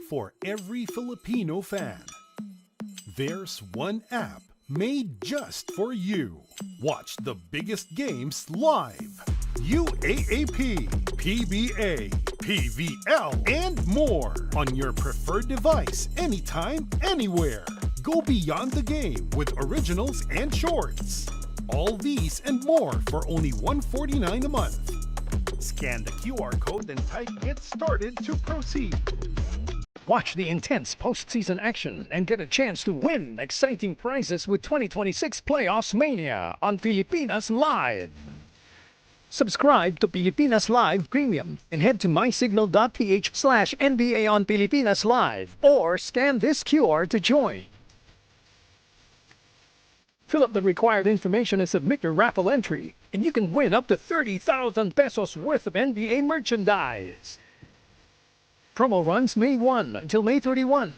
For every Filipino fan, there's one app made just for you. Watch the biggest games live. UAAP, PBA, PVL, and more on your preferred device anytime, anywhere. Go beyond the game with originals and shorts. All these and more for only $149 a month. Scan the QR code and type "Get started" to proceed. Watch the intense postseason action and get a chance to win exciting prizes with 2026 Playoffs Mania on Pilipinas Live. Subscribe to Pilipinas Live Premium and head to mysignal.ph/NBA on Pilipinas Live or scan this QR to join. Fill up the required information and submit your raffle entry, and you can win up to 30,000 pesos worth of NBA merchandise. Promo runs May 1 until May 31.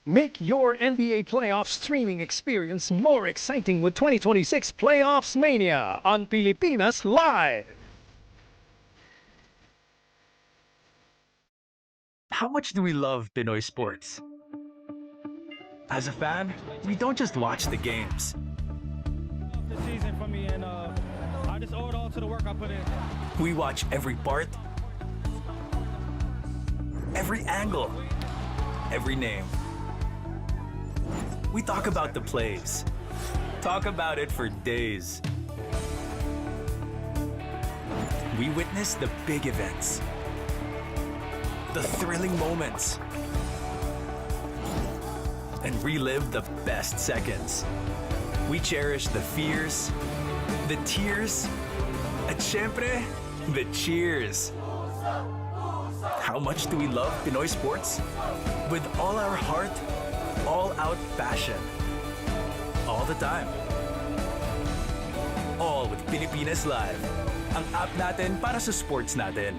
Make your NBA playoff streaming experience more exciting with 2026 Playoffs Mania on Pilipinas Live. How much do we love Pinoy sports? As a fan, we don't just watch the games. This season for me, and I just owe it all to the work I put in. We watch every part, every angle, every name. We talk about the plays. Talk about it for days. We witness the big events, the thrilling moments, and relive the best seconds. We cherish the fears, the tears, at syempre, the cheers. How much do we love Pinoy sports? With all our heart, all-out passion. All the time. All with Pilipinas Live. Ang app natin para sa sports natin.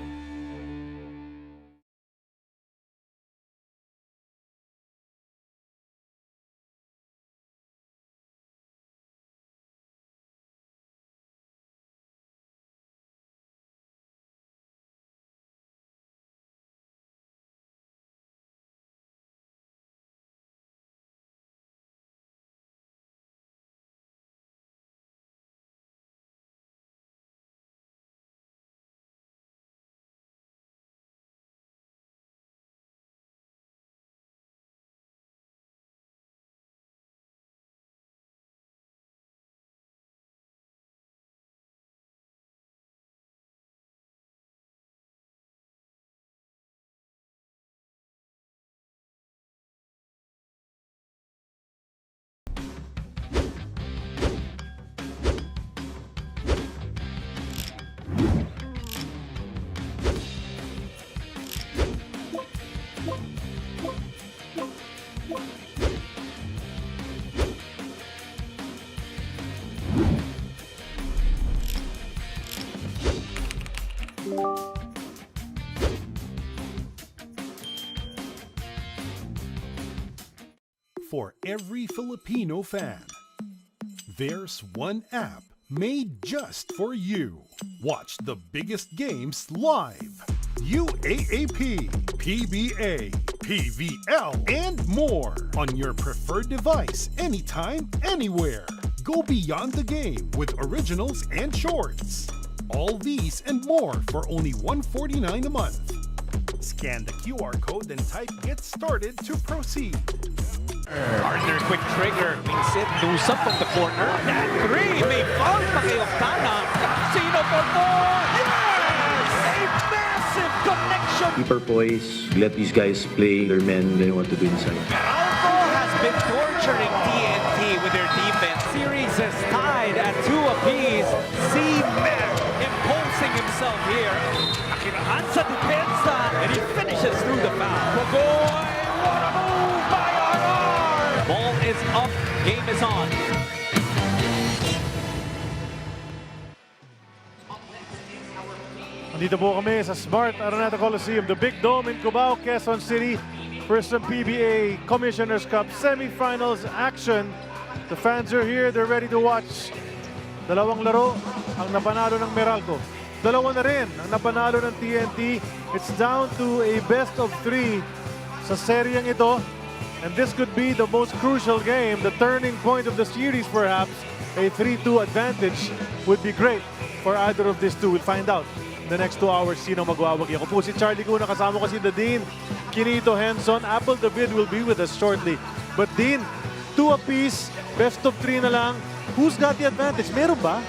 For every Filipino fan, there's one app made just for you. Watch the biggest games live. UAAP, PBA, PVL, and more on your preferred device anytime, anywhere. Go beyond the game with originals and shorts. All these and more for only $149 a month. Scan the QR code and type "Get started" to proceed. Partner, quick trigger. Means it loose up from the corner. That three may fall pa kay Octana. Sino for more? Yes! A massive connection. Keeper poise, let these guys play their men they want to do inside. Meralco has been torturing TNT with their defense. Series is tied at 2 apiece. SEMIS imposing himself here. Nakinaan sa depensa, and he finishes through the foul. Boy, what a move by RR! Ball is up, game is on. Nandito po kami sa Smart Araneta Coliseum, the Big Dome in Cubao, Quezon City, for some PBA Commissioner's Cup semifinals action. The fans are here, they're ready to watch. Dalawang laro ang napanalo ng Meralco. dalawa na rin ang napanalo ng TNT. It's down to a best of 3 sa seryeng ito. And this could be the most crucial game, the turning point of the series perhaps. A 3-2 advantage would be great for either of these two. We'll find out in the next 2 hours sino magwawagi. Ako po si Charlie Cuna, kasama ko si Dean, Kinito Henson. Apple David will be with us shortly. But Dean, 2 apiece, best of 3 na lang. Who's got the advantage? Meron ba?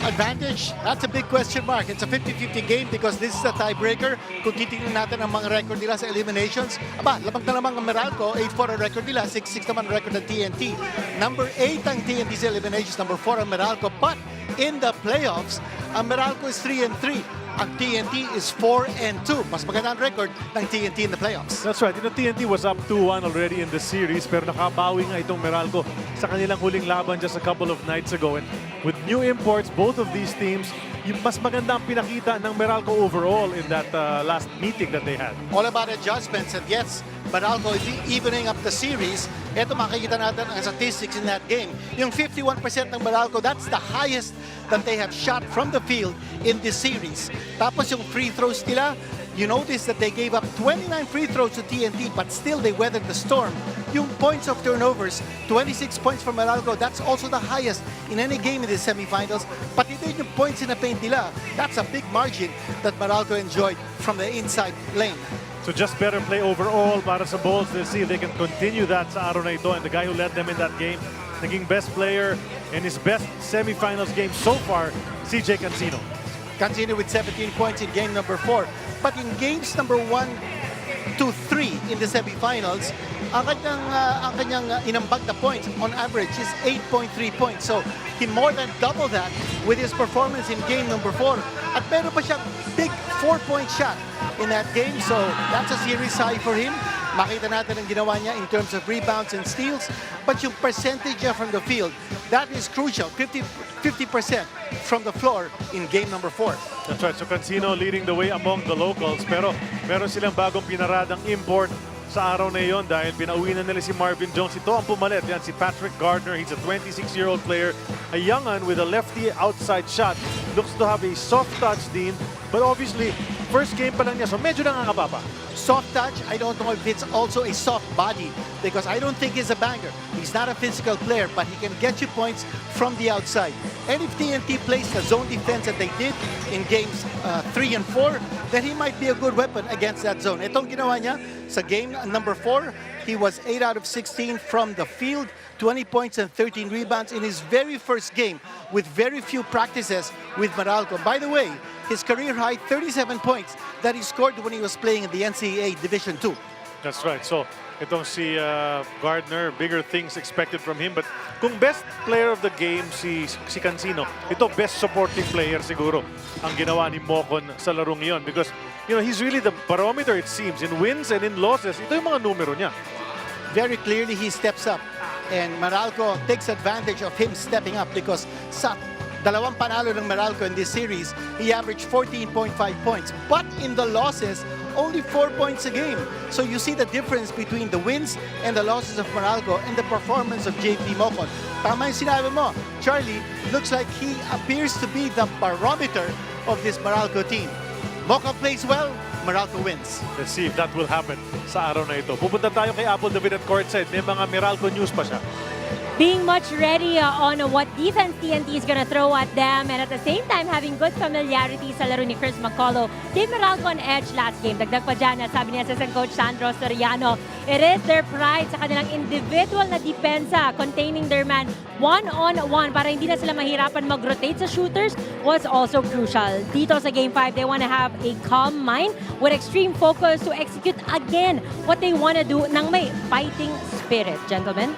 Advantage? That's a big question mark. It's a 50-50 game because this is a tiebreaker. Kung titingnan natin ang mga record nila sa eliminations, labag na naman ang Meralco, 8-4 ang record nila, 6-6 naman ang record ng TNT. Number 8 ang TNT sa eliminations, number 4 ang Meralco. But in the playoffs, ang Meralco is 3-3. Ang TNT is 4-2. Mas maganda ang record ng TNT in the playoffs. That's right. You know, TNT was up 2-1 already in the series, pero nakabawi nga itong Meralco sa kanilang huling laban just a couple of nights ago. And with new imports, both of these teams, yung mas maganda ang pinakita ng Meralco overall in that last meeting that they had. All about adjustments, and yes, Meralco is evening up the series. Ito makikita natin ang statistics in that game. Yung 51% ng Meralco, that's the highest that they have shot from the field in this series. Tapos yung free throws nila, you notice that they gave up 29 free throws to TNT, but still they weathered the storm. Yung points of turnovers, 26 points from Meralco, that's also the highest in any game in the semifinals. Pati din yung points in the paint nila, that's a big margin that Meralco enjoyed from the inside lane. So just better play overall para sa Bolts. They'll see if they can continue that sa araw na ito. And the guy who led them in that game, naging best player in his best semifinals game so far, CJ Cancino. Cancino with 17 points in game number 4. But in games number 1 to 3 in the semifinals, ang kanyang inambag na points on average is 8.3 points. So he more than doubled that with his performance in game number 4. At meron pa siyang big 4-point shot in that game. So that's a series high for him. Makita natin ang ginawa niya in terms of rebounds and steals. But yung percentage niya from the field, that is crucial. 50% from the floor in game number 4. That's right. So Cancino leading the way among the locals. Pero meron silang bagong pinaradang import sa araw na iyon dahil pinauwi na nila si Marvin Jones. Ito ang pumalit. Yan si Patrick Gardner. He's a 26-year-old player. A young one with a lefty outside shot. Looks to have a soft touch, Dean. But obviously, first game pa lang niya. So medyo nangangapa pa. Soft touch, I don't know if it's also a soft body because I don't think he's a banger. He's not a physical player, but he can get you points from the outside. And if TNT plays the zone defense that they did in games 3 and 4, then he might be a good weapon against that zone. Itong ginawa niya sa game number 4, he was 8 out of 16 from the field, 20 points and 13 rebounds in his very first game with very few practices with Meralco. By the way, his career high 37 points that he scored when he was playing in the NCAA Division 2. That's right. So itong si Gardner, bigger things expected from him. But kung best player of the game si Cancino, ito best supporting player siguro ang ginawa ni Mocon sa larong iyon. Because you know, he's really the barometer it seems. In wins and in losses, ito yung mga numero niya. Very clearly he steps up. And Meralco takes advantage of him stepping up because sa dalawang panalo ng Meralco in this series, he averaged 14.5 points. But in the losses, only 4 points a game. So you see the difference between the wins and the losses of Meralco and the performance of JP Mocon. Tama yung sinabi mo, Charlie, looks like he appears to be the barometer of this Meralco team. Mocon plays well, Meralco wins. Let's see if that will happen sa araw na ito. Pupunta tayo kay Apple David at courtside. May mga Meralco news pa siya. Being much ready on what defense TNT is gonna throw at them, and at the same time having good familiarity sa laro ni Chris McCullough. Did Meralco on edge last game. Dagdag pa dyan, sabi ni assistant coach Sandro Soriano, it is their pride sa kanilang individual na depensa, containing their man one-on-one para hindi na sila mahirapan mag-rotate sa shooters was also crucial. Dito sa Game 5, they want to have a calm mind with extreme focus to execute again what they want to do ng may fighting spirit. Gentlemen?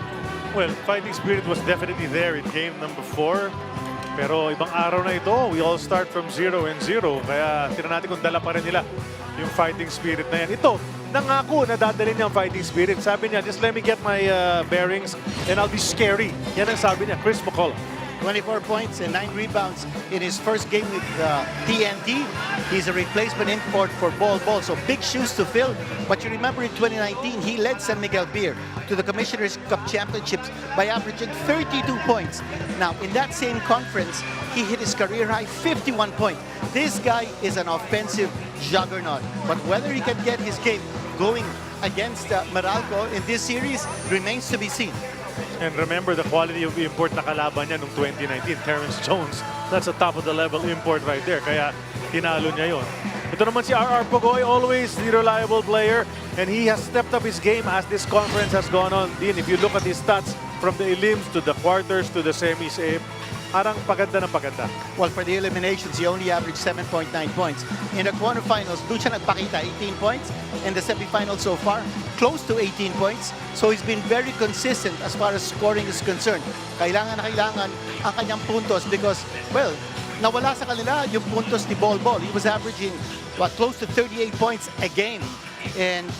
Well, fighting spirit was definitely there in game number 4. Pero ibang araw na ito, we all start from 0-0. Kaya tinan natin kung dala pa rin nila yung fighting spirit na yan. Ito, nangako na dadalhin niya ang fighting spirit. Sabi niya, just let me get my bearings and I'll be scary. Yan ang sabi niya, Chris McCullough. 24 points and 9 rebounds in his first game with TNT. He's a replacement import for Bol Bol, so big shoes to fill. But you remember in 2019, he led San Miguel Beer to the Commissioner's Cup Championships by averaging 32 points. Now, in that same conference, he hit his career high 51 points. This guy is an offensive juggernaut. But whether he can get his game going against Meralco in this series remains to be seen. And remember the quality of import na kalaban niya noong 2019, Terrence Jones. That's a top of the level import right there. Kaya tinalo niya yon. Ito naman si RR Pogoy, always the reliable player. And he has stepped up his game as this conference has gone on. Dean, if you look at his stats from the elims to the quarters to the semis, parang paganda ng paganda. Well, for the eliminations, he only averaged 7.9 points. In the quarterfinals, doon siya nagpakita 18 points. In the semifinals so far, close to 18 points. So he's been very consistent as far as scoring is concerned. Kailangan na kailangan ang kanyang puntos because, well, nawala sa kanila yung puntos ni Bol Bol. He was averaging, close to 38 points a game. And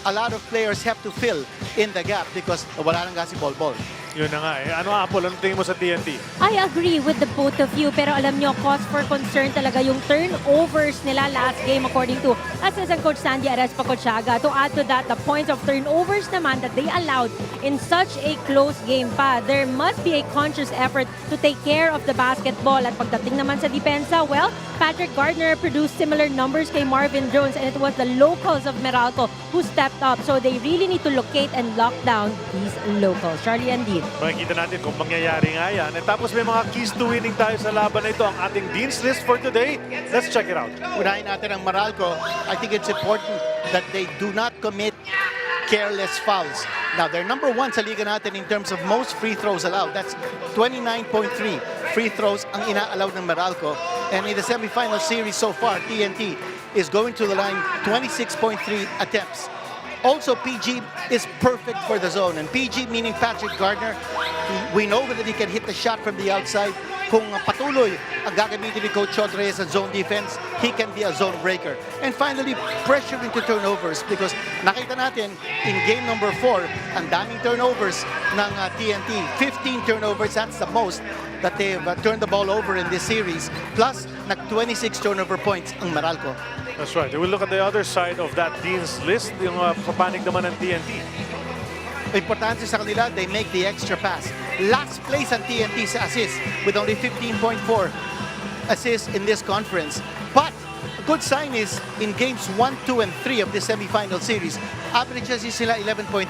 a lot of players have to fill in the gap because wala nang nga si Bol Bol. Yun na nga eh. Ano, Apple? Anong tingin mo sa TNT? I agree with the both of you, pero alam nyo, cause for concern talaga yung turnovers nila last game according to assistant coach Sandy Arespa-Cochaga. To add to that, the points of turnovers naman that they allowed in such a close game pa. There must be a conscious effort to take care of the basketball. At pagdating naman sa depensa, well, Patrick Gardner produced similar numbers kay Marvin Jones, and it was the locals of Meralco who stepped up. So they really need to locate and lock down these locals. Charlie and Dean. Makikita natin kung mangyayari nga yan. And tapos may mga keys to winning tayo sa laban na ito. Ang ating Dean's List for today. Let's check it out. Unahin natin ang Meralco. I think it's important that they do not commit careless fouls. Now, they're number 1 sa liga natin in terms of most free throws allowed. That's 29.3 free throws ang ina-allowed ng Meralco. And in the semifinal series so far, TNT is going to the line 26.3 attempts. Also, PG is perfect for the zone. And PG, meaning Patrick Gardner, we know that he can hit the shot from the outside. Kung patuloy ang gagamitin ni Coach Chod Reyes sa zone defense, he can be a zone breaker. And finally, pressure into turnovers because nakita natin in game number 4, ang daming turnovers ng TNT. 15 turnovers, that's the most that they've turned the ball over in this series. Plus, nag-26 turnover points ang Meralco. That's right. We'll look at the other side of that Dean's List. Yung papanig naman ng TNT. Importante sa kanila, they make the extra pass. Last place ang TNT sa assist with only 15.4 assists in this conference. But a good sign is in games 1, 2, and 3 of the semifinal series, average assist sila 11.3.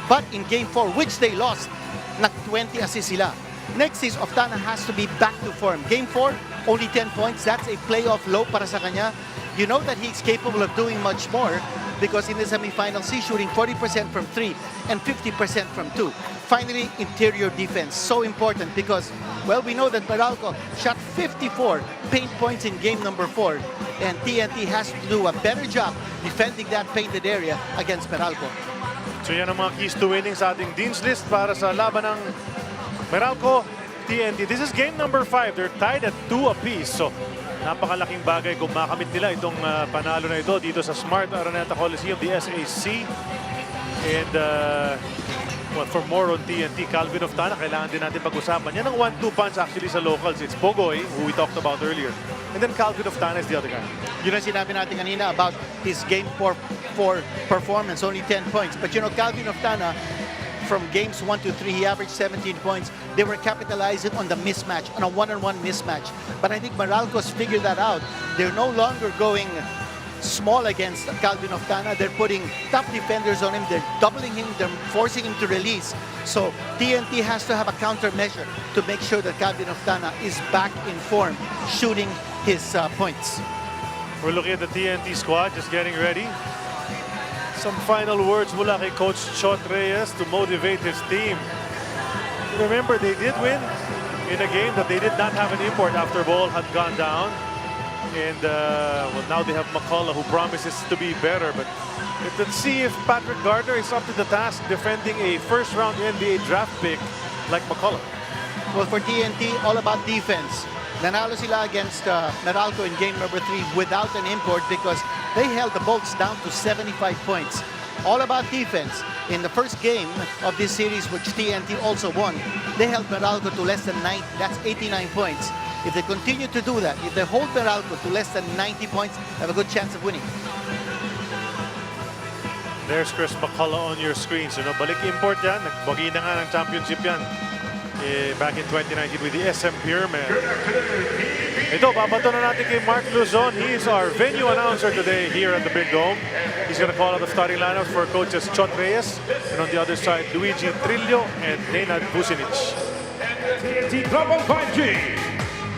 But in game 4, which they lost, nag-20 assists sila. Next is Oftana has to be back to form. Game 4, only 10 points. That's a playoff low para sa kanya. You know that he's capable of doing much more because in the semifinals, he's shooting 40% from 3 and 50% from 2. Finally, interior defense, so important because, well, we know that Meralco shot 54 paint points in game number 4, and TNT has to do a better job defending that painted area against Meralco. So yan ang mga keys to winning sa ating Dean's List para sa laban ng Meralco TNT. This is game number 5. They're tied at 2 apiece. So napakalaking bagay kung makamit nila itong panalo na ito dito sa Smart Araneta Coliseum, the SAC. And well, for more on TNT, Calvin Oftana, kailangan din natin pag-usapan. Yan ang 1-2 punch actually sa locals. It's Pogoy, who we talked about earlier. And then Calvin Oftana is the other guy. Yun ang sinabi natin kanina about his game 4 performance, only 10 points. But you know, Calvin Oftana, from games 1 to 3, he averaged 17 points. They were capitalizing on the mismatch, on a one-on-one mismatch. But I think Meralco's figured that out. They're no longer going small against Calvin Oftana. They're putting top defenders on him. They're doubling him. They're forcing him to release. So TNT has to have a countermeasure to make sure that Calvin Oftana is back in form, shooting his points. We're looking at the TNT squad, just getting ready. Some final words mula kay Coach Chot Reyes to motivate his team. Remember, they did win in a game that they did not have an import after ball had gone down. And well, now they have McCullough, who promises to be better. But let's see if Patrick Gardner is up to the task defending a first-round NBA draft pick like McCullough. Well, for TNT, all about defense. Nanalo sila against Meralco in game number 3 without an import because they held the Bolts down to 75 points. all about defense. In the first game of this series, which TNT also won, they held Meralco to less than 90. That's 89 points. If they continue to do that, if they hold Meralco to less than 90 points, they have a good chance of winning. There's Chris McCullough on your screen. So, balik import yan. Nagbagi na nga ng championship yan. Back in 2019 with the SM Pyramid. Ito, babato na natin kay Mark Luzon. He is our venue announcer today here at the Big Dome. He's going to call out the starting lineup for coaches Chot Reyes. And on the other side, Luigi Trillo and Nenad Vucinic. TNT Tropang 5G.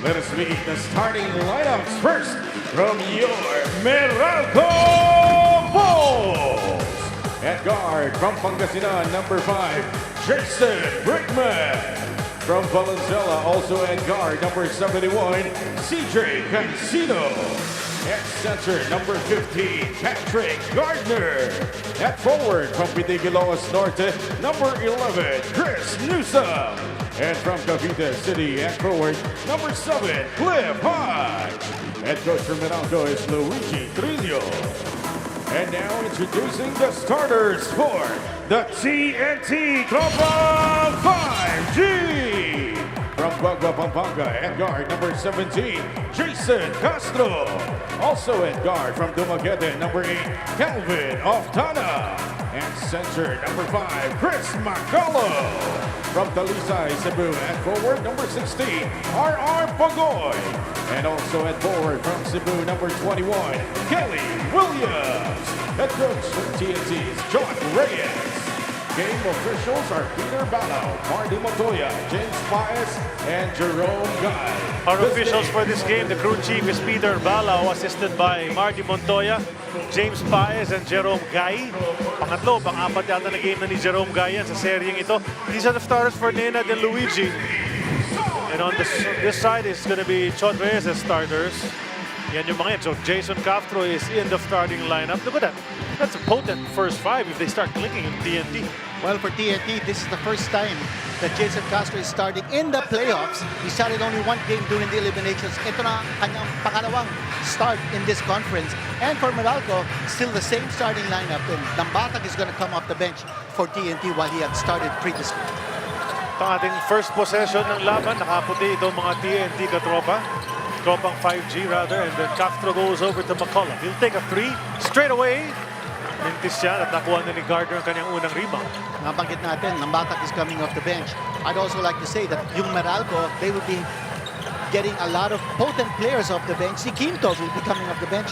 Let us meet the starting lineups first from your Meralco Bolts. At guard from Pangasinan, number 5, Jason Brickman. From Valenzuela, also at guard, number 71, CJ Cancino. At center, number 15, Patrick Gardner. At forward, from Pitigiloas Norte, number 11, Chris Newsom. And from Cavite City, at forward, number 7, Cliff Hodge. Head coach from Meralco is Luigi Trillo. And now introducing the starters for the TNT Tropang 5G. From Guagua, Pampanga, at guard, number 17, Jason Castro. Also at guard from Dumaguete, number 8, Calvin Oftana. And center, number 5, Chris Macalo. From Talisay, Cebu, at forward, number 16, R.R. Pagoy. And also at forward from Cebu, number 21, Kelly Williams. Head coach from TNT's John Reyes. Game officials are Peter Balao, Marty Montoya, James Paez, and Jerome Guy. Our officials for this game, the crew chief is Peter Balao, assisted by Marty Montoya, James Paez, and Jerome Guy. Pangatlo, pang-apat yata na game na ni Jerome Guy yan sa seryeng ito. These are the starters for Nenad and Luigi. And on this side is going to be Chot Reyes as starters. Yan yung mga yan. So Jason Castro is in the starting lineup. Look at that. That's a potent first 5 if they start clicking in TNT. Well, for TNT, this is the first time that Jason Castro is starting in the playoffs. He started only one game during the eliminations. Ito na kanyang pangalawang start in this conference. And for Meralco, still the same starting lineup. And Lambatag is going to come off the bench for TNT while he had started previously. Ito ating first possession ng laban. Nakaputi itong mga TNT katropa. Tropang 5G rather. And then Castro goes over to McCullough. He'll take a 3 straight away. Mintis siya at nakuha na ni Gardner ang kanyang unang rebound. Nabanggit natin, Lambatag is coming off the bench. I'd also like to say that yung Meralco, they would be getting a lot of potent players off the bench. Si Quinto will be coming off the bench.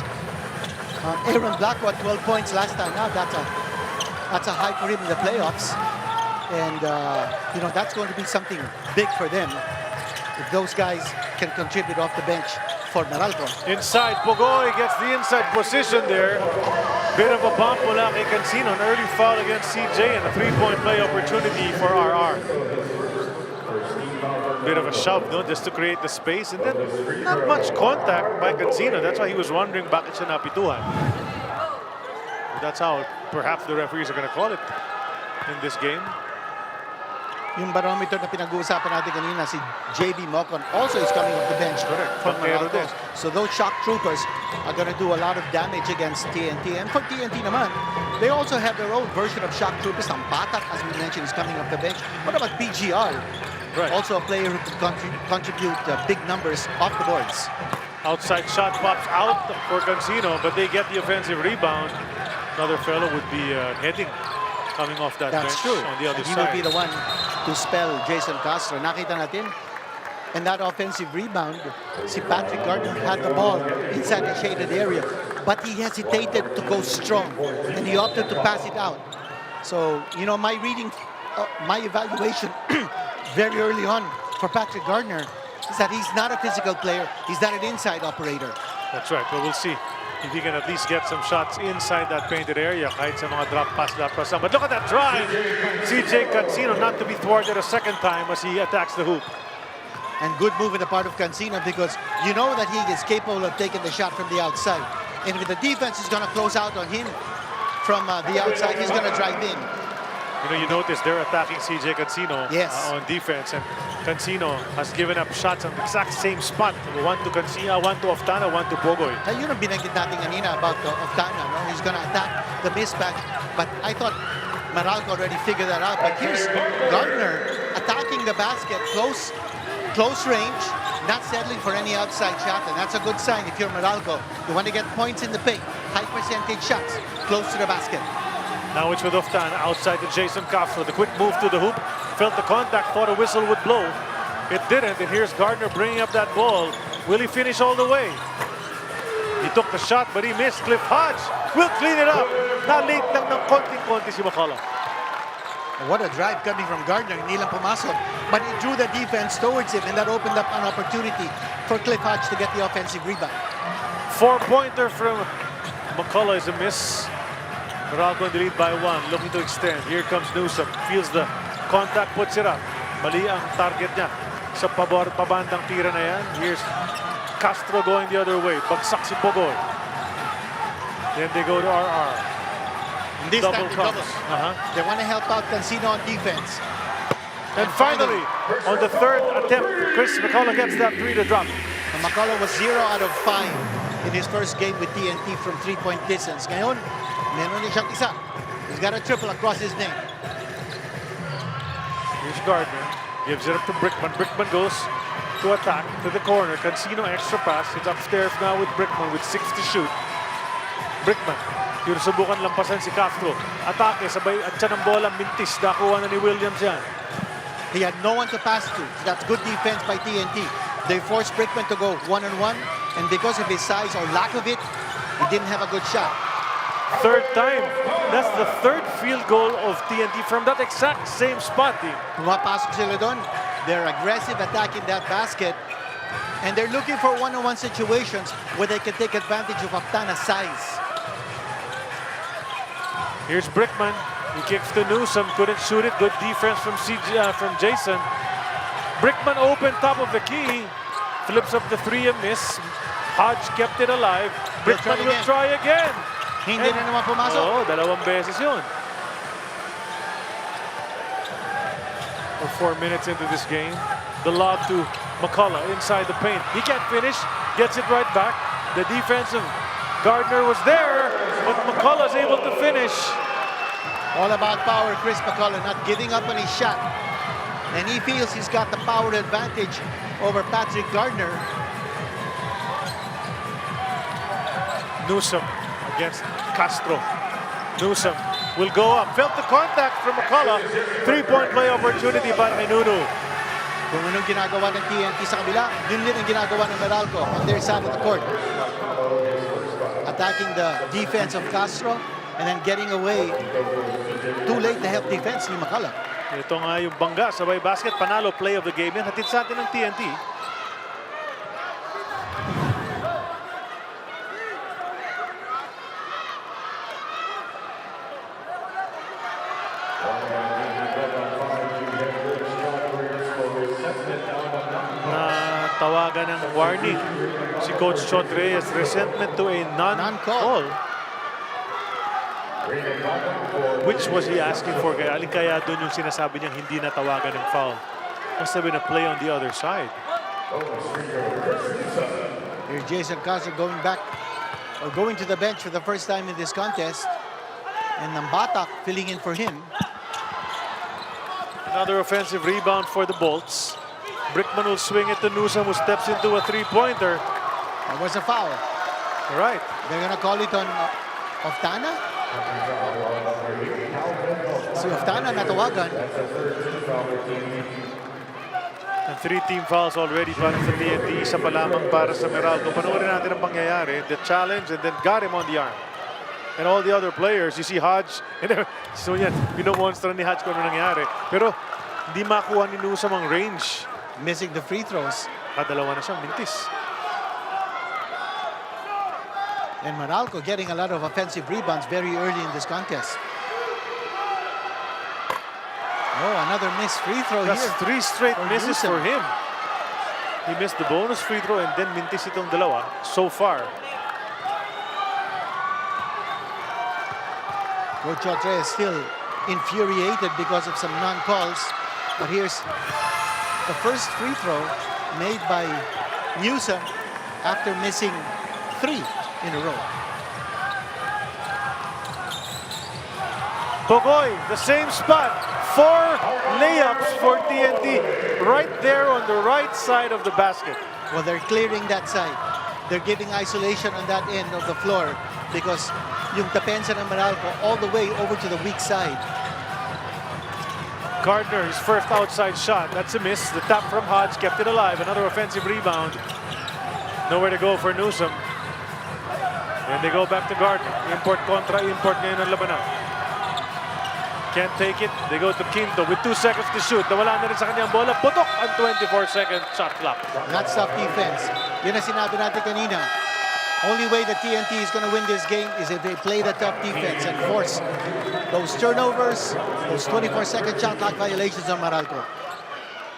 Aaron Blackwell, 12 points last time. Now that's a high for him in the playoffs. And, you know, that's going to be something big for them if those guys can contribute off the bench for Meralco. Inside, Pogoy gets the inside position there. Bit of a bump mula kay Cancino. An early foul against CJ and a 3-point play opportunity for RR. Bit of a shove, no, just to create the space. And then not much contact by Cancino. That's why he was wondering bakit siya napituhan. That's how perhaps the referees are going to call it in this game. Yung barometer na pinag-uusapan natin kanina, si JB Mocon also is coming off the bench from Meralco. So those shock troopers are going to do a lot of damage against TNT. And for TNT naman, they also have their own version of shock troopers. Batak, as we mentioned, is coming off the bench. What about PGR? Right. Also a player who can contribute big numbers off the boards. Outside shot pops out for Cancino, but they get the offensive rebound. Another fellow would be heading coming off that bench on the other side. He will be the one to spell Jason Castro. Nakita natin. And that offensive rebound, si Patrick Gardner had the ball inside the shaded area, but he hesitated to go strong, and he opted to pass it out. So, you know, my reading, my evaluation very early on for Patrick Gardner is that he's not a physical player. He's not an inside operator. That's right, but we'll see if he can at least get some shots inside that painted area kahit sa mga drop pass. But look at that drive! CJ Cancino not to be thwarted a second time as he attacks the hoop. And good move on the part of Cancino because you know that he is capable of taking the shot from the outside. And if the defense is going to close out on him from the outside, he's going to drive in. You know, you notice they're attacking CJ Cancino on defense, and Cancino has given up shots on the exact same spot. One to Cancino, one to Oftana, one to Pogoy. Yun ang binanggit natin kanina about Oftana. No? He's going to attack the mismatch. But I thought Meralco already figured that out. But here's Gardner attacking the basket, close range, not settling for any outside shot, and that's a good sign if you're Meralco. You want to get points in the paint, high percentage shots, close to the basket. Now it's with Oftana outside to Jason Castro. The quick move to the hoop, felt the contact, thought a whistle would blow. It didn't, and here's Gardner bringing up that ball. Will he finish all the way? He took the shot, but he missed. Cliff Hodge will clean it up. Na-late lang ng konting-konti si McCullough. What a drive coming from Gardner. Hindi lang pumasok, but he drew the defense towards him, and that opened up an opportunity for Cliff Hodge to get the offensive rebound. 4-pointer from McCullough is a miss. Meralco in the lead by 1, looking to extend. Here comes Newsom. Feels the contact, puts it up. Mali ang target niya sa pabandang tira na yan. Here's Castro going the other way. Bagsak si Pogoy. Then they go to RR. This Double time comes. they want to help out Cancino on defense. And finally, on the third attempt, Chris McCullough gets that 3 to drop. And McCullough was 0 out of 5 in his first game with TNT from 3-point distance. Ngayon, meron niya siyang isa. He's got a triple across his name. Here's Gardner. Gives it up to Brickman. Brickman goes to attack to the corner. Cancino extra pass. It's upstairs now with Brickman with 6 to shoot. Brickman. Yung subukan lampasan si Castro. Atake, sabay at siya ng bola, mintis. Nakuha na ni Williams yan. He had no one to pass to. That's good defense by TNT. They forced Brickman to go one-on-one, and because of his size or lack of it, he didn't have a good shot. Third time. That's the third field goal of TNT from that exact same spot. Pumapasok sila doon. They're aggressive attacking that basket, and they're looking for one-on-one situations where they can take advantage of Oftana's size. Here's Brickman. He kicks to Newsom. Couldn't shoot it. Good defense from Jason. Brickman open top of the key. Flips up the 3 and miss. Hodge kept it alive. Brickman will try again. Hindi na naman pumasok. Oo, dalawang beses yun. We're 4 minutes into this game. The lob to McCullough inside the paint. He can't finish. Gets it right back. The defensive Gardner was there, but McCullough's able to finish. All about power, Chris McCullough not giving up on his shot. And he feels he's got the power advantage over Patrick Gardner. Newsom against Castro. Newsom will go up. Felt the contact from McCullough. 3-point play opportunity para kay Nunu. Kung anong ginagawa ng TNT sa kabila, yun din ang ginagawa ng Meralco on their side of the court. Attacking the defense of Castro and then getting away. Too late to help defense ni McCullough. Ito nga yung bangga, sabay basket, panalo play of the game. Yan, hatid sa atin ng TNT. Tawagan ng warning si Coach Chot Reyes, resentment to a non-call. Which was he asking for? Alin kaya doon yung sinasabi niyang hindi natawagan ng foul? Must have been a play on the other side. Here's Jason Castro going back or going to the bench for the first time in this contest. And Nambatak filling in for him. Another offensive rebound for the Bolts. Brickman will swing it to Newsom, who steps into a 3-pointer. That was a foul. Right. They're gonna call it on Oftana. Si Oftana natawagan. And 3 team fouls already para sa TNT. Isa pa lamang para sa Meralco. Panoorin natin ang pangyayari. The challenge and then got him on the arm. And all the other players, you see Hodge. So yan, pinomonster ni Hodge kung ano nangyari. Pero hindi makuha ni Newsom ang range. Missing the free throws. Dalawa na siya, mintis. And Meralco getting a lot of offensive rebounds very early in this contest. Oh, another missed free throw. That's here. 3 straight misses Newsom. for him. He missed the bonus free throw and then mintis itong dalawa so far. Coach Otre is still infuriated because of some non-calls. But here's the first free throw made by Newsom after missing 3 in a row. Pogoy, the same spot. 4 layups for TNT. Right there on the right side of the basket. Well, they're clearing that side. They're giving isolation on that end of the floor because yung depensa ng Meralco all the way over to the weak side. Gardner, his first outside shot. That's a miss. The tap from Hodge kept it alive. Another offensive rebound. Nowhere to go for Newsom. And they go back to Gardner. Import contra import ngayon ang labanan. Can't take it. They go to Quinto with 2 seconds to shoot. Nawala na rin sa kanyang bola. Putok ang 24-second shot clock. That's tough defense. Yun ang sinabi natin kanina. Only way the TNT is going to win this game is if they play the tough defense and force those turnovers, those 24-second shot clock violations on Meralco.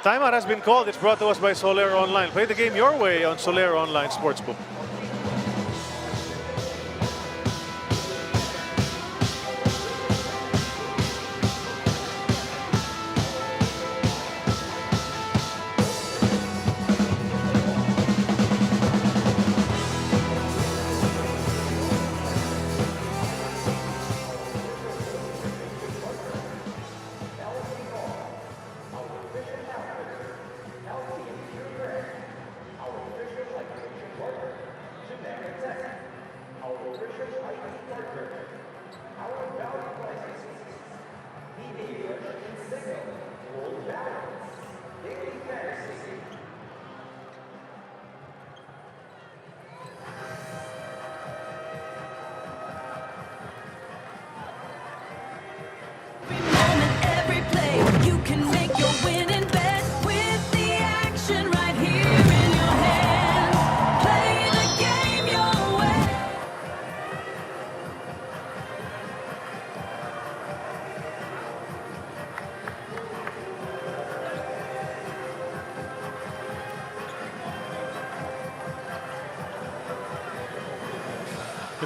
Timeout has been called. It's brought to us by Soler Online. Play the game your way on Soler Online Sportsbook.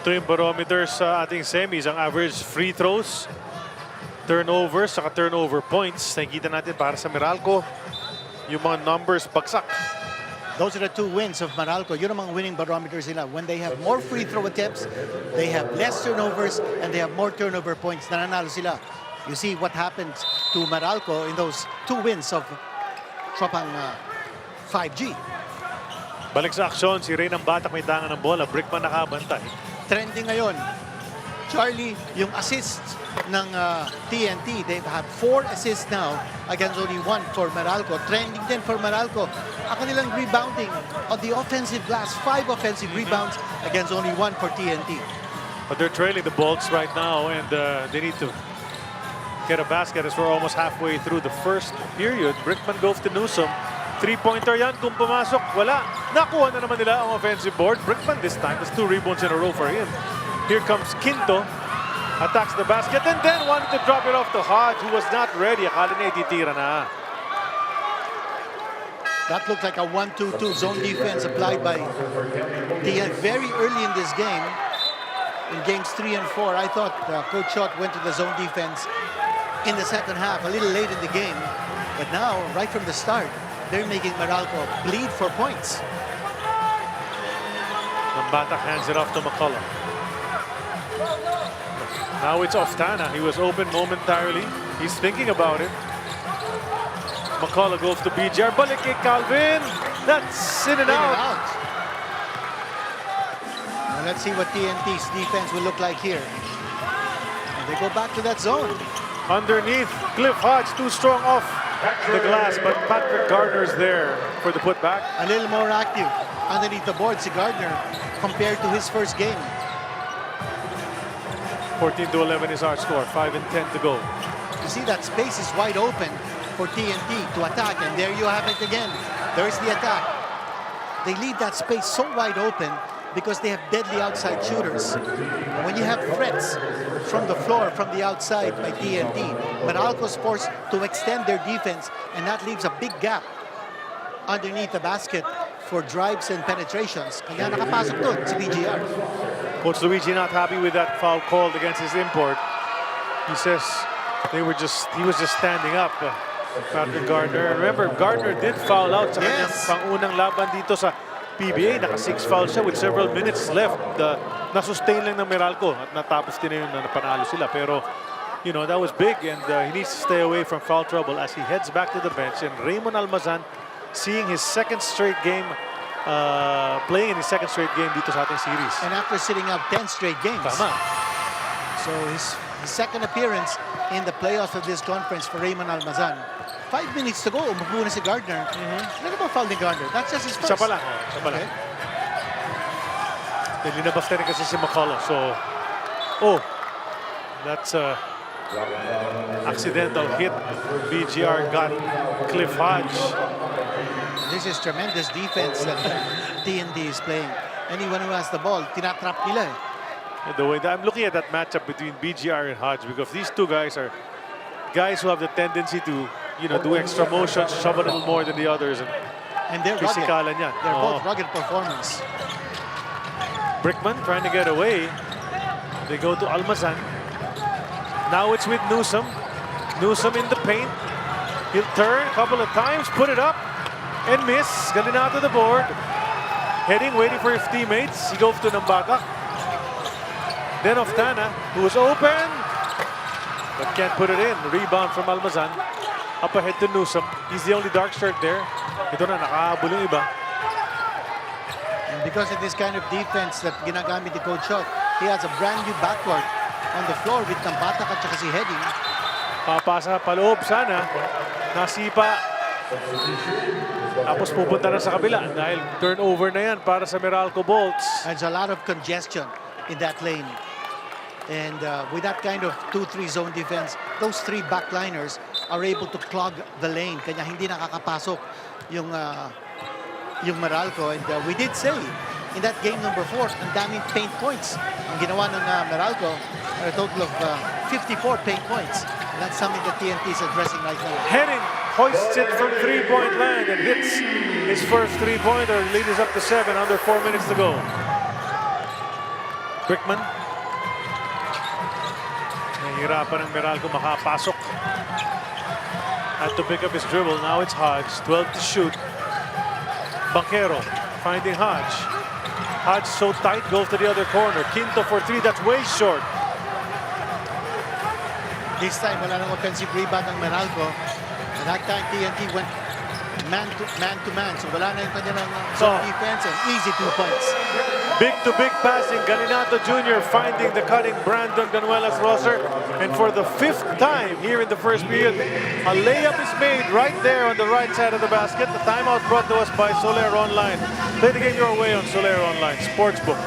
Ito yung barometer sa ating semis, ang average free throws, turnovers, saka turnover points. Nakikita natin para sa Meralco, yung mga numbers bagsak. Those are the 2 wins of Meralco. Yun ang mga winning barometers nila. When they have more free throw attempts, they have less turnovers, and they have more turnover points. Nananalo sila. You see what happened to Meralco in those 2 wins of Tropang 5G. Balik sa aksyon, si Ray ng Batak may tangan ng bola. Brickman nakabantay. Trending ngayon, Charlie, yung assists ng TNT, they have 4 assists now against only 1 for Meralco. Trending din for Meralco. Ang kanilang rebounding on the offensive glass, 5 offensive rebounds against only 1 for TNT. But they're trailing the Bolts right now, and they need to get a basket as we're almost halfway through the first period. Brickman goes to Newsom. 3-pointer yan. Kung pumasok, wala. Nakuha na naman nila ang offensive board. Brickman this time. That's 2 rebounds in a row for him. Here comes Quinto. Attacks the basket and then wanted to drop it off to Hodge, who was not ready. Akala niya ititira na. That looked like a 1-2-2 zone defense applied by TNT very early in this game. In games 3 and 4, I thought Coach Schott went to the zone defense in the second half, a little late in the game. But now, right from the start, they're making Meralco bleed for points. Batak hands it off to McCullough. Now it's Oftana. He was open momentarily. He's thinking about it. McCullough goes to BJR. Balik kay Calvin. That's in and out. Now let's see what TNT's defense will look like here. And they go back to that zone. Underneath, Cliff Hodge too strong off the glass, but Patrick Gardner's there for the putback. A little more active underneath the board, si Gardner, compared to his first game. 14-11 is our score. 5 and 10 to go. You see that space is wide open for TNT to attack, and there you have it again. There's the attack. They leave that space so wide open because they have deadly outside shooters. When you have threats from the floor, from the outside by TNT, Meralco's forced to extend their defense, and that leaves a big gap underneath the basket for drives and penetrations. Kaya nakapasok doon si BGR. Coach Luigi not happy with that foul called against his import. He says he was just standing up. Patrick Gardner. Remember, Gardner did foul out sa kanyang pangunang laban dito sa PBA. Naka-6 fouls siya with several minutes left. Na-sustain lang ng Meralco at natapos din na yun na napanalo sila. Pero you know, that was big, and he needs to stay away from foul trouble as he heads back to the bench. And Raymond Almazan, seeing his second straight game, playing in his second straight game dito sa ating series. And after sitting out 10 straight games. Tama. So his second appearance in the playoffs of this conference for Raymond Almazan. 5 minutes to go, umupo na si Gardner. Ano ba foul ni Gardner? That's just his first. Isa pa lang. Isa pa lang. Then linabas na rin kasi si McCullough. So, that's a accidental hit. BGR got Cliff Hodge. This is tremendous defense that TNT is playing. Anyone who has the ball, tinatrap nila eh. The way that I'm looking at that matchup between BGR and Hodge, because these two guys are guys who have the tendency to, you know, do extra motions, shove a little more than the others, And they're rugged. pisikalan yan. They're both rugged performance. Brickman trying to get away. They go to Almazan. Now it's with Newsom. Newsom in the paint. He'll turn a couple of times, put it up, and miss. Galinato the board. Heading, waiting for his teammates. He goes to Nambaka. Then Oftana, who was open, but can't put it in. Rebound from Almazan. Up ahead to Newsom. He's the only dark shirt there. Ito na, nakahabol yung iba. And because of this kind of defense that ginagamit ni Coach Shot, he has a brand new backcourt on the floor with Nambata at saka si Heading. Papasa paloob sana. Nasipa. Tapos pupunta na sa kabila dahil turnover na yan para sa Meralco Bolts. There's a lot of congestion in that lane. And with that kind of 2-3 zone defense, those three backliners are able to clog the lane. Kanya hindi nakakapasok yung Meralco. And we did say in that game number 4, ang daming paint points. Ang ginawa ng Meralco, a total of 54 paint points. And that's something that TNT is addressing right now. Henning hoists it from three-point land and hits his first three-pointer. Lead is up to 7, under 4 minutes to go. Brickman. Nahihirapan ng Meralco makapasok. Had to pick up his dribble. Now it's Hodge. 12 to shoot. Banquero finding Hodge. Hodge so tight, goes to the other corner. Quinto for 3. That's way short. This time, wala nang offensive rebound ng Meralco. And that time, TNT went man to man. So wala na yung kanilang zone defense and easy 2 points. Big passing. Galinato Jr. finding the cutting Brandon Ganuelas Rosser. And for the 5th time here in the first period, a layup is made right there on the right side of the basket. The timeout brought to us by Soler Online. Play the game your way on Soler Online Sportsbook.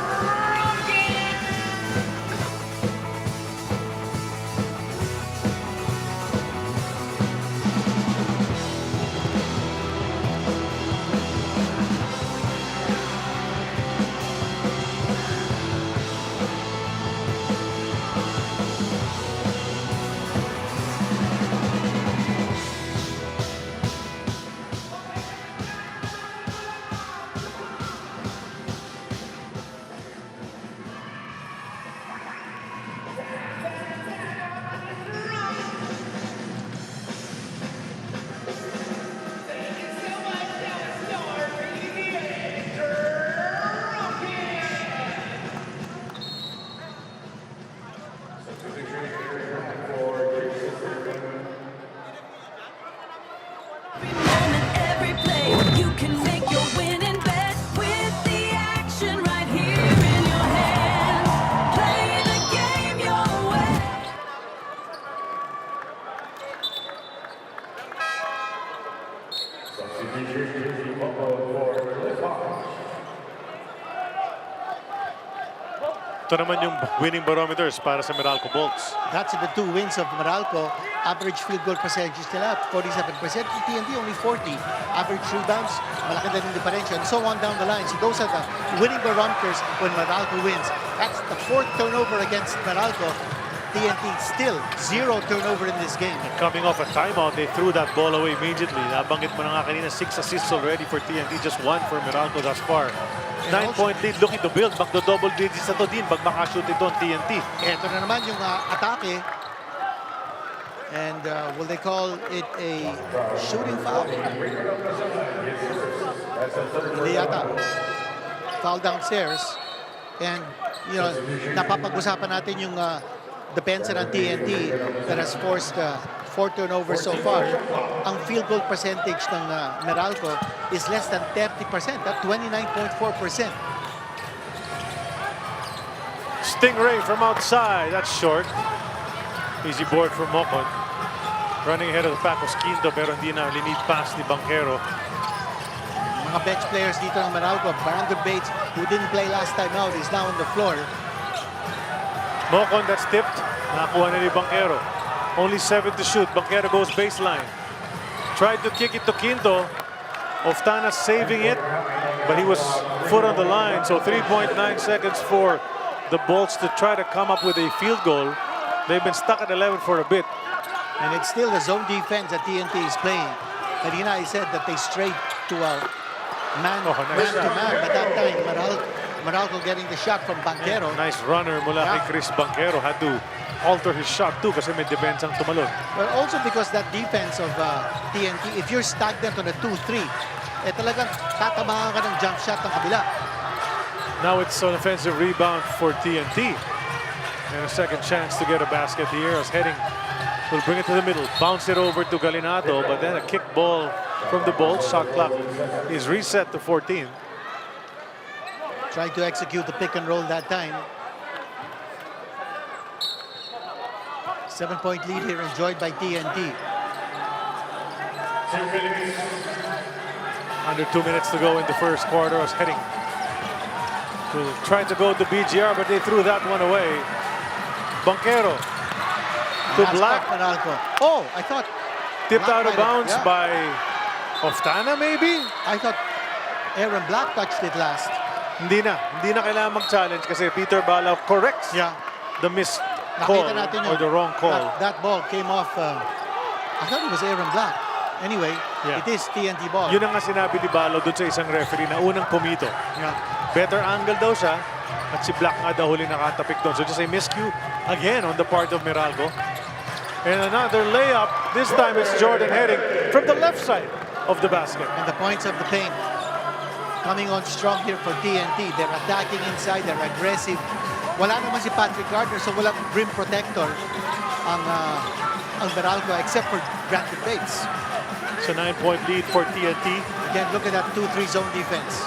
Ito naman yung winning barometers para sa Meralco Bolts. That's the 2 wins of Meralco. Average field goal percentage nila, 47%. TNT only 40. Average rebounds, malaki na rin differential. And so on down the line. So those are the winning barometers when Meralco wins. That's the 4th turnover against Meralco. TNT still 0 turnover in this game. Coming off a timeout, they threw that ball away immediately. Nabanggit mo na nga kanina, 6 assists already for TNT, just 1 for Meralco thus far. 9-point lead, looking to build. Magdo-double digits na to din pag makashoot ito ang TNT. Ito na naman yung atake. And will they call it a shooting foul? Hindi yata. Foul downstairs. And, you know, napapag-usapan natin yung depensa ng TNT that has forced 4 turnovers so far. Ang field goal percentage ng Meralco is less than 30%, at 29.4%. Stingray from outside. That's short. Easy board for Mocon. Running ahead of the pack was Quinto, pero hindi na linid pass ni Banquero. Mga bench players dito ng Meralco. Brandon Bates, who didn't play last time out, is now on the floor. Mocon, that's tipped. Nakakuha na ni Banquero. Only 7 to shoot. Banquero goes baseline. Tried to kick it to Quinto. Oftana saving it, but he was foot on the line. So 3.9 seconds for the Bolts to try to come up with a field goal. They've been stuck at 11 for a bit. And it's still the zone defense that TNT is playing. Kanina I said that they strayed to a man to man, but that time Meralco getting the shot from Banquero. Nice runner mula kay Chris Banquero. Had to alter his shot too kasi may depensang tumalon. Well, also because that defense of TNT, if you're stagnant on a 2-3, talagang tatamaan ka ng jump shot ng kabila. Now it's an offensive rebound for TNT. And a second chance to get a basket here as Heading will bring it to the middle. Bounce it over to Galinato, but then a kick ball from the Bolts. Shot clock is reset to 14. Trying to execute the pick and roll that time. 7-point lead here enjoyed by TNT. Under 2 minutes to go in the first quarter as Heading tried to go to BGR, but they threw that one away. Banquero to Black. Oh, I thought tipped Black out of bounds by Oftana, maybe? I thought Aaron Black touched it last. Hindi na kailangan mag-challenge kasi Peter Bala corrects the missed call or the wrong call. That ball came off. I thought it was Aaron Black. Anyway, it is TNT ball. Yun ang nga sinabi ni Balo doon sa isang referee na unang pumito. Better angle daw siya at si Black nga daw huli nakatapik doon. So just a miscue again on the part of Meralco. And another layup. This time it's Jordan Heading from the left side of the basket. And the points of the paint coming on strong here for TNT. They're attacking inside. They're aggressive. Wala naman si Patrick Gardner, so walang rim protector ang Meralco except for Brandon Bates. It's a 9-point lead for TNT. Again, look at that 2-3 zone defense.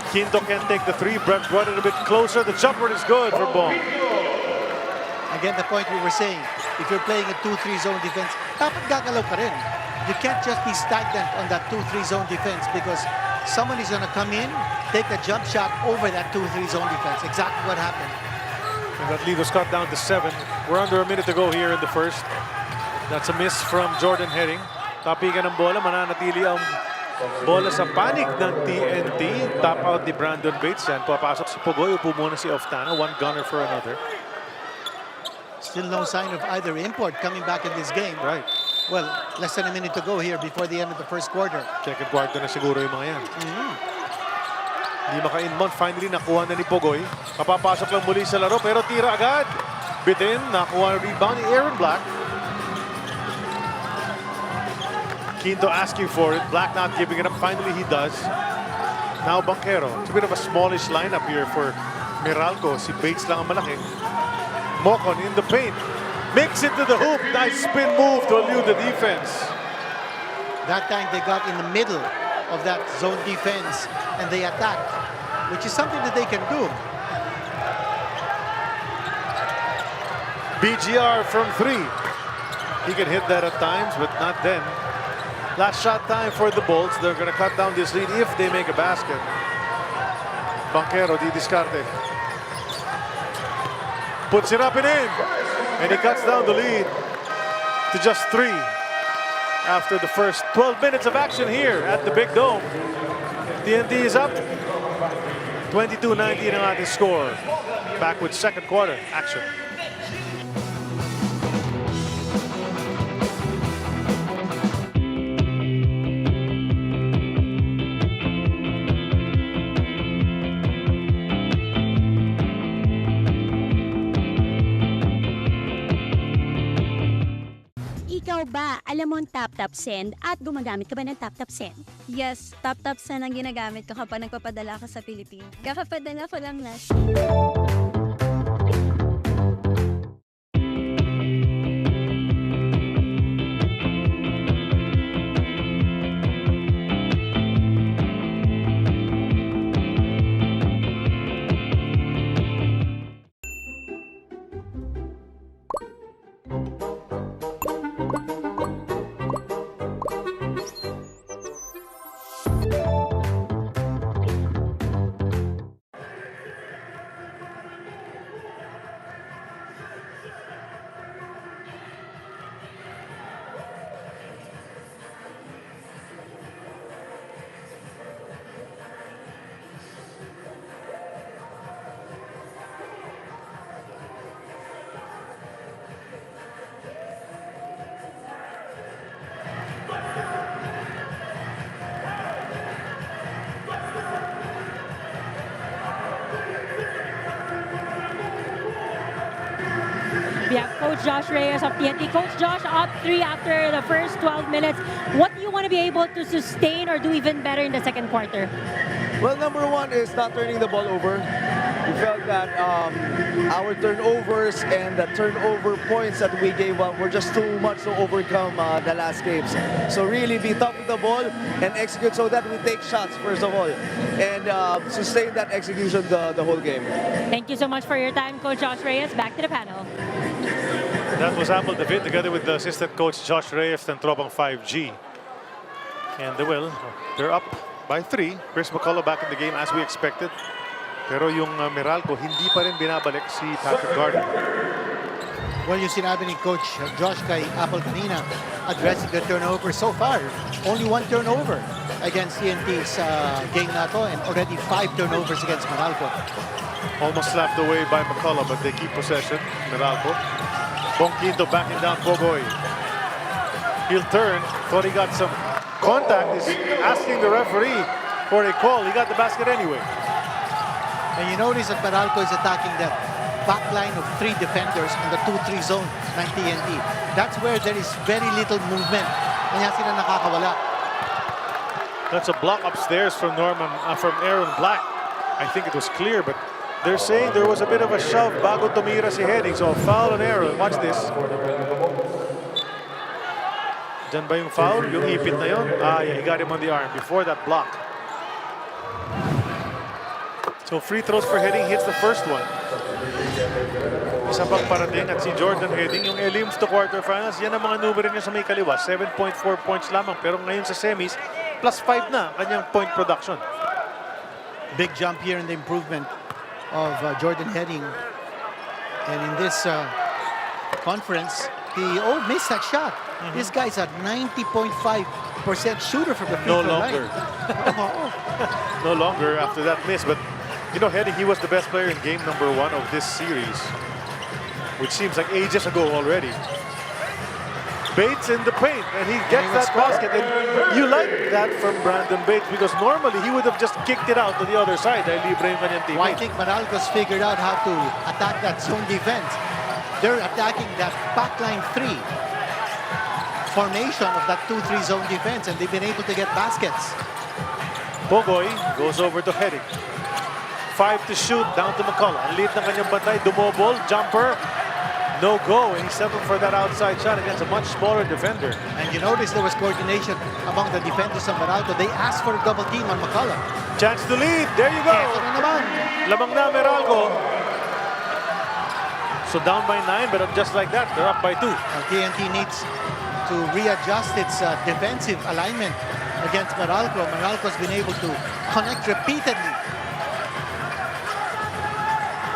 Quinto can take the three. Brett brought it a bit closer. The jumper is good for Bong. Again, the point we were saying, if you're playing a 2-3 zone defense, dapat gagalaw ka rin. You can't just be stagnant on that 2-3 zone defense because someone is going to come in, take a jump shot over that 2-3 zone defense. Exactly what happened. And that lead was cut down to 7. We're under a minute to go here in the first. That's a miss from Jordan Heading. Tapikan ng bola, mananatili ang bola sa panig ng TNT. Top out ni Brandon Bates. Yan, papasok si Pugoy. Upo muna si Oftana. One gunner for another. Still no sign of either import coming back in this game. Right. Well, less than a minute to go here before the end of the first quarter. Second quarter na siguro yung mga yan. Hindi maka-inbound. Finally, nakuha na ni Pugoy. Kapapasok lang muli sa laro, pero tira agad. Bitin, nakuha rebound ni Aaron Black. Quinto asking for it. Black not giving it up. Finally, he does. Now, Banquero. It's a bit of a smallish lineup here for Meralco. Si Bates lang ang malaki. Mocon in the paint. Makes it to the hoop. Nice spin move to elude the defense. That time they got in the middle of that zone defense and they attacked, which is something that they can do. BGR from 3. He can hit that at times, but not then. Last shot time for the Bolts. They're going to cut down this lead if they make a basket. Banquero di discarte. Puts it up and in. And he cuts down the lead to just 3 after the first 12 minutes of action here at the Big Dome. TNT is up. 22-19 ang ating score. Back with second quarter action. Ikaw ba, alam mo ang tap-tap send at gumagamit ka ba ng tap-tap send? Yes, tap-tap send ang ginagamit ko kapag nagpapadala ka sa Pilipinas. Kakapadala ko lang na. We have Coach Josh Reyes of TNT. Coach Josh, up 3 after the first 12 minutes. What do you want to be able to sustain or do even better in the second quarter? Well, number one is not turning the ball over. We felt that our turnovers and the turnover points that we gave up were just too much to overcome the last games. So really be top with the ball and execute so that we take shots first of all and sustain that execution the whole game. Thank you so much for your time, Coach Josh Reyes. Back to the panel. That was Apple David together with the assistant coach Josh Reyes and Tropang 5G. And they're up by 3. Chris McCullough back in the game as we expected. Pero yung Meralco, hindi pa rin binabalik si Patrick Gardner. Well, yung sinabi ni Coach Josh kay Apple kanina, addressing the turnover so far. Only 1 turnover against TNT's game na to, and already 5 turnovers against Meralco. Almost slapped away by McCullough, but they keep possession. Meralco. Bongquito backing down Pogoy. He'll turn. Thought he got some contact. Is asking the referee for a call. He got the basket anyway. And you notice that Meralco is attacking the back line of 3 defenders on the 2-3 zone ng TNT. That's where there is very little movement. Kaya sila nakakawala. That's a block upstairs from Aaron Black. I think it was clear, but they're saying there was a bit of a shove bago tumira si Heading. So foul on Aaron. Watch this. Diyan ba yung foul? Yung ipit na yun? Ah, yeah, he got him on the arm before that block. So free throws for Heading hits the first one. Isa pang parating at si Jordan Heading. Yung elims to quarterfinals, yan ang mga numero niya sa may kaliwa. 7.4 points lamang. Pero ngayon sa semis, +5 na kanyang point production. Big jump here in the improvement of Jordan Heading. And in this conference, he missed that shot. This guy's a 90.5% shooter from the free throw line. No longer after that miss, but you know, Heading, he was the best player in game number 1 of this series, which seems like ages ago already. Bates in the paint, and he gets that basket. And you like that from Brandon Bates because normally he would have just kicked it out to the other side. Dahil libre yung kanyang team. Well, I think Meralco's figured out how to attack that zone defense. They're attacking that backline 3 formation of that 2-3 zone defense, and they've been able to get baskets. Pogoy goes over to Heading. 5 to shoot, down to McCullough. Ang lead ng kanyang bantay, dumobol, jumper, no go, and he settled for that outside shot against a much smaller defender. And you notice there was coordination among the defenders of Meralco. They asked for a double team on McCullough. Chance to lead, there you go. Eto na naman. Lamang na Meralco. So down by 9, but just like that, they're up by 2. TNT needs to readjust its defensive alignment against Meralco. Meralco's been able to connect repeatedly.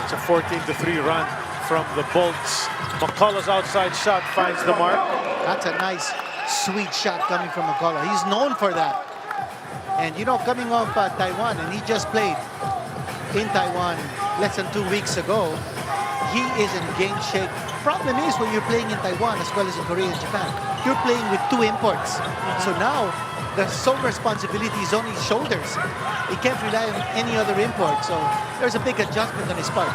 It's a 14-3 run from the Bolts. McCullough's outside shot finds the mark. That's a nice, sweet shot coming from McCullough. He's known for that. And you know, coming off Taiwan, and he just played in Taiwan less than 2 weeks ago, he is in game shape. Problem is when you're playing in Taiwan as well as in Korea and Japan, you're playing with 2 imports. So now, the sole responsibility is on his shoulders. He can't rely on any other import. So there's a big adjustment on his part.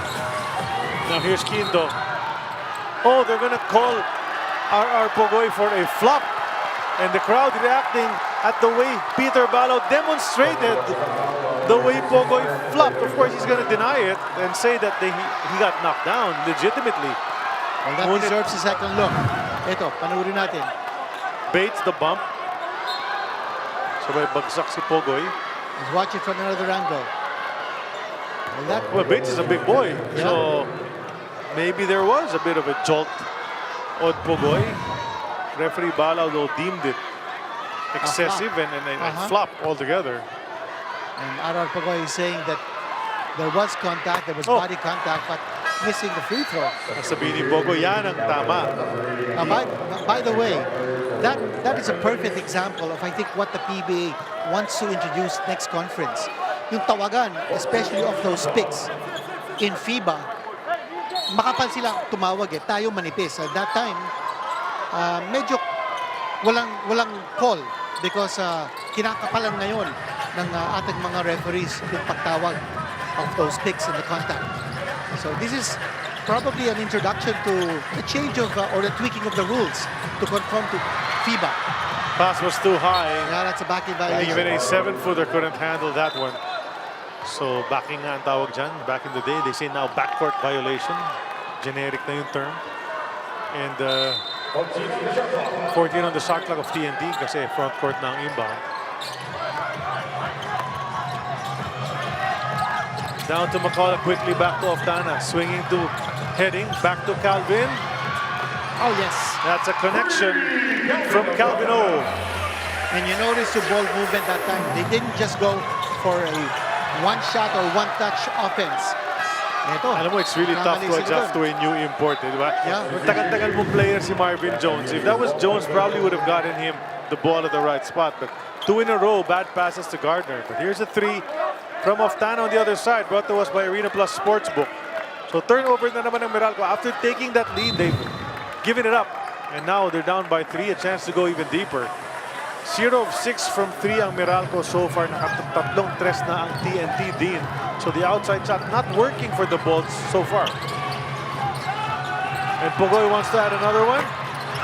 Now here's Quinto. Oh, they're going to call R.R. Pogoy for a flop. And the crowd reacting at the way Peter Balo demonstrated the way Pogoy flopped. Of course, he's going to deny it and say that he got knocked down legitimately. Well, that deserves a second look. Ito, panurin natin. Bates the bump. Sabay bagsak si Pogoy. Let's watch it from another angle. Well, Bates is a big boy. Yeah. So maybe there was a bit of a jolt on Pogoy. Referee Balao though deemed it excessive and flop altogether. And R.R. Pogoy is saying that there was contact, there was body contact, but missing the free throw. Sabihin ni Pogoy, yan ang tama. By the way, that is a perfect example of, I think, what the PBA wants to introduce next conference. Yung tawagan, especially of those picks in FIBA, makapal sila tumawag eh, tayo manipis. At that time, medyo walang call because kinakapalan ngayon ng ating mga referees yung pagtawag of those picks in the contact. So this is probably an introduction to the change of or the tweaking of the rules to conform to FIBA. Pass was too high. Yeah, that's a backing violation. Even a 7-footer couldn't handle that one. So backing nga ang tawag dyan. Back in the day, they say now backcourt violation. Generic na yung term. And 14 on the shot clock of TNT kasi front court na ang inbound. Down to McCullough, quickly back to Oftana. Swinging to heading, back to Calvin. Oh, yes. That's a connection from Calvin O. And you notice the ball movement that time. They didn't just go for a one-shot or one-touch offense. Ito, alam mo, it's really tough to adjust to a new import, di ba? Yeah. Tagal-tagal mong player si Marvin Jones. If that was Jones, probably would have gotten him the ball at the right spot. But 2 in a row, bad passes to Gardner. But here's a 3 from Oftana on the other side, brought to us by Arena Plus Sportsbook. So turnover na naman ng Meralco. After taking that lead, they've given it up. And now they're down by 3, a chance to go even deeper. 0 of 6 from 3 ang Meralco so far. Nakatatlong tres na ang TNT din. So the outside shot not working for the Bolts so far. And Pugoy wants to add another one.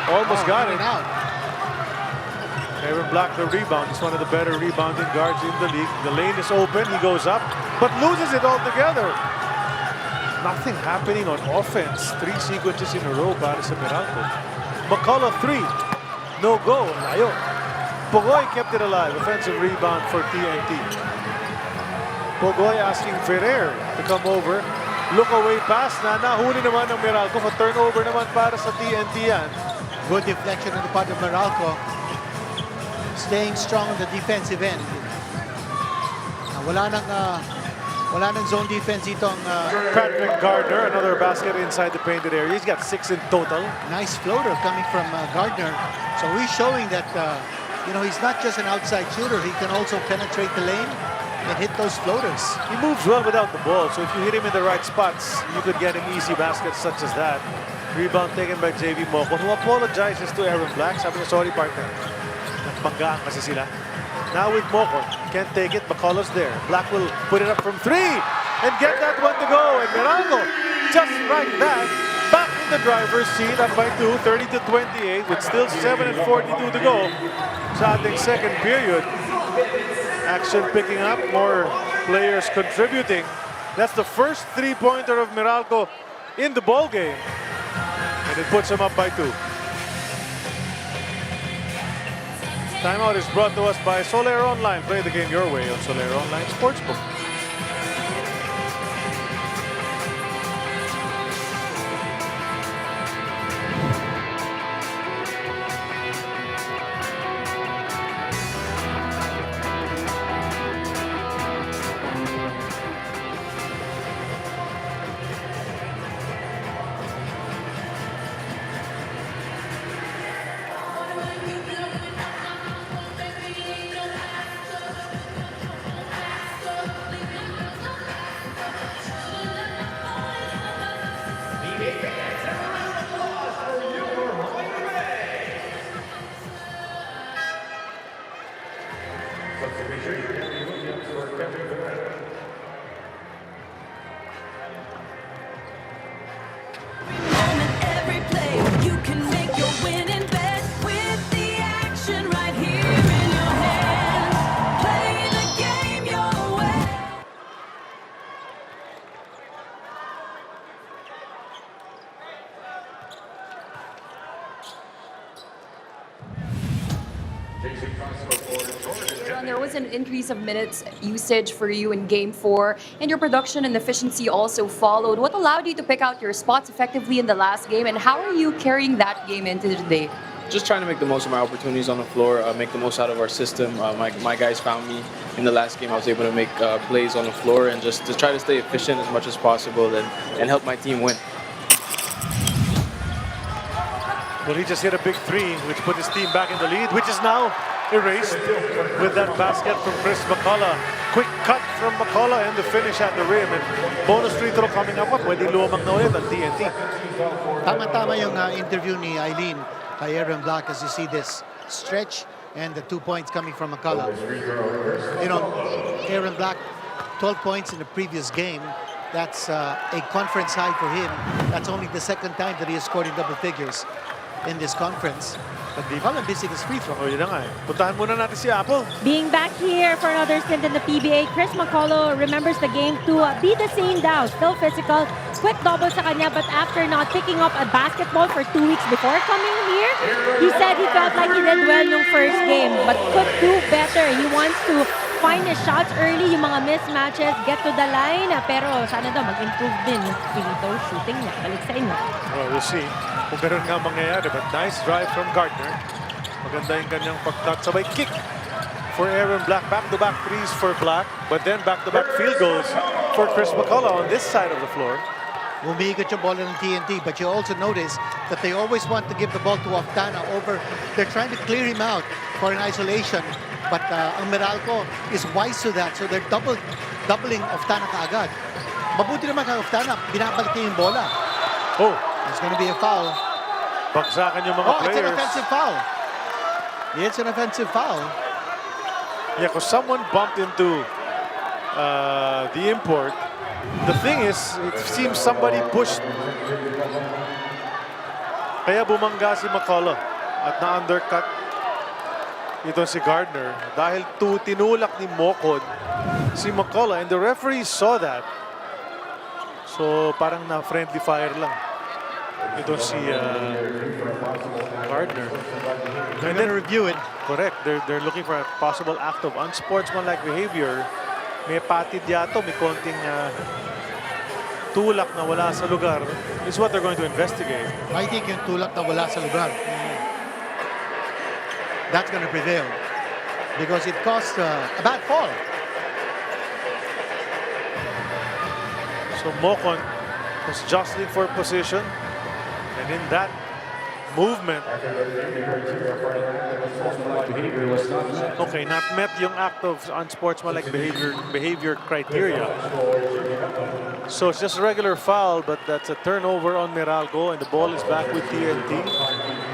Almost got it. Aaron Black the rebound. He's one of the better rebounding guards in the league. The lane is open. He goes up, but loses it altogether. Nothing happening on offense. 3 sequences in a row para sa Meralco. McCullough 3. No go. Layo. Pugoy kept it alive. Offensive rebound for TNT. Pugoy asking Ferrer to come over. Look away pass na nahuli naman ng Meralco. For turnover naman para sa TNT yan. Good deflection on the part of Meralco. Staying strong on the defensive end. Wala nang zone defense dito ang Patrick Gardner, another basket inside the painted area. He's got 6 in total. Nice floater coming from Gardner. So he's showing that you know, he's not just an outside shooter. He can also penetrate the lane and hit those floaters. He moves well without the ball, so if you hit him in the right spots, you could get him easy baskets such as that. Rebound taken by JV Moko, who apologizes to Aaron Black. Sabi niya, sorry partner. Nagbanggaan kasi sila. Now with Moko, can't take it. McCullough's there. Black will put it up from 3 and get that one to go. And Meralco, just like that, back in the driver's seat, up by 2, 30-28, with still 7:42 to go. Sa ating second period. Action picking up, more players contributing. That's the first 3-pointer of Meralco in the ball game. And it puts them up by 2. Timeout is brought to us by Soler Online. Play the game your way on Soler Online Sportsbook. There was an increase of minutes usage for you in Game 4, and your production and efficiency also followed. What allowed you to pick out your spots effectively in the last game, and how are you carrying that game into today? Just trying to make the most of my opportunities on the floor, make the most out of our system. My guys found me in the last game. I was able to make plays on the floor and just to try to stay efficient as much as possible and help my team win. Well, he just hit a big 3, which put his team back in the lead, which is now erased with that basket from Chris McCullough. Quick cut from McCullough and the finish at the rim. And bonus free throw coming up. Pwede lumang na ulit ang TNT. Tama-tama yung interview ni Eileen kay Aaron Black as you see this stretch and the 2 points coming from McCullough. You know, Aaron Black, 12 points in the previous game. That's a conference high for him. That's only the second time that he has scored in double figures in this conference. But Colin missing his free throw. Oh, yun na nga eh. Puntahan muna natin si Apple. Being back here for another stint in the PBA, Chris McCullough remembers the game to be the same daw. Still physical, quick double sa kanya, but after not picking up a basketball for 2 weeks before coming here, he said he felt like he did well nung first game, but could do better. He wants to find his shots early, yung mga mismatches, get to the line, pero sana daw mag-improve din yung free throw shooting niya. Balik sa inyo. Well, we'll see kung ganun nga mangyayari. But nice drive from Gardner. Maganda yung kanyang pag-touch. Sabay kick for Aaron Black. Back-to-back threes for Black. But then back-to-back field goals for Chris McCullough on this side of the floor. Umiikot yung ball ng TNT, but you also notice that they always want to give the ball to Oftana over. They're trying to clear him out for an isolation. But ang Meralco is wise to that, so they're doubling Oftana kaagad. Mabuti naman kay Oftana, binabalik niya yung bola. Oh, there's going to be a foul. Bagsakan yung mga players. It's an offensive foul. It's an offensive foul. Yeah, because someone bumped into the import. The thing is, it seems somebody pushed. Kaya bumangga si McCullough at na-undercut ito si Gardner dahil tinulak ni Mokod si McCullough, and the referee saw that. So parang na friendly fire lang ito si Gardner. They're going to review it. Correct. They're looking for a possible act of unsportsmanlike behavior. May patid yato, may konting tulak na wala sa lugar. This is what they're going to investigate. I think yung tulak na wala sa lugar, that's going to prevail because it caused a bad fall. So Mokon was jostling for position, and in that movement, okay, not met yung act of unsportsmanlike behavior criteria. So it's just a regular foul, but that's a turnover on Meralco, and the ball is back with TNT.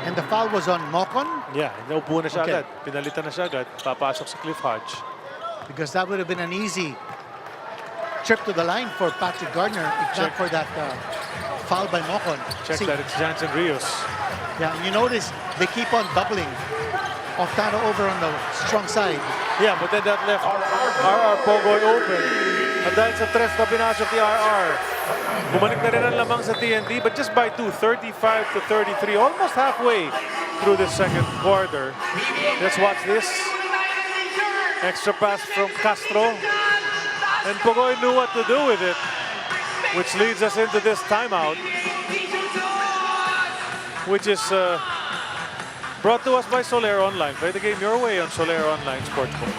And the foul was on Mokon? Yeah, naupo na siya agad. Pinalitan na siya agad. Papasok si Cliff Hodge. Because that would have been an easy trip to the line for Patrick Gardner if not for that foul by Mokon. Check that, it's Jansen Rios. Yeah, and you notice they keep on doubling Oftana over on the strong side. Yeah, but then that left RR Pogoy open. At dahil sa tres na pinasok ni RR, bumalik na rin ang lamang sa TNT, but just by 2, 35-33, almost halfway through the second quarter. Let's watch this. Extra pass from Castro. And Pogoy knew what to do with it, which leads us into this timeout, which is brought to us by Soler Online. Play the game your way on Soler Online Sportsbook.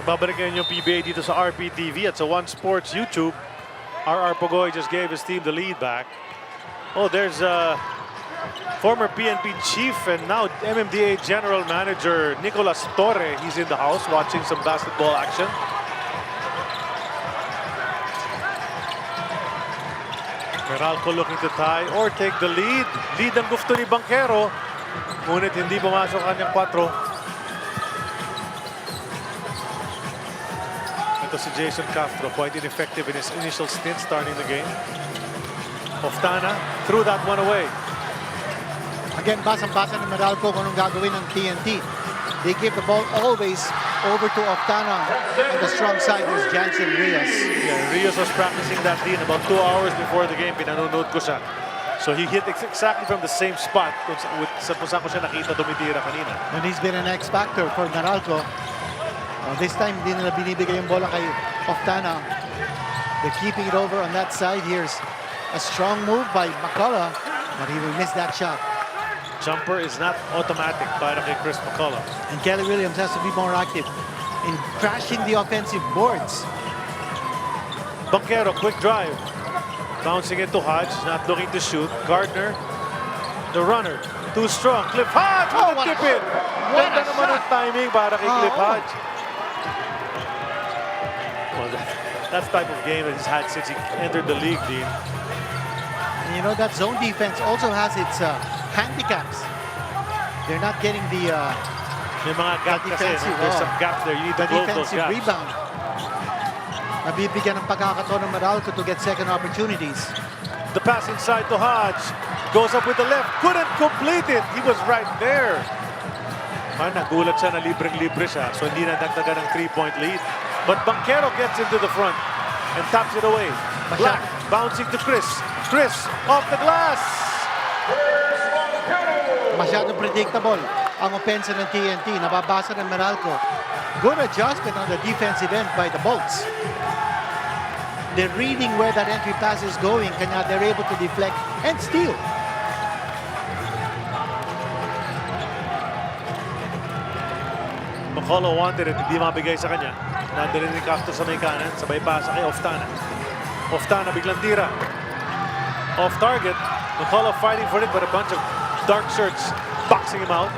Babalik ngayon yung PBA dito sa RPTV at sa One Sports YouTube. RR Pogoy just gave his team the lead back. Oh, there's former PNP chief and now MMDA general manager Nicolas Torre. He's in the house watching some basketball action. Meralco looking to tie or take the lead. Lead ang gusto ni Banquero. Ngunit hindi pumasok kanyang 4. Ito si Jason Castro, quite ineffective in his initial stint starting the game. Oftana threw that one away. Again, basang-basa ng Meralco kung anong gagawin ng TNT. They give the ball always over to Oftana. On the strong side is Jansen Rios. Yeah, Rios was practicing that din about 2 hours before the game. Pinanonood ko siya. So he hit exactly from the same spot kung saan ko siya nakita tumitira kanina. And he's been an X-factor for Meralco. This time, hindi nila binibigay yung bola kay Oftana. They're keeping it over on that side. Here's a strong move by McCullough, but he will miss that shot. Jumper is not automatic para kay Chris McCullough. And Kelly Williams has to be more active in crashing the offensive boards. Banquero, quick drive. Bouncing into Hodge, not looking to shoot. Gardner, the runner, too strong. Cliff Hodge, what a tip in! Ganda naman ang timing para kay Cliff Hodge. Well, that's the type of game that he's had since he entered the league, Dean. And you know, that zone defense also has its handicaps. They're not getting the May mga gap kasi, no? There's some gaps there. You need to close those gaps. Rebound. Nabibigyan ng pagkakataon ng Meralco to get second opportunities. The pass inside to Hodge. Goes up with the left. Couldn't complete it. He was right there. Nagulat siya na libreng-libre siya. So hindi na dagdagan ng 3-point lead. But Banquero gets into the front and taps it away. Black bouncing to Chris. Chris off the glass. Masyadong predictable ang opensa ng TNT. Nababasa ng Meralco. Good adjustment on the defensive end by the Bolts. They're reading where that entry pass is going, kanya they're able to deflect and steal. McCullough wanted it, hindi mabigay sa kanya. Nadali ni Castro sa may kanan, sabay pasa kay Oftana. Oftana biglang tira. Off target. McCullough fighting for it, but a bunch of dark shirts boxing him out.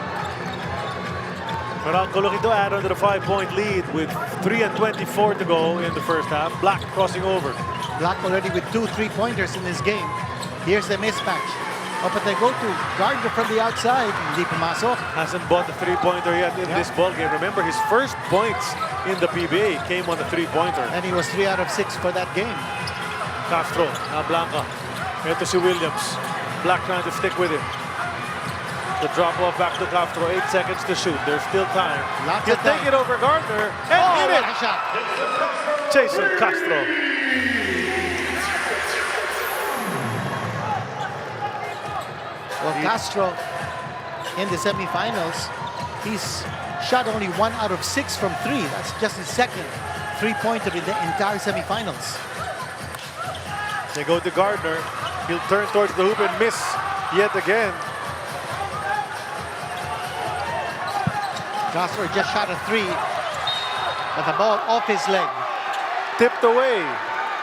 Meralco looking to add under the 5-point lead with 3:24 to go in the first half. Black crossing over. Black already with 2 3-pointers in this game. Here's the mismatch. Oh, but they go to Gardner from the outside. Hindi pumasok. Hasn't bought the 3-pointer yet in this ball game. Remember, his first points in the PBA came on the 3-pointer. And he was 3 out of 6 for that game. Castro, Blanca. Ito si Williams. Black trying to stick with him. The drop off back to Castro. 8 seconds to shoot. There's still time. He'll take it over Gardner and hit it. Shot. Jason Castro. Well, Castro in the semifinals, he's shot only 1 out of 6 from 3. That's just his second 3-pointer in the entire semifinals. They go to Gardner. He'll turn towards the hoop and miss yet again. Castro just shot a 3, but the ball off his leg. Tipped away.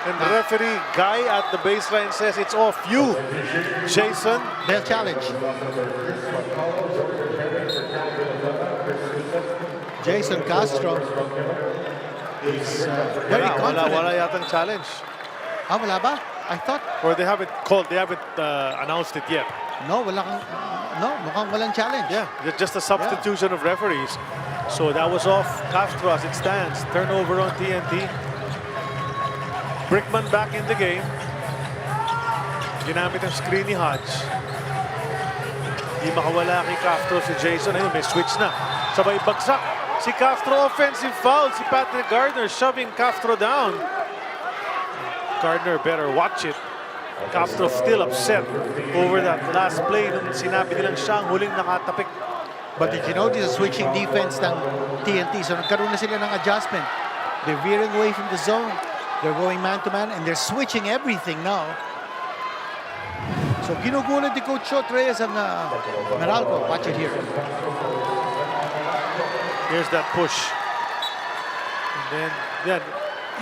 And the referee, guy at the baseline, says it's off you, Jason. They'll challenge. Jason Castro is very confident. Wala yatang challenge. Wala ba? I thought. Or they haven't announced it yet. No, mukhang walang challenge. Yeah, just a substitution of referees. So that was off Castro as it stands. Turnover on TNT. Brickman back in the game. Ginamit ang screen ni Hodge. Di makawala kay Castro si Jason. Ayun, may switch na. Sabay bagsak. Si Castro offensive foul. Si Patrick Gardner shoving Castro down. Gardner better watch it. Castro still upset over that last play nung sinabi nilang siya ang huling nakatapik. But did you notice the switching defense ng TNT? So nagkaroon na sila ng adjustment. They're veering away from the zone. They're going man-to-man and they're switching everything now. So ginugulat ni Coach Shot Reyes ang Meralco. Watch it here. Here's that push. And then,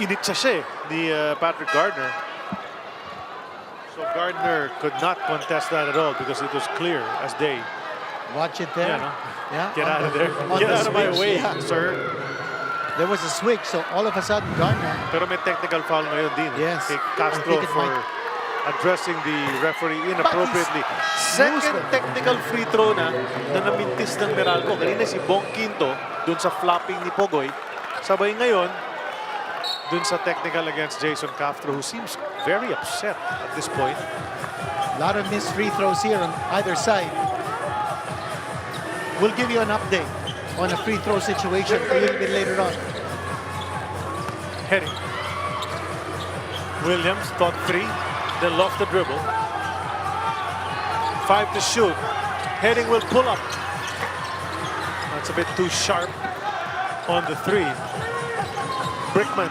init siya ni Patrick Gardner. So Gardner could not contest that at all because it was clear as day. Watch it there. Yeah. Get out of there. Get out of my way, sir. There was a switch, so all of a sudden, Gardner. Pero may technical foul ngayon din. Yes. Kay Castro for addressing the referee inappropriately. Second technical free throw na namintis ng Meralco. Kanina si Bong Quinto dun sa flopping ni Pogoy. Sabay ngayon, dun sa technical against Jason Castro, who seems very upset at this point. A lot of missed free throws here on either side. We'll give you an update on a free throw situation a little bit later on. Heading. Williams thought 3, then lost the dribble. 5 to shoot. Heading will pull up. That's a bit too sharp on the 3. Brickman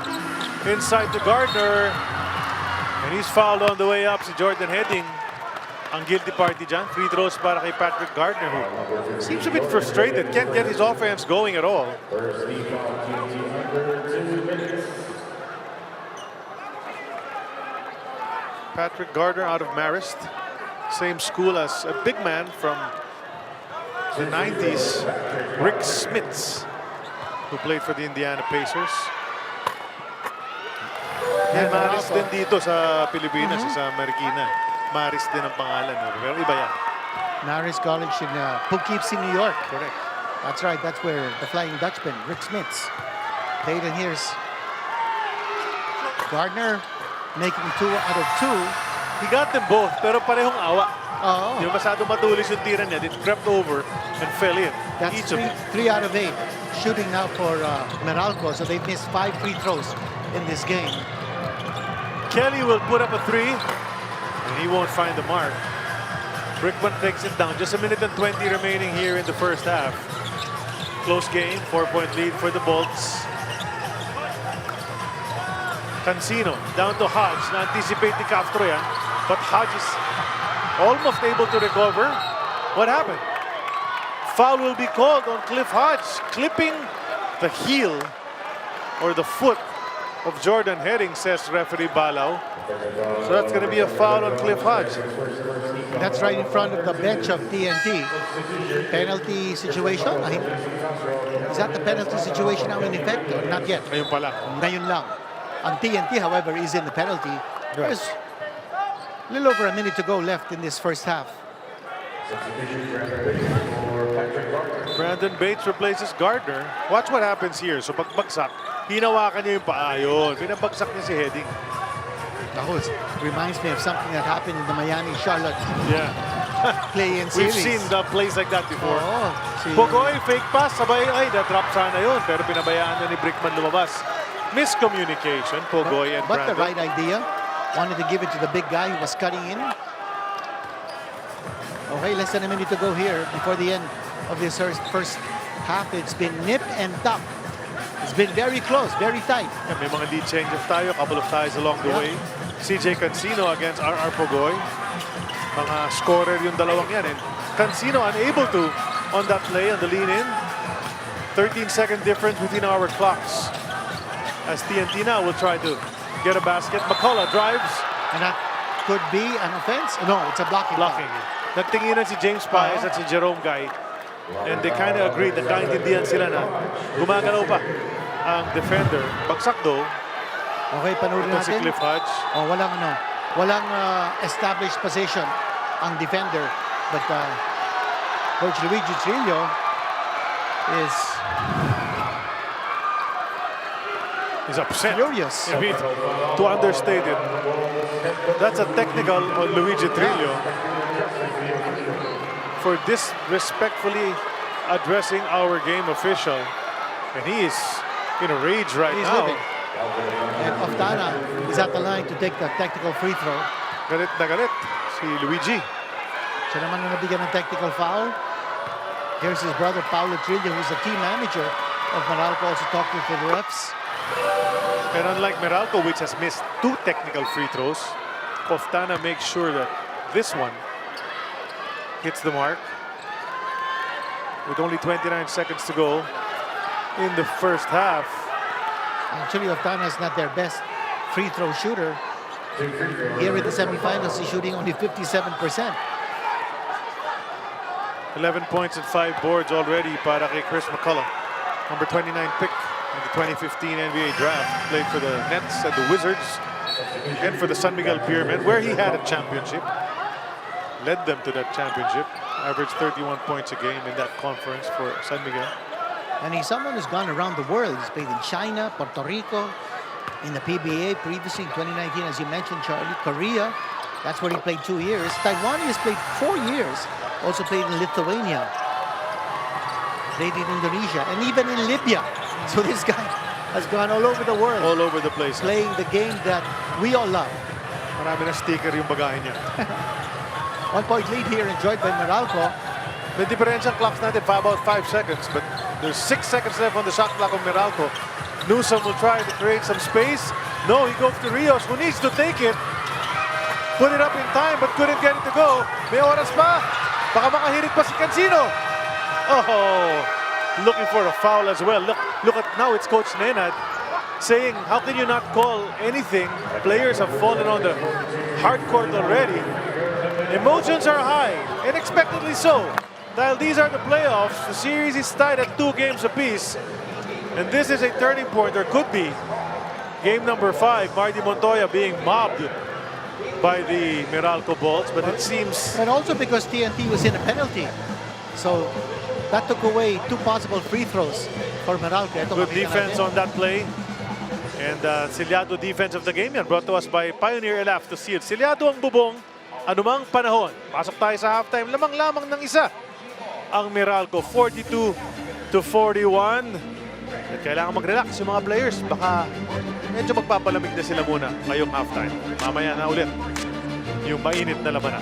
inside to Gardner. And he's fouled on the way up. Si Jordan Heading ang guilty party dyan. Free throws para kay Patrick Gardner, who seems a bit frustrated. Can't get his offense going at all. Patrick Gardner out of Marist. Same school as a big man from the 90s, Rick Smits, who played for the Indiana Pacers. Yan, Maris din dito sa Pilipinas, sa Marikina. Maris din ang pangalan. Pero iba yan. Marist College in Poughkeepsie, New York. Correct. That's right. That's where the Flying Dutchman, Rick Smits, played. And here's Gardner making 2 out of 2. He got them both, pero parehong awa. Oh. Yung masyado matulis yung tira niya, it crept over and fell in. That's Each three out of 8 shooting now for Meralco. So they've missed 5 free throws in this game. Kelly will put up a 3, and he won't find the mark. Brickman takes it down. Just a minute and 20 remaining here in the first half. Close game, 4-point lead for the Bolts. Cancino down to Hodge. Na-anticipate ni Castro yan. But Hodge is almost able to recover. What happened? Foul will be called on Cliff Hodge, clipping the heel or the foot of Jordan Heading, says referee Balao. So that's going to be a foul on Cliff Hodge. That's right in front of the bench of TNT. Penalty situation. Is that the penalty situation now in effect? Or not yet. Ngayon pala. Ngayon lang. Ang TNT, however, is in the penalty. There's a little over a minute to go left in this first half. Brandon Bates replaces Gardner. Watch what happens here. So pagbagsak, hinawakan niya yung paa. Yun. Pinabagsak niya si Heading. It reminds me of something that happened in the Miami-Charlotte play-in series. We've seen the plays like that before. Oh, Pogoy, fake pass. Sabay, ay, na-drop sana yun. Pero pinabayaan na ni Brickman lumabas. Miscommunication, Pogoy and But Brandon. the right idea. Wanted to give it to the big guy who was cutting in. Okay, less than a minute to go here before the end of this first half. It's been nip and tuck. It's been very close, very tight. Yeah, may mga lead change-off tayo, couple of ties along the way. CJ Cancino against RR Pogoy. Mga scorer yung dalawang yan. And Cancino unable to on that play, on the lean-in. 13-second difference between our clocks. As TNT now will try to get a basket. McCullough drives. And that could be an offense? No, it's a blocking. Nagtinginan si James Paez at si Jerome Guy. And they kind of agreed, nagkaintindihan sila na gumagalaw pa ang defender. Bagsak though. Okay, panoorin natin. Si Cliff Hodge. Oh, walang established position ang defender. But Coach Luigi Trillo is upset. Furious. I mean, to understate it, that's a technical on Luigi Trillo for disrespectfully addressing our game official. And he is in a rage right now. Living. And Oftana is at the line to take the technical free throw. Galit na galit si Luigi. Siya naman na nabigyan ng technical foul. Here's his brother, Paulo Trillo, who's the team manager of Meralco, also talking to the refs. And unlike Meralco, which has missed 2 technical free throws, Oftana makes sure that this one hits the mark. With only 29 seconds to go in the first half. Actually, Oftana is not their best free throw shooter. Here in the semifinals, he's shooting only 57%. 11 points and 5 boards already para kay Chris McCullough. Number 29 pick in the 2015 NBA draft. Played for the Nets and the Wizards. And for the San Miguel Pyramid, where he had a championship. Led them to that championship. Averaged 31 points a game in that conference for San Miguel. And he's someone who's gone around the world. He's played in China, Puerto Rico, in the PBA previously in 2019, as you mentioned, Charlie, Korea, That's where he played 2 years. Taiwan has played 4 years. Also played in Lithuania. Played in Indonesia and even in Libya. So this guy has gone all over the world. All over the place. Playing the game that we all love. Marami na sticker yung bagahe niya. 1 point lead here enjoyed by Meralco. The differential clocks natin for about 5 seconds, but there's 6 seconds left on the shot clock of Meralco. Newsom will try to create some space. No, he goes to Rios, who needs to take it. Put it up in time, but couldn't get it to go. May oras pa. Baka makahirit pa si Cancino. Oh, looking for a foul as well. Look at now, it's Coach Nenad saying, how can you not call anything? Players have fallen on the hard court already. Emotions are high, and expectedly so. Dahil these are the playoffs, the series is tied at 2 games apiece. And this is a turning point, or could be. Game number 5, Marty Montoya being mobbed by the Meralco Bolts, but it seems... And also because TNT was in a penalty. So that took away 2 possible free throws for Meralco. Good defense on that play. And Ciliado defense of the game yan, brought to us by Pioneer LF to seal. Ciliado ang bubong, anumang panahon. Pasok tayo sa halftime, lamang-lamang ng isa. Ang Meralco, 42-41. At kailangan mag-relax yung mga players. Baka medyo magpapalamig na sila muna ngayong halftime. Mamaya na ulit yung mainit na labanan.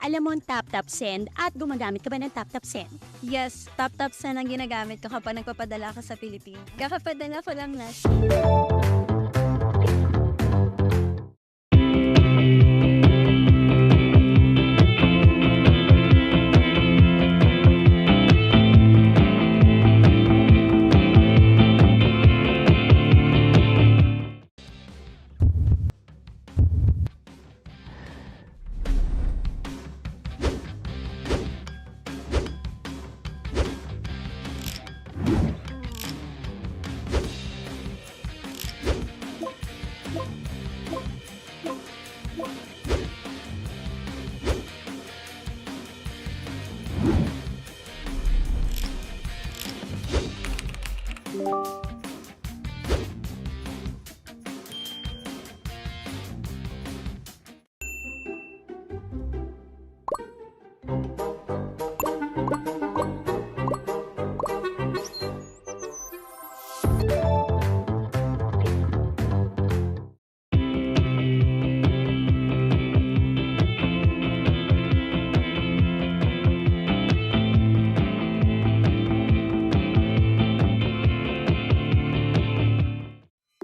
Alam mo ang tap-tap send at gumagamit ka ba ng tap-tap send? Yes, tap-tap send ang ginagamit ko kapag nagpapadala ka sa Pilipinas. Kakapadala ko lang na.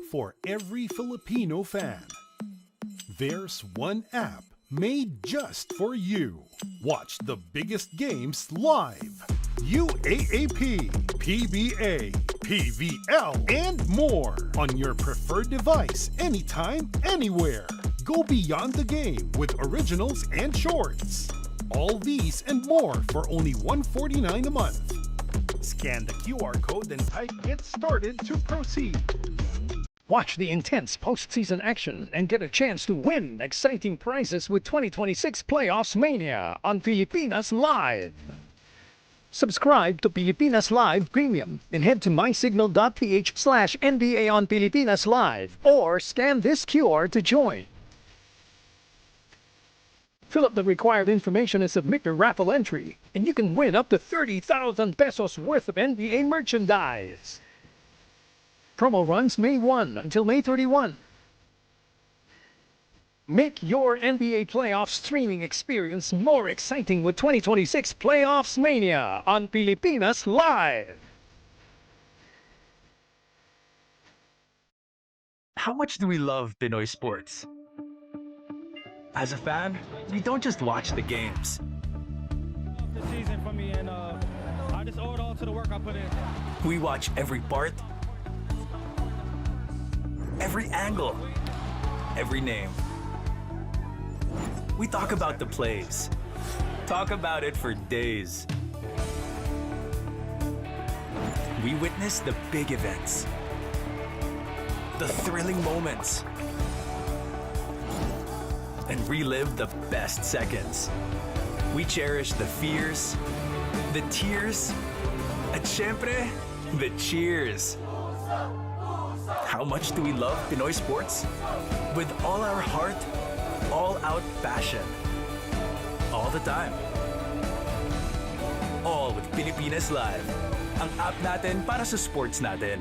For every Filipino fan, there's one app made just for you. Watch the biggest games live. UAAP, PBA, PVL, and more on your preferred device anytime, anywhere. Go beyond the game with originals and shorts. All these and more for only $149 a month. Scan the QR code and type "Get Started" to proceed. Watch the intense postseason action and get a chance to win exciting prizes with 2026 Playoffs Mania on Filipinas Live. Subscribe to Pilipinas Live Premium and head to mysignal.ph/NBA on Pilipinas Live or scan this QR to join. Fill up the required information and submit your raffle entry, and you can win up to 30,000 pesos worth of NBA merchandise. Promo runs May 1 until May 31. Make your NBA playoff streaming experience more exciting with 2026 Playoffs Mania on Pilipinas Live. How much do we love Pinoy sports? As a fan, we don't just watch the games. The season for me, and I just owe it all to the work I put in. We watch every part, every angle, every name. We talk about the plays. Talk about it for days. We witness the big events, the thrilling moments, and relive the best seconds. We cherish the fears, the tears, at syempre, the cheers. How much do we love Pinoy sports? With all our heart, all-out passion. All the time. All with Pilipinas Live. Ang app natin para sa sports natin.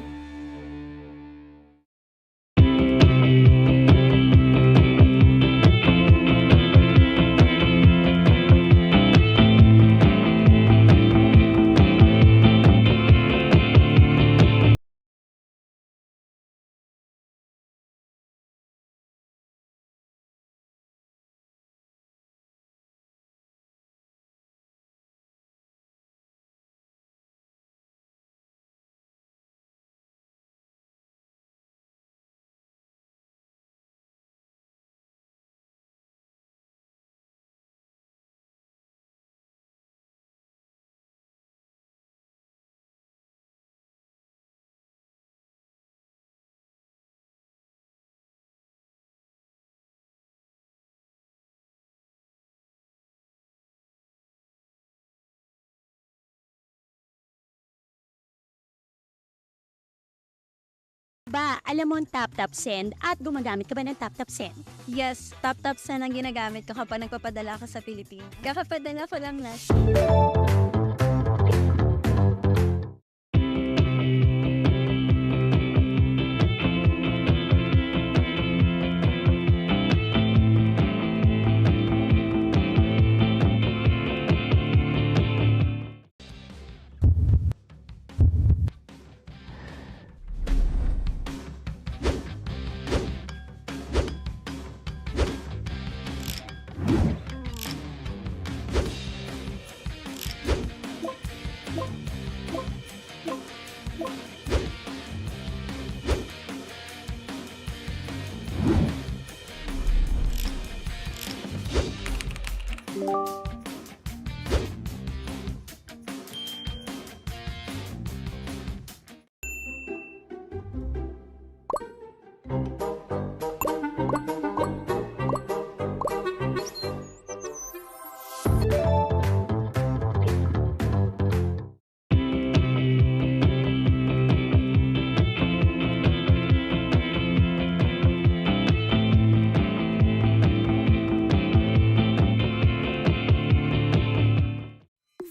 Ba, alam mo ang tap-tap send at gumagamit ka ba ng tap-tap send? Yes, tap-tap send ang ginagamit ko kapag nagpapadala ka sa Pilipinas. Kakapadala ko lang last.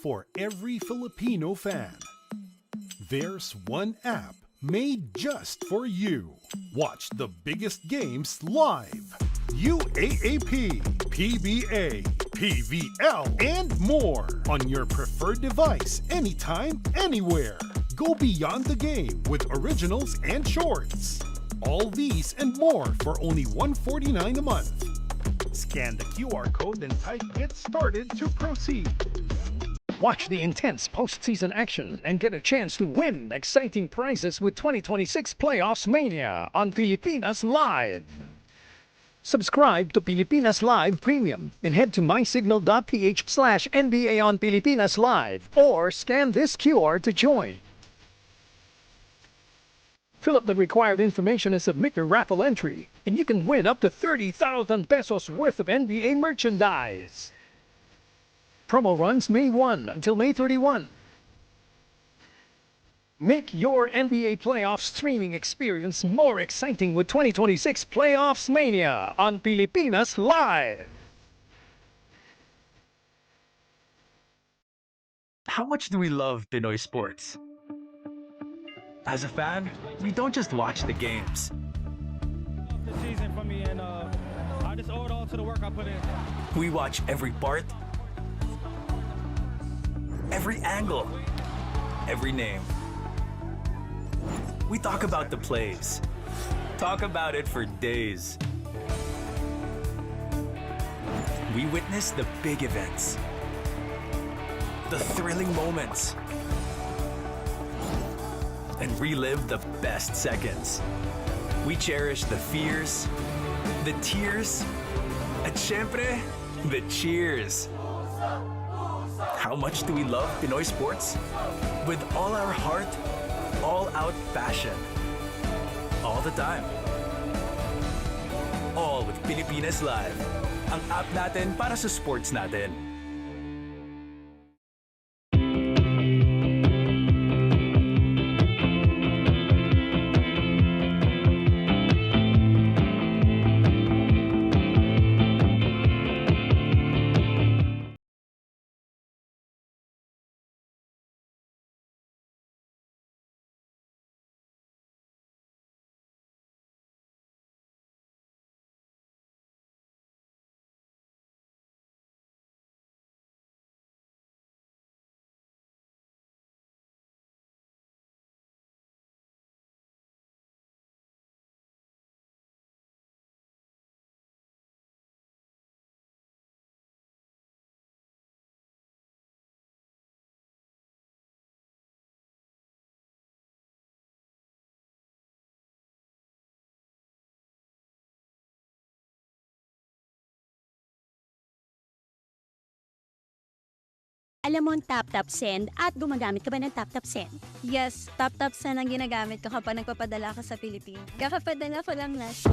For every Filipino fan, there's one app made just for you. Watch the biggest games live. UAAP, PBA, PVL, and more on your preferred device anytime, anywhere. Go beyond the game with originals and shorts. All these and more for only $149 a month. Scan the QR code and type "Get Started" to proceed. Watch the intense postseason action and get a chance to win exciting prizes with 2026 Playoffs Mania on Pilipinas Live. Subscribe to Pilipinas Live Premium and head to mysignal.ph/NBA on Pilipinas Live or scan this QR to join. Fill up the required information and submit your raffle entry, and you can win up to 30,000 pesos worth of NBA merchandise. Promo runs May 1 until May 31. Make your NBA playoff streaming experience more exciting with 2026 Playoffs Mania on Pilipinas Live. How much do we love Pinoy sports? As a fan, we don't just watch the games. This season for me, and I just owe it all to the work I put in. We watch every part, every angle, every name. We talk about the plays. Talk about it for days. We witness the big events, the thrilling moments, and relive the best seconds. We cherish the fears, the tears, at syempre, the cheers. How much do we love Pinoy sports? With all our heart, all-out passion. All the time. All with Pilipinas Live. Ang app natin para sa sports natin. Alam mo ang tap-tap send at gumagamit ka ba ng tap-tap send? Yes, tap-tap send ang ginagamit ko kapag nagpapadala ka sa Pilipinas. Kakapadala ko lang last.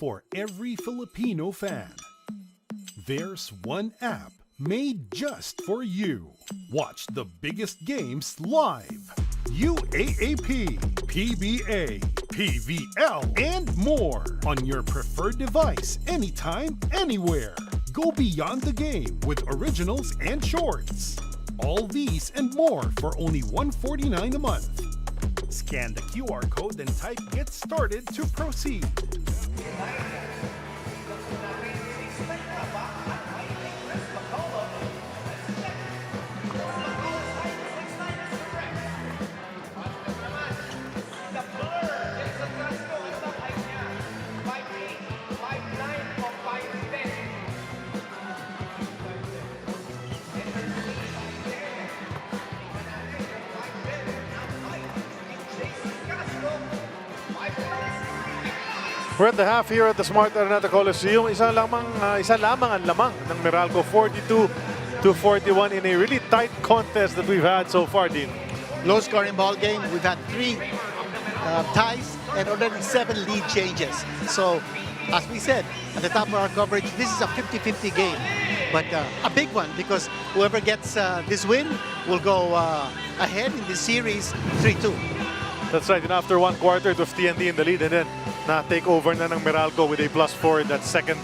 For every Filipino fan, there's one app made just for you. Watch the biggest games live. UAAP, PBA, PVL, and more on your preferred device anytime, anywhere. Go beyond the game with originals and shorts. All these and more for only $149 a month. Scan the QR code and type "Get Started" to proceed. We're at the half here at the Smart Araneta Coliseum. Isa lamang ang lamang ng Meralco, 42-41 in a really tight contest that we've had so far, Dean. Low-scoring ball game. We've had 3 ties and already 7 lead changes. So, as we said at the top of our coverage, this is a 50-50 game. But a big one because whoever gets this win will go ahead in the series 3-2. That's right, and after one quarter, it was TNT in the lead, and then na-take over na ng Meralco with a +4 in that second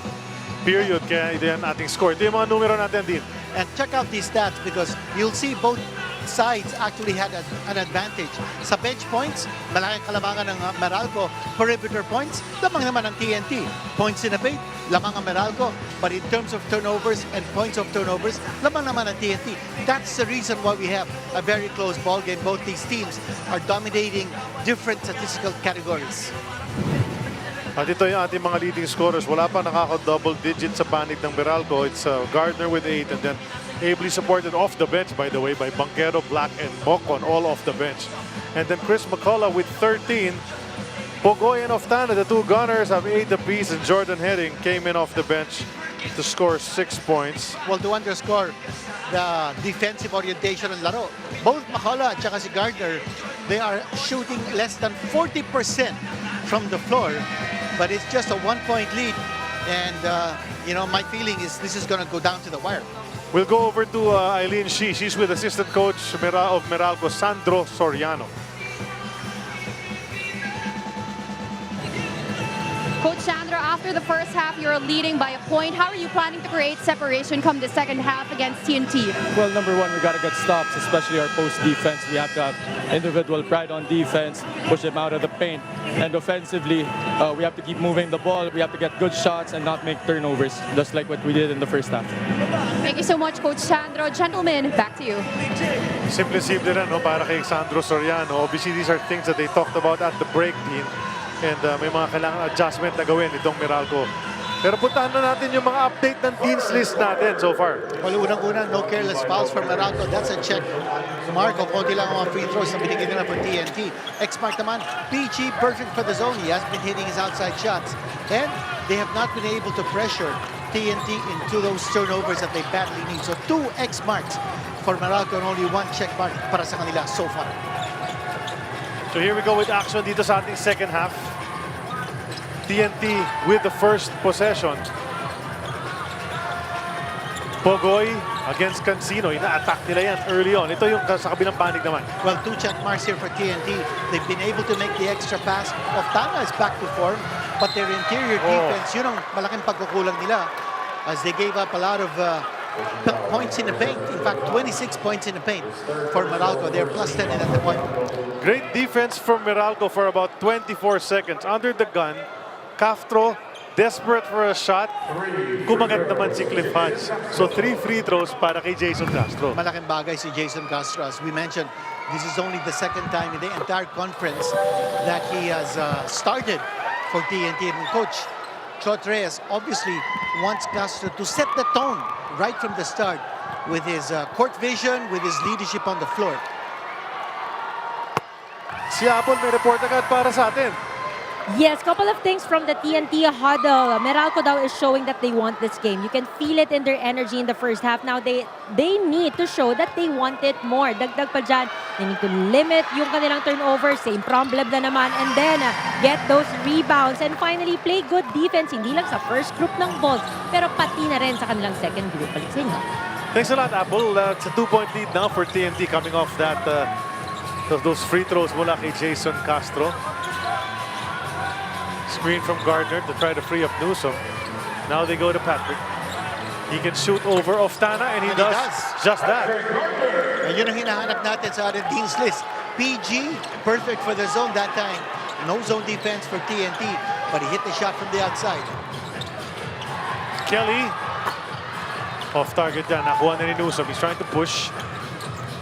period. Kaya ito yan ating score. Ito yung mga numero natin, Dean. And check out these stats because you'll see both sides actually had an advantage. Sa bench points, malaking kalamangan ng Meralco. Perimeter points, lamang naman ng TNT. Points in the paint, lamang ang Meralco. But in terms of turnovers and points of turnovers, lamang naman ng TNT. That's the reason why we have a very close ball game. Both these teams are dominating different statistical categories. At ito yung ating mga leading scorers. Wala pa nakaka-double digit sa panig ng Meralco. It's Gardner with 8 and then ably supported off the bench, by the way, by Banquero, Black, and Mocon, all off the bench. And then Chris McCullough with 13. Pogoy and Oftana, the two gunners, have 8 apiece, and Jordan Heading came in off the bench to score 6 points. Well, to underscore the defensive orientation ng laro, both McCullough at saka si Gardner, they are shooting less than 40% from the floor, but it's just a 1-point lead. And, you know, my feeling is this is going to go down to the wire. We'll go over to Eileen Shi. She's with assistant coach of Meralco, Sandro Soriano. Coach Sandro, after the first half, you're leading by a point. How are you planning to create separation come the second half against TNT? Well, number one, we got to get stops, especially our post defense. We have to have individual pride on defense, push them out of the paint. And offensively, we have to keep moving the ball. We have to get good shots and not make turnovers, just like what we did in the first half. Thank you so much, Coach Sandro. Gentlemen, back to you. Simple rin, no, para kay Sandro Soriano. Obviously, these are things that they talked about at the break, team. And may mga kailangan adjustment na gawin itong Meralco. Pero puntahan na natin yung mga update ng teams list natin so far. Well, unang-una, no careless fouls for Meralco. That's a check. Marco, konti lang ang mga free throws na binigay nila for TNT. X-Mark naman, PG, perfect for the zone. He has been hitting his outside shots. And they have not been able to pressure TNT into those turnovers that they badly need. So 2 X-Marks for Meralco and only 1 check mark para sa kanila so far. So here we go with action dito sa ating second half. TNT with the first possession. Pogoy against Cancino. Ina-attack nila yan early on. Ito yung sa kabilang panig naman. Well, 2 check marks here for TNT. They've been able to make the extra pass. Oftana is back to form, but their interior defense, yun ang malaking pagkukulang nila as they gave up a lot of points in the paint. In fact, 26 points in the paint for Meralco. They're plus 10 at the point. Great defense from Meralco for about 24 seconds. Under the gun, Castro, desperate for a shot. Kumagat naman si Cliff Hodge. So 3 free throws para kay Jason Castro. Malaking bagay si Jason Castro. As we mentioned, this is only the second time in the entire conference that he has started for TNT. And Coach Chot Reyes obviously wants Castro to set the tone right from the start with his court vision, with his leadership on the floor. Si Apple may report agad para sa atin. Yes, couple of things from the TNT huddle. Meralco daw is showing that they want this game. You can feel it in their energy in the first half. Now they need to show that they want it more. Dagdag pa dyan, they need to limit yung kanilang turnover. Same problem na naman. And then get those rebounds. And finally, play good defense. Hindi lang sa first group ng Bolts, pero pati na rin sa kanilang second group. Balik sa inyo. Thanks a lot, Apple. It's a 2-point lead now for TNT coming off that those free throws mula kay Jason Castro. Screen from Gardner to try to free up Newsom. Now they go to Patrick. He can shoot over Oftana, and he does just that. And yun ang hinahanap natin sa ating teams list. PG, perfect for the zone that time. No zone defense for TNT, but he hit the shot from the outside. Kelly, off target dyan. Nakuha na ni Newsom. He's trying to push.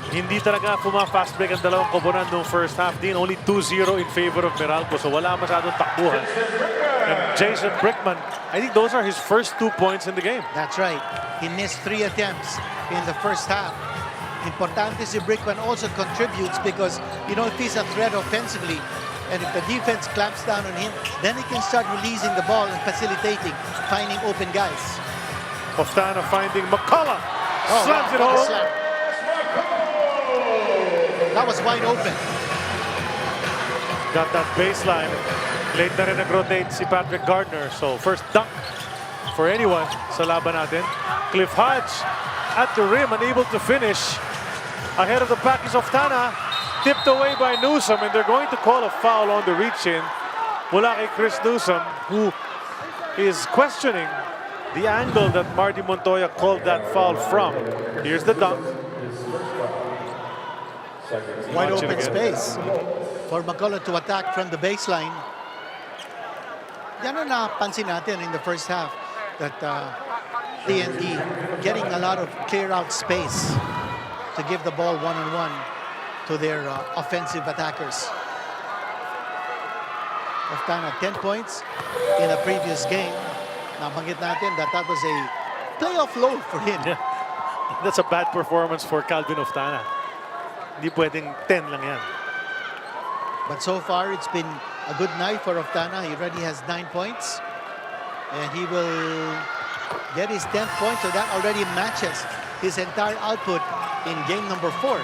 Hindi talaga fast break ang dalawang koponan noong first half. Din only 2-0 in favor of Meralco, so wala masyadong takbuhan. And Jason Brickman, I think those are his first 2 points in the game. That's right. He missed 3 attempts in the first half. Importante si Brickman also contributes because, you know, if he's a threat offensively, and if the defense clamps down on him, then he can start releasing the ball and facilitating, finding open guys. Oftana finding McCullough. Slams it home. That was wide open. Got that baseline. Late na rin nag-rotate si Patrick Gardner. So first dunk for anyone sa laban natin. Cliff Hodge at the rim, unable to finish. ahead of the pack is Oftana. Tipped away by Newsom, and they're going to call a foul on the reach-in mula kay Chris Newsom, who is questioning the angle that Marty Montoya called that foul from. Here's the dunk. Wide open space for McCullough to attack from the baseline. Yan ang napansin natin in the first half, that TNT getting a lot of clear-out space to give the ball one-on-one to their offensive attackers. Oftana, 10 points in a previous game. Nabanggit natin that was a playoff low for him. Yeah. That's a bad performance for Calvin Oftana. Hindi pwedeng 10 lang yan. But so far, it's been a good night for Oftana. He already has 9 points. And he will get his 10th point, so that already matches his entire output in game number 4.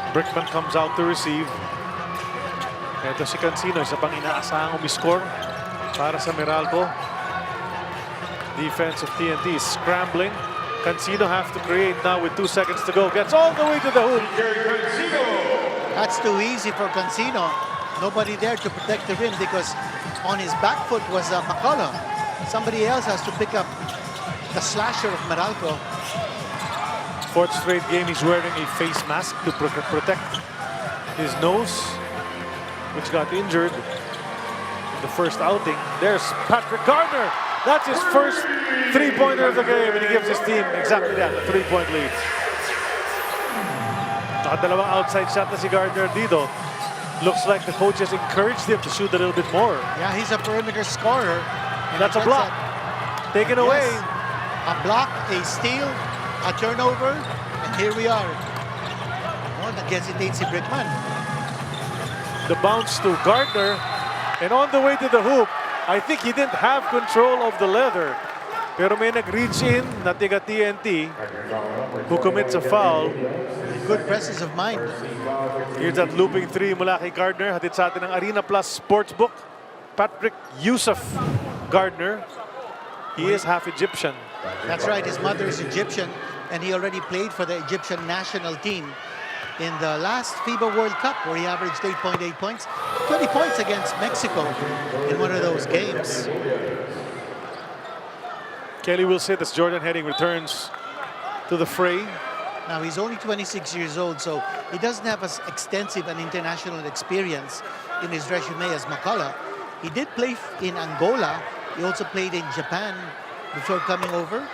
Brickman comes out to receive. Ito si Cancino, isa pang inaasahang umiscore para sa Meralco. Defense of TNT is scrambling. Cancino has to create now with 2 seconds to go. Gets all the way to the hoop. That's too easy for Cancino. Nobody there to protect the rim because on his back foot was McCullough. Somebody else has to pick up the slasher of Meralco. 4th straight game he's wearing a face mask to protect his nose, which got injured in the first outing. There's Patrick Gardner. That's his first three-pointer of the game, and he gives his team exactly that, a 3-point lead. Nakadalawang outside shot na si Gardner dito. Looks like the coaches encouraged him to shoot a little bit more. Yeah, he's a perimeter scorer. That's a block. Taken away. A block, a steal, a turnover, and here we are. Oh, nag-hesitate si Brickman. The bounce to Gardner, and on the way to the hoop, I think he didn't have control of the leather. Pero may nag-reach in na tiga TNT who commits a foul. Good presence of mind. Here's that looping three mula kay Gardner. Hatid sa atin ng Arena Plus Sportsbook. Patrick Yusuf Gardner. He is half Egyptian. That's right, his mother is Egyptian, and he already played for the Egyptian national team in the last FIBA World Cup, where he averaged 8.8 points, 20 points against Mexico in one of those games. Kelly will sit as Jordan Heading returns to the fray. Now, he's only 26 years old, so he doesn't have as extensive an international experience in his resume as McCullough. He did play in Angola. He also played in Japan before coming over.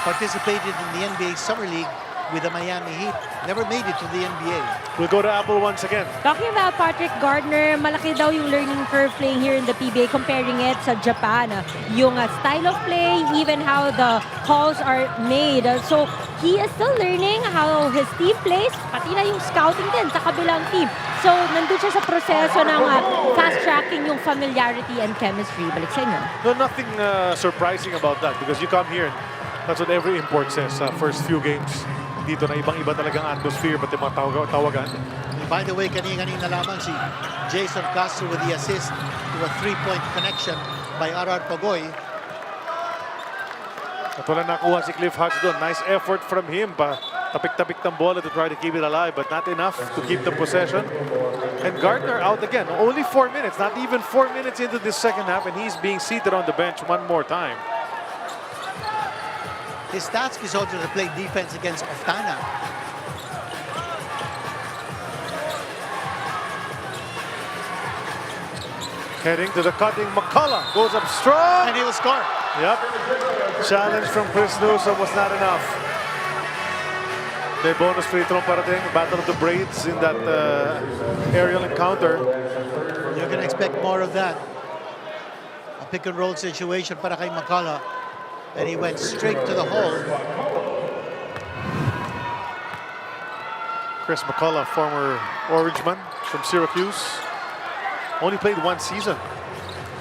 Participated in the NBA Summer League with the Miami Heat. Never made it to the NBA. We'll go to Apple once again. Talking about Patrick Gardner, malaki daw yung learning curve playing here in the PBA, comparing it sa Japan. Yung style of play, even how the calls are made. So, he is still learning how his team plays, pati na yung scouting din sa kabilang team. So, nandun siya sa proseso ng fast-tracking yung familiarity and chemistry. Balik sa inyo. No, nothing surprising about that because you come here and that's what every import says sa first few games. Dito na ibang-iba talagang atmosphere, pati mga tawagan. By the way, kanina lamang si Jason Castro with the assist to a three-point connection by R.R. Pagoy. At wala nakuha si Cliff Hutch doon. Nice effort from him pa. Tapik-tapik ng bola to try to keep it alive, but not enough to keep the possession. And Gardner out again. Only 4 minutes, not even 4 minutes into this second half, and he's being seated on the bench one more time. His task is also to play defense against Oftana. Heading to the cutting, McCullough goes up strong. And he will score. Yep. Challenge from Chris Newsom was not enough. The bonus free throw parating, battle of the braids in that aerial encounter. You're going to expect more of that. A pick and roll situation para kay McCullough. And he went straight to the hole. Chris McCullough, former Orangeman from Syracuse. Only played 1 season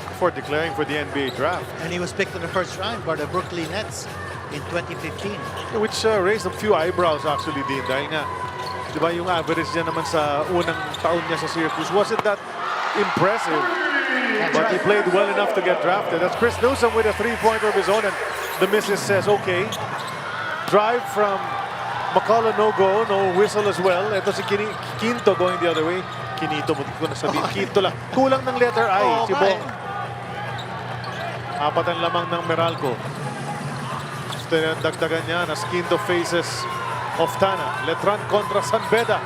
before declaring for the NBA draft. And he was picked in the first round by the Brooklyn Nets in 2015. Which raised a few eyebrows actually din. Dahil nga, di ba yung average niya naman sa unang taon niya sa Syracuse wasn't that impressive. but he played well enough to get drafted. That's Chris Newsom with a three-pointer of his own, and the missus says, okay. Drive from McCullough, no go, no whistle as well. Ito si Quinto going the other way. Quinito, ko na sabihin. Quinto lang. Kulang ng letter I, si Bong. Apat ang lamang ng Meralco. Dagdagan niya as Quinto faces Oftana. Letran contra Sanbeda.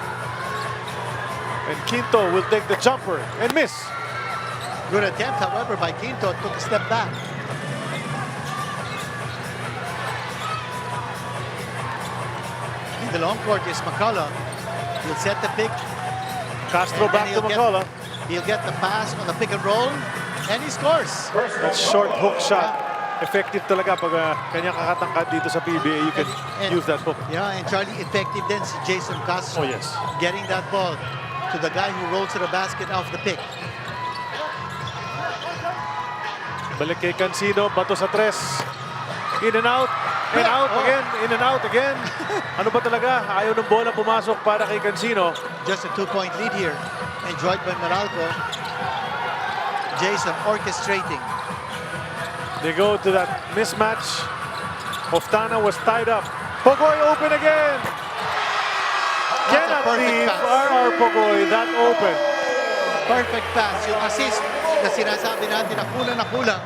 And Quinto will take the jumper and miss. Good attempt, however, by Quinto. Took a step back. In the long court is McCullough. He'll set the pick. Castro back to McCullough. He'll get the pass on the pick and roll. And he scores. That short hook shot. Effective talaga pag kanyang kakatangkad dito sa PBA. You can use that hook. Yeah, and Charlie, effective then si Jason Castro. Oh, yes. Getting that ball to the guy who rolls to the basket off the pick. Balik kay Cancino, bato sa tres. In and out, and out again, in and out again. Ano ba talaga? Ayaw ng bola pumasok para kay Cancino. Just a 2-point lead here. Enjoyed by Meralco. Jason orchestrating. They go to that mismatch. Oftana was tied up. Pogoy open again. Cannot leave RR Pogoy that open. Perfect pass. Yung assist na sinasabi natin na kulang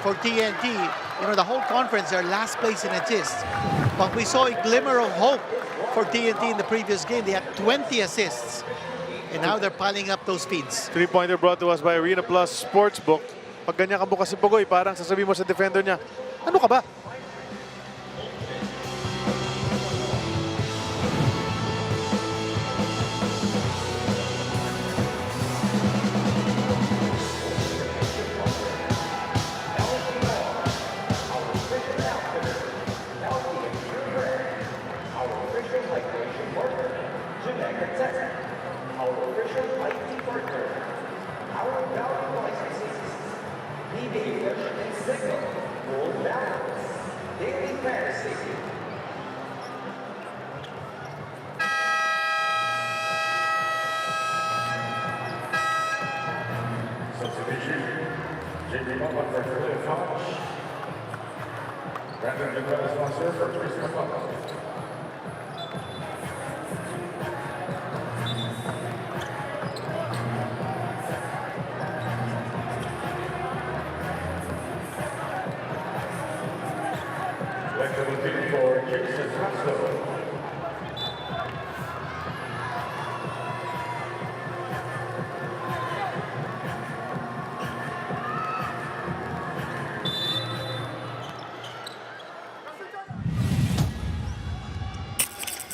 for TNT. You know, the whole conference are last place in assists. But we saw a glimmer of hope for TNT in the previous game. They had 20 assists. And now they're piling up those feeds. Three-pointer brought to us by Arena Plus Sportsbook. Pag ganyan ka bukas si Pogoy, parang sasabihin mo sa defender niya, ano ka ba?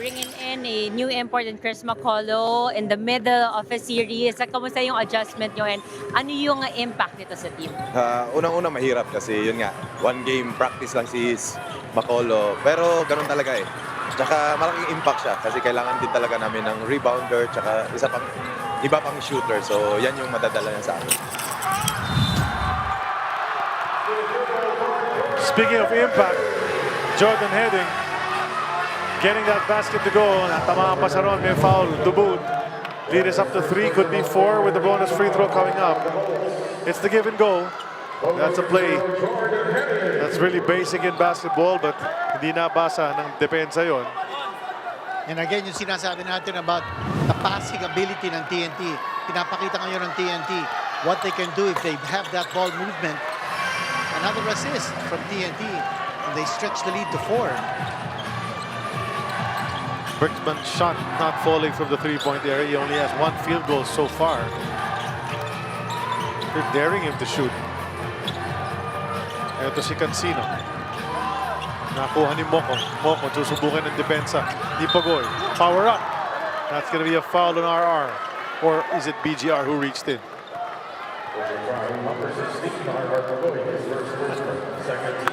Bringing in a new import in Chris McCullough in the middle of a series. Kamusta yung adjustment nyo and ano yung impact nito sa team? Unang-una mahirap kasi yun nga, one game practice lang si McCullough. Pero ganun talaga eh. Tsaka malaking impact siya kasi kailangan din talaga namin ng rebounder tsaka iba pang shooter. So yan yung madadala niya sa amin. Speaking of impact, Jordan heading. Getting that basket to go. Tama pa sa ron, may foul to boot. Lead is up to 3, could be 4 with the bonus free throw coming up. It's the give and go. That's a play that's really basic in basketball, but hindi nabasa ng depensa yon. And again, yung sinasabi natin about the passing ability ng TNT. Pinapakita ngayon ng TNT what they can do if they have that ball movement. Another assist from TNT. And they stretch the lead to 4. Brickman's shot not falling from the three-point area. He only has 1 field goal so far. They're daring him to shoot. Ito si Cancino. Nakuha ni Moko. Moko susubukan ng depensa. Di Pogoy. Power up. That's going to be a foul on RR. Or is it BGR who reached in?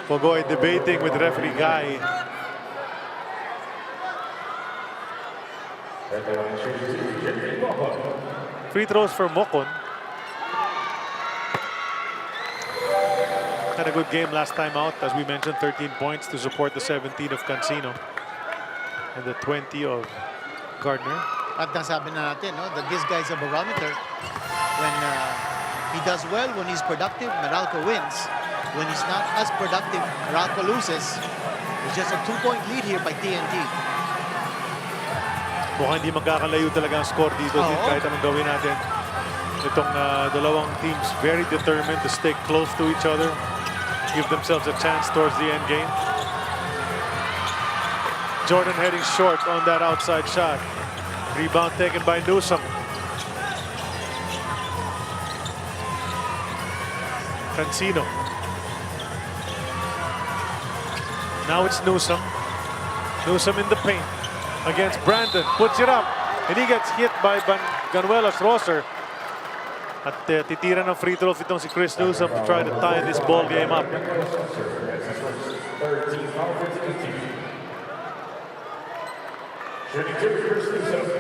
Pogoy debating with referee Guy. Free throws for Mokon. Had a good game last time out. As we mentioned, 13 points to support the 17 of Cancino and the 20 of Gardner. At nasabi na natin, no, that this guy's a barometer when He does well when he's productive, Meralco wins. When he's not as productive, Meralco loses. It's just a 2-point lead here by TNT. Mukhang hindi magkakalayo talaga ang score dito. Kahit anong gawin natin. Itong dalawang teams very determined to stay close to each other. Give themselves a chance towards the end game. Jordan heading short on that outside shot. Rebound taken by Newsom. Cancino. Now it's Newsom. Newsom in the paint against Brandon. Puts it up. And he gets hit by Ganuelas Rosser. At titira ng free throws itong si Chris Newsom to try to tie this ball game up.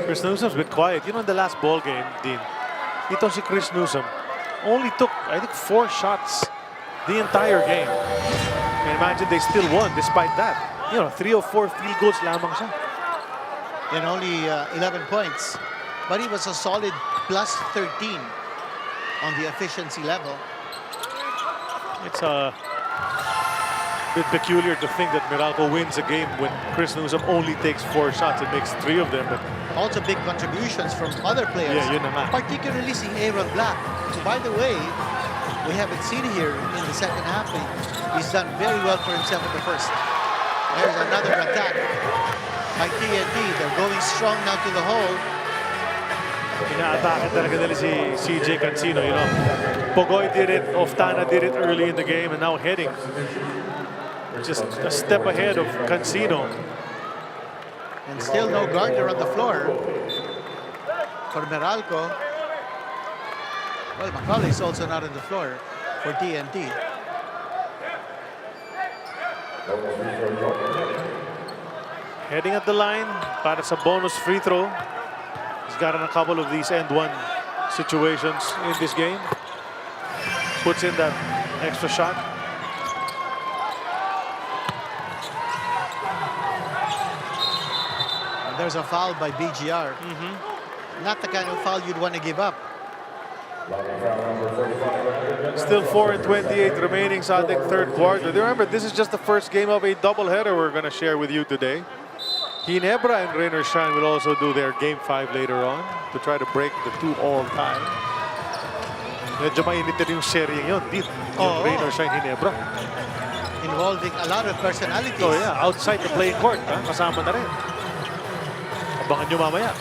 Chris Newsom's been quiet. You know, in the last ball game, Dean, itong si Chris Newsom only took, I think, 4 shots the entire game. And imagine they still won despite that. You know, 3 or 4 field goals lamang siya. And only 11 points. But he was a solid plus 13 on the efficiency level. It's a bit peculiar to think that Meralco wins a game when Chris Newsom only takes 4 shots and makes 3 of them. But also big contributions from other players. Yeah, yun na nga. Particularly si Aaron Black. So by the way, we haven't seen here in the second half. He's done very well for himself in the first. There's another attack by TNT. They're going strong now to the hole. Ina-atake talaga nila si CJ Cancino, you know. Pogoy did it, Oftana did it early in the game, and now heading just a step ahead of Cancino. And still no Gardner on the floor for Meralco. Well, Macaulay is also not on the floor for TNT. Heading at the line para sa bonus free throw. He's gotten a couple of these end-one situations in this game. Puts in that extra shot. And there's a foul by BGR. Not the kind of foul you'd want to give up. Still 4:28 remaining sa ating third quarter. Remember, this is just the first game of a doubleheader we're going to share with you today. Ginebra and Rain or Shine will also do their Game 5 later on to try to break the 2-all tie. Medyo mainit din yung seryeng yun, yung Rain or Shine Ginebra. Involving a lot of personalities. Oh yeah, outside the playing court, kasama na rin. Abangan nyo mamaya.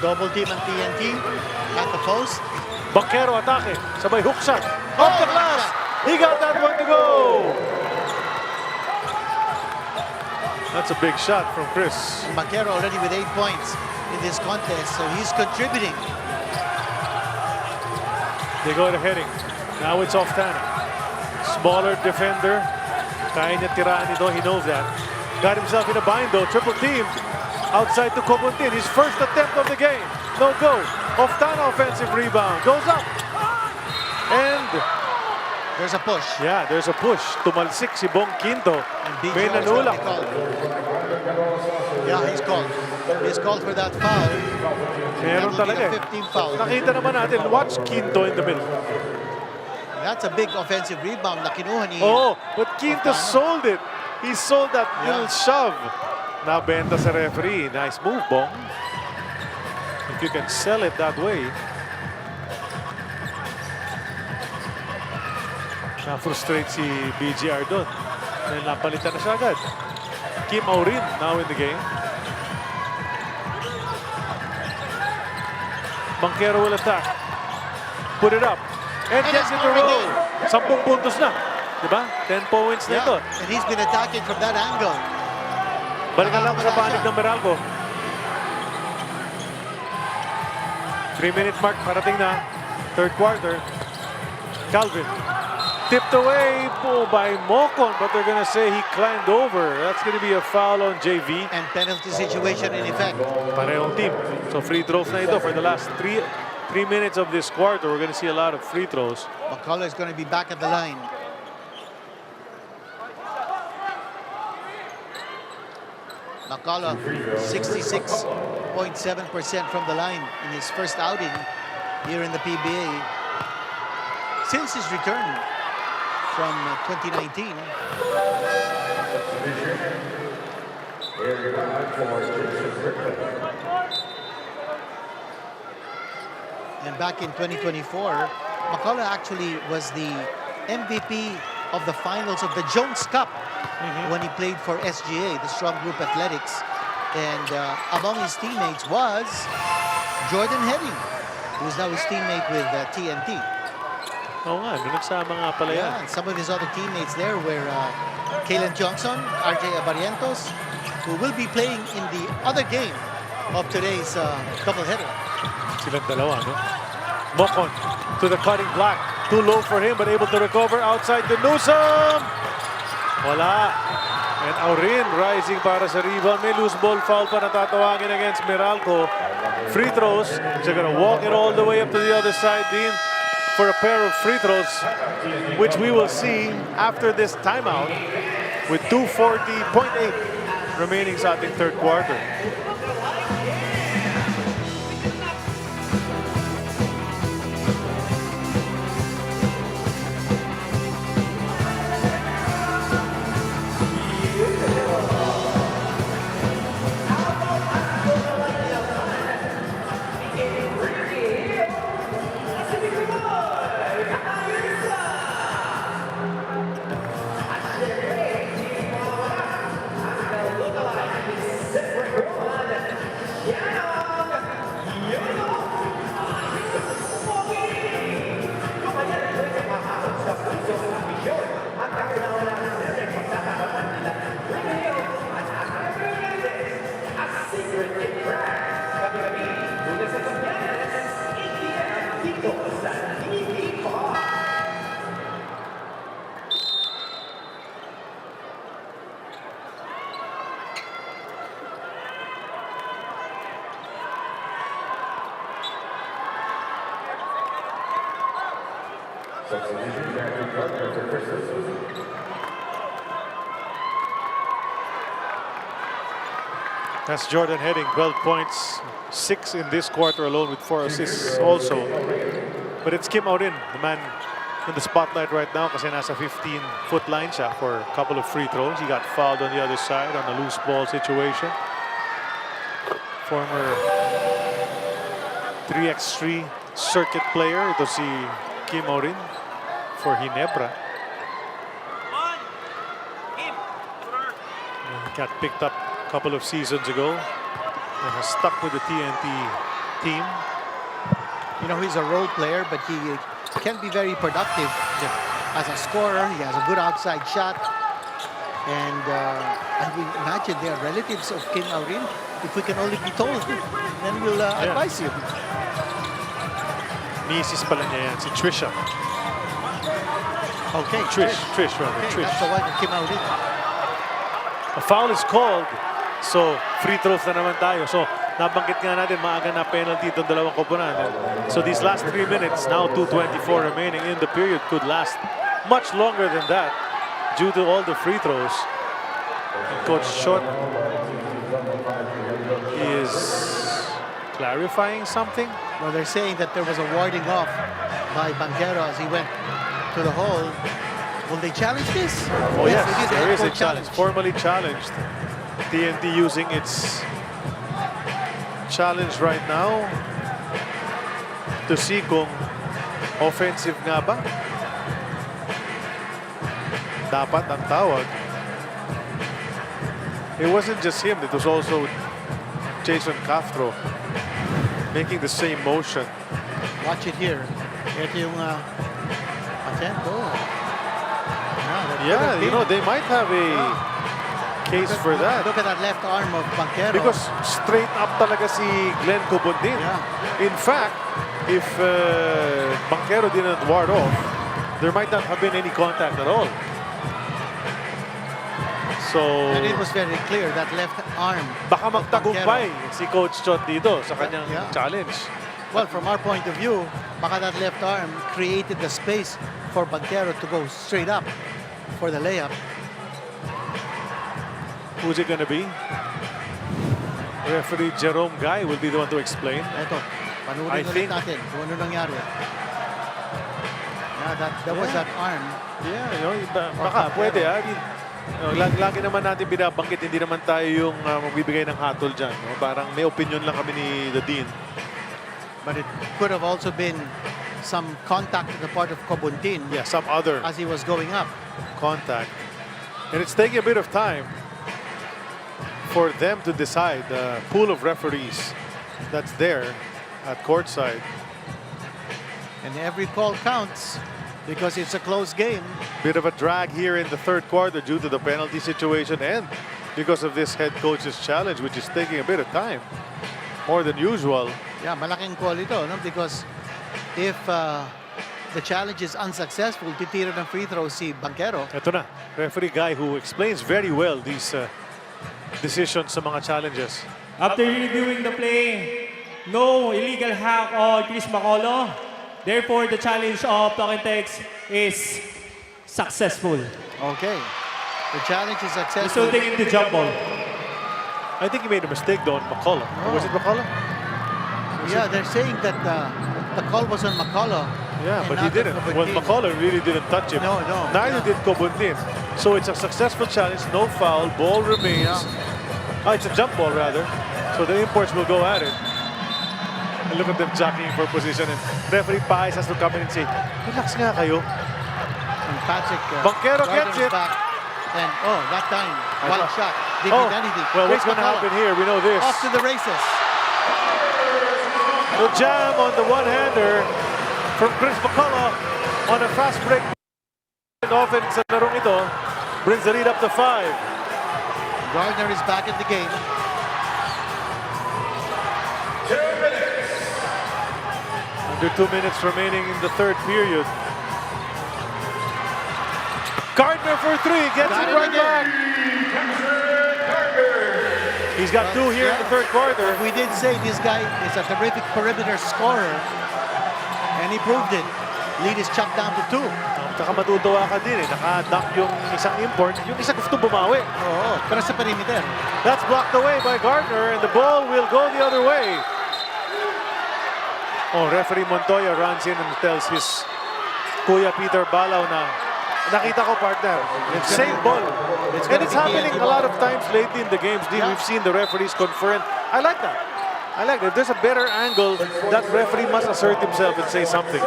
Double team ang TNT at the post. Banquero atake, sabay hook shot. Off the glass! He got that one to go! That's a big shot from Chris. Banquero already with 8 points in this contest, so he's contributing. They go to heading. Now it's Oftana. Smaller defender. Kaya niya tiraan ito, he knows that. Got himself in a bind though, triple teamed. Outside to Comontin, his first attempt of the game. No go. Oftana offensive rebound. Goes up. And there's a push. Yeah, there's a push. Tumalsik si Bong Quinto. May nanulak. Yeah, he's called. He's called for that foul. Meron talaga. 15 foul. Nakita naman natin. Watch Quinto in the middle. That's a big offensive rebound na kinuha ni Oh, but Quinto sold it. He sold that little shove. Nabenta sa referee. Nice move, Bong. If you can sell it that way. Na-frustrate si BGR doon. Dahil napalitan na siya agad. Kim Aurin now in the game. Banquero will attack. Put it up. And gets it to roll. 10 puntos na. Diba? 10 points na ito. And he's been attacking from that angle. Balikan lang sa panig ng Meralco. 3-minute mark, parating na. Third quarter. Calvin. Tipped away by Mocon, but they're going to say he climbed over. That's going to be a foul on JV. And penalty situation in effect. Parehong team. So free throws na ito for the last 3 minutes of this quarter. We're going to see a lot of free throws. McCullough is going to be back at the line. McCullough, 66.7% from the line in his first outing here in the PBA. since his return from 2019. And back in 2024, McCullough actually was the MVP of the finals of the Jones Cup when he played for SGA, the Strong Group Athletics. And among his teammates was Jordan Heading, who's now his teammate with TNT. Oo nga, nagsama nga pala yan. Yeah, and some of his other teammates there were Kalen Johnson, RJ Abarientos, who will be playing in the other game of today's doubleheader. Silang dalawa, no? Mocon to the cutting block. Too low for him, but able to recover outside the Newsome. Wala. And Aurin rising para sa rebound. May loose ball foul pa natatawagin against Meralco. Free throws. They're gonna walk it all the way up to the other side, Dean, for a pair of free throws, which we will see after this timeout with 2:40.8 remaining sa ating third quarter. That's Jordan Heading, 12 points, 6 in this quarter alone with 4 assists also. But it's Kim Aurin, the man in the spotlight right now kasi nasa 15-foot line siya for a couple of free throws. He got fouled on the other side on a loose ball situation. Former 3x3 circuit player, ito si Kim Aurin for Ginebra. He got picked up a couple of seasons ago and has stuck with the TNT team. You know, he's a role player, but he can be very productive as a scorer. He has a good outside shot. And I will imagine they are relatives of Kim Aurin. If we can only be told, then we'll advise you. Misis pala niya yan, si Trisha. Okay, Trish rather. Okay, Trish. that's the wife of Kim Aurin. A foul is called. So, free throws na naman tayo. So, nabanggit nga natin, maaga na penalty itong dalawang koponan. So, these last 3 minutes, now 2:24 remaining in the period, could last much longer than that due to all the free throws. And Coach Shot is clarifying something. Well, they're saying that there was a warding off by Banquero as he went to the hole. Will they challenge this? Oh yes, it there is a head-court challenge. Formally challenged. TNT using its challenge right now to see kung offensive nga ba. Dapat ang tawag. It wasn't just him, it was also Jason Castro making the same motion. Watch it here. Ito yung attempt. Yeah, you know, they might have a case for that. Look at that left arm of Banquero. Because straight up talaga si Glenn Cobondin. Yeah. In fact, if Banquero didn't ward off, there might not have been any contact at all. So, and it was very clear that left arm. Baka magtagumpay si Coach Chot dito sa kanyang challenge. Well, from our point of view, baka that left arm created the space for Banquero to go straight up for the layup. Who's it going to be? Referee Jerome Guy will be the one to explain. Ito, panurin ulit natin kung ano nangyari. that was that arm. Yeah, baka pwede. I mean, lagi naman natin binabanggit, hindi naman tayo yung magbibigay ng hatol dyan. No? Parang may opinion lang kami ni the Dean. But it could have also been some contact on the part of Cobuntin. Yeah, some other as he was going up. Contact. And it's taking a bit of time for them to decide the pool of referees that's there at courtside. And every call counts because it's a close game. Bit of a drag here in the third quarter due to the penalty situation and because of this head coach's challenge, which is taking a bit of time, more than usual. Yeah, malaking call ito, no? Because if the challenge is unsuccessful, titira ng free throw si Banquero. Ito na, referee guy who explains very well these decisions sa mga challenges. After reviewing the play, no illegal hack on Chris Macolo. Therefore, the challenge of Tokentex is successful. Okay. The challenge is successful. Resulting in the jump ball. I think he made a mistake though on McCullough. Oh. Was it McCullough? Yeah, they're saying that the call was on McCullough. Yeah, but he didn't. Well, McCullough really didn't touch him. No. Neither did Cobuntin. So it's a successful challenge, no foul, ball remains. Oh, it's a jump ball rather. So the imports will go at it. And look at them jockeying for position. And referee Pais has to come in and say, relax nga kayo. And Patrick Banquero gets it. Back. And that time, one shot. Didn't hit anything. Well, what's going to happen here? We know this. Off to the races. The jam on the one-hander from Chris McCullough on a fast break. Offense sa larong ito brings the lead up to 5. Gardner is back in the game. 2 minutes. Under 2 minutes remaining in the third period. Gardner for 3, gets it right back. He's got 2 here in the third quarter. We did say this guy is a terrific perimeter scorer, and he proved it. Lead is chopped down to 2. Saka matutuwa ka din Naka-dunk yung isang import. Yung isa gusto bumawi. Oo, pero sa perimeter. That's blocked away by Gardner, and the ball will go the other way. Referee Montoya runs in and tells his Kuya Peter Balaw na nakita ko, partner. Same ball. And it's happening a lot of times lately in the games. We've seen the referees confer. I like that. If there's a better angle, that referee must assert himself and say something.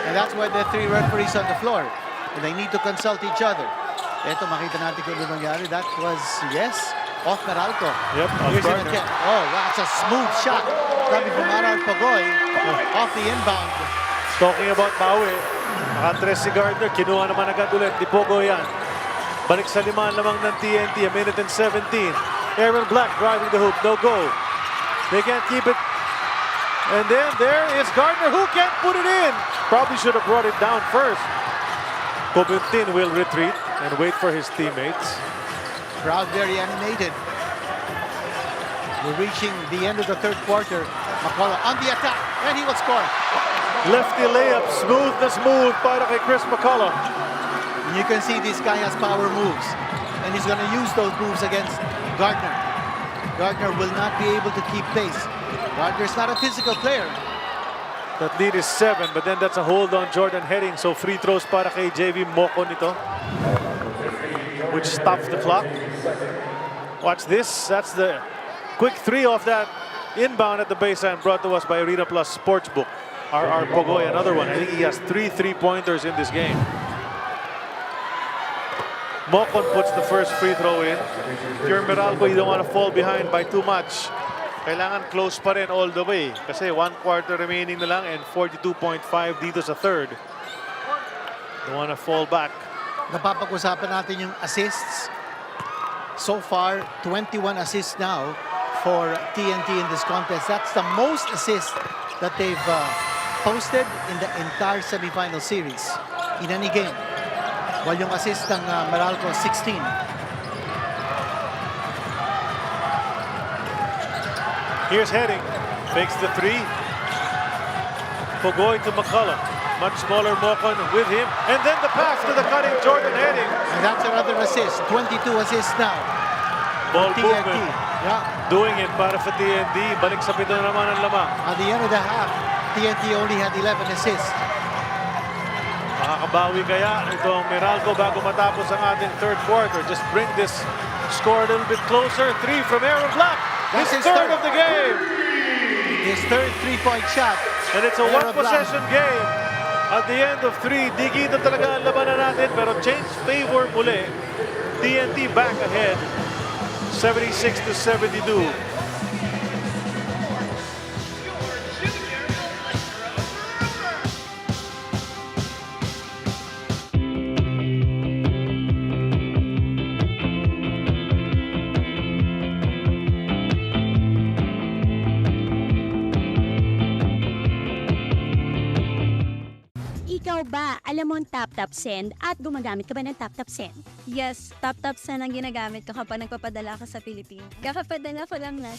And that's why there are 3 referees on the floor. And they need to consult each other. Ito, makita natin kung ano nangyari. That was, yes, off Meralco. Yep, Here's it again. That's a smooth shot. Coming from Aral Pagoy. Off the inbound. Talking about Maui. Nakatres si Gardner, kinuha naman agad ulit. Di Pogo yan. Balik sa 5 lamang ng TNT, 1 minute and 17. Aaron Black driving the hoop, no go. They can't keep it. And then there is Gardner, who can't put it in. Probably should have brought it down first. Cobuntin will retreat and wait for his teammates. Crowd very animated. We're reaching the end of the third quarter. McCullough on the attack, and he will score. Lefty layup, smooth na smooth para kay Chris McCullough. You can see this guy has power moves, and he's going to use those moves against Gardner. Gardner will not be able to keep pace. Gardner's not a physical player. That lead is 7, but then that's a hold on Jordan Heading. So free throws para kay JV Moko nito, which stops the clock. Watch this. That's the quick 3 off that inbound at the baseline, brought to us by Arena Plus Sportsbook. RR Pogoy, another one. I think he has 3 3-pointers in this game. Mokon puts the first free throw in. If you're Meralco, you don't want to fall behind by too much. Kailangan close pa rin all the way. Kasi 1 quarter remaining na lang and 42.5 dito sa third. Don't want to fall back. Napapag-usapan natin yung assists. So far, 21 assists now for TNT in this contest. That's the most assists that they've posted in the entire semifinal series in any game. While yung assist ng Meralco 16. Here's Heading, fakes the 3. Pogoy to McCullough. Much smaller Mokon with him. And then the pass to the cutting Jordan Heading. And that's another assist. 22 assists now. Ball TNT. movement. Yeah. Doing it para sa TNT. Balik sa pito naman ang lamang. At the end of the half, TNT only had 11 assists. Makabawi kaya itong Meralco bago matapos ang ating third quarter. Just bring this score a little bit closer. 3 from Aaron Black. That's His his third third. of the game. His third three-point shot. And it's a Aaron one-possession game. At the end of 3, digito talaga ang labanan natin. Pero change favor muli. TNT back ahead. 76-72. Ikaw ba, alam mo ang tap-tap send at gumagamit ka ba ng tap-tap send? Yes, tap-tap send ang ginagamit ko kapag nagpapadala ka sa Pilipinas. Kakapadala ko lang na.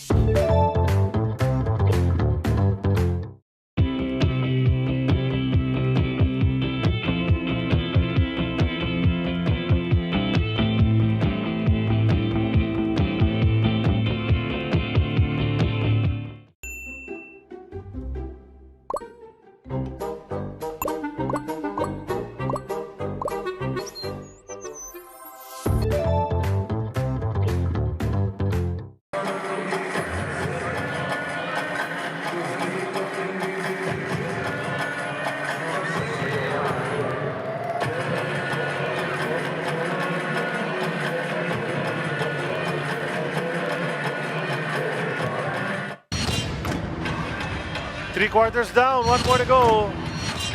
Three quarters down, 1 more to go.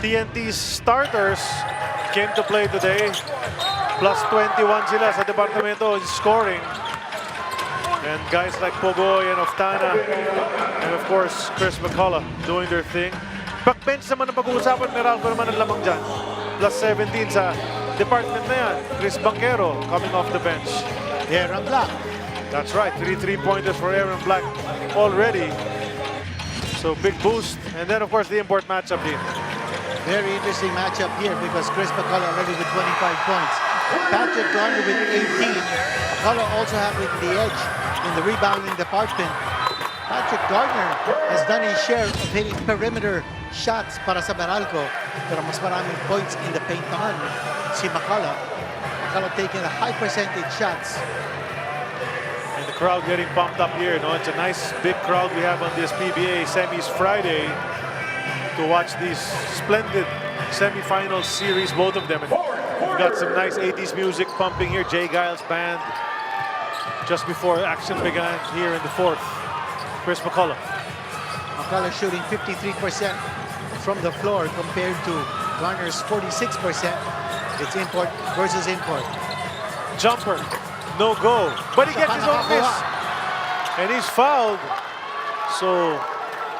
TNT's starters came to play today. Plus 21 sila sa departamento scoring. And guys like Pogoy and Oftana, and of course, Chris McCullough doing their thing. Backbench naman ang pag-uusapan, Meralco naman ang lamang dyan. Plus 17 sa department na yan. Chris Banquero coming off the bench. Aaron Black. That's right, 3 3-pointers for Aaron Black already. So big boost. And then of course the import matchup here. Very interesting matchup here because Chris McCullough already with 25 points. Patrick Garner with 18. McCullough also having the edge in the rebounding department. Patrick Garner has done his share of hitting perimeter shots para sa Meralco. Pero mas maraming points in the paint naman si McCullough. McCullough taking a high percentage shots. And the crowd getting pumped up here. No, it's a nice big crowd we have on this PBA Semis Friday to watch these splendid semifinal series, both of them. And we've got some nice 80s music pumping here. Jay Giles Band just before action began here in the fourth. Chris McCullough. McCullough shooting 53% from the floor compared to Garner's 46%. It's import versus import. Jumper, no go, but he gets his own miss. And he's fouled. So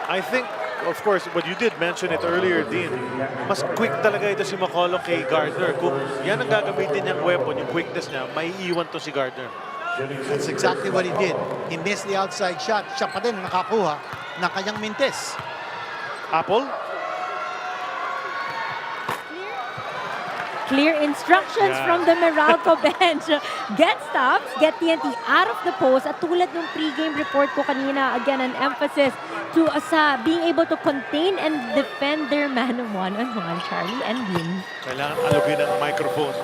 I think, of course, what you did mention it earlier, Dean, mas quick talaga ito si McCullough kay Gardner. Kung yan ang gagamitin niyang weapon, yung quickness niya, may iiwan to si Gardner. That's exactly what he did. He missed the outside shot. Siya pa din nakakuha ng kanyang mintes. Apple? Clear instructions from the Meralco bench. Get stops, get TNT out of the post. At tulad ng pre-game report ko kanina, again, an emphasis to being able to contain and defend their man one-on-one, Charlie and Dean. Kailangan alugin ang microphone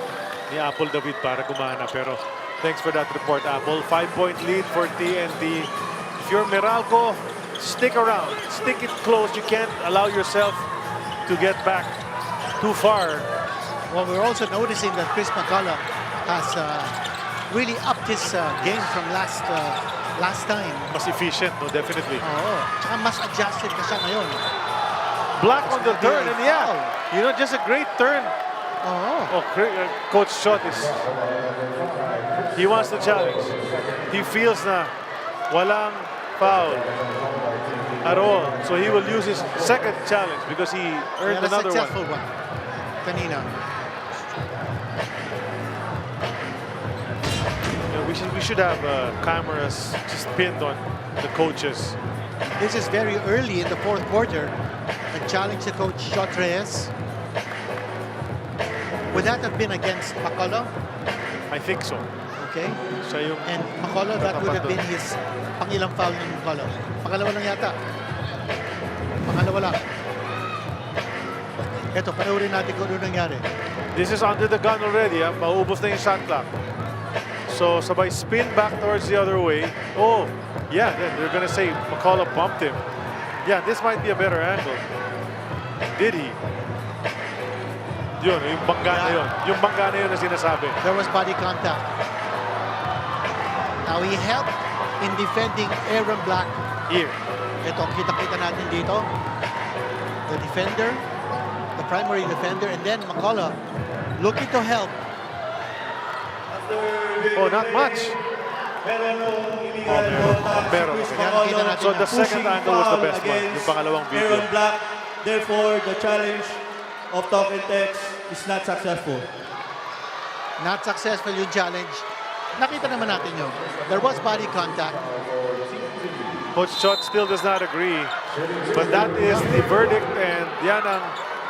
ni Apple David para gumana. Pero thanks for that report, Apple. 5-point lead for TNT. If you're Meralco, stick around. Stick it close. You can't allow yourself to get back too far. Well, we're also noticing that Chris McCullough has really upped his game from last time. Mas efficient, no? Definitely. Oo. Tsaka mas adjusted na siya ngayon. Black on the turn, and yeah, you know, just a great turn. Oh, Coach Schott he wants to challenge. He feels na walang foul at all. So he will use his second challenge because he earned another successful one. Kanina. We should have cameras just pinned on the coaches. This is very early in the fourth quarter. A challenge to Coach Schott Reyes. Would that have been against McCullough? I think so. Okay. Siya yung And McCullough, that would have been his pangilang foul ng McCullough. Pangalawa lang yata. Pangalawa lang. Ito, panoorin natin kung ano nangyari. This is under the gun already. Maubos na yung shot clock. So sabay spin back towards the other way. Oh, yeah, they're gonna say McCullough bumped him. Yeah, this might be a better angle. Did he? Yun, yung bangga na yun. Yung bangga na yun na sinasabi. There was body contact. Now he helped in defending Aaron Black. Here. Ito, kita-kita natin dito. The defender, the primary defender, and then McCullough looking to help. Oh, not much. Pero, so the second angle was the best one. Yung pangalawang video. Aaron Black, therefore, the challenge of talk and text is not successful. Not successful yung challenge. Nakita naman natin yun. There was body contact. Coach Chot still does not agree. But that is the verdict, and yan ang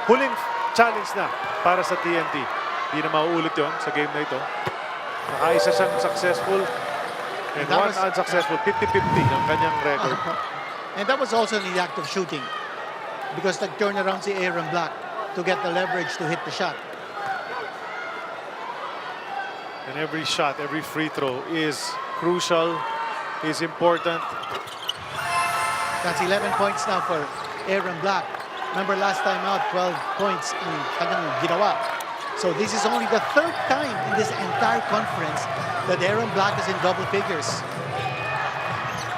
huling challenge na para sa TNT. Hindi na mauulit yun sa game na ito. Nakaisa siyang successful and one unsuccessful. 50-50 ang kanyang record. And that was also in the act of shooting. Because nag-turn around si Aaron Black to get the leverage to hit the shot. And every shot, every free throw is crucial, is important. That's 11 points now for Aaron Black. Remember last time out, 12 points ang kanyang ginawa. So this is only the third time in this entire conference that Aaron Black is in double figures.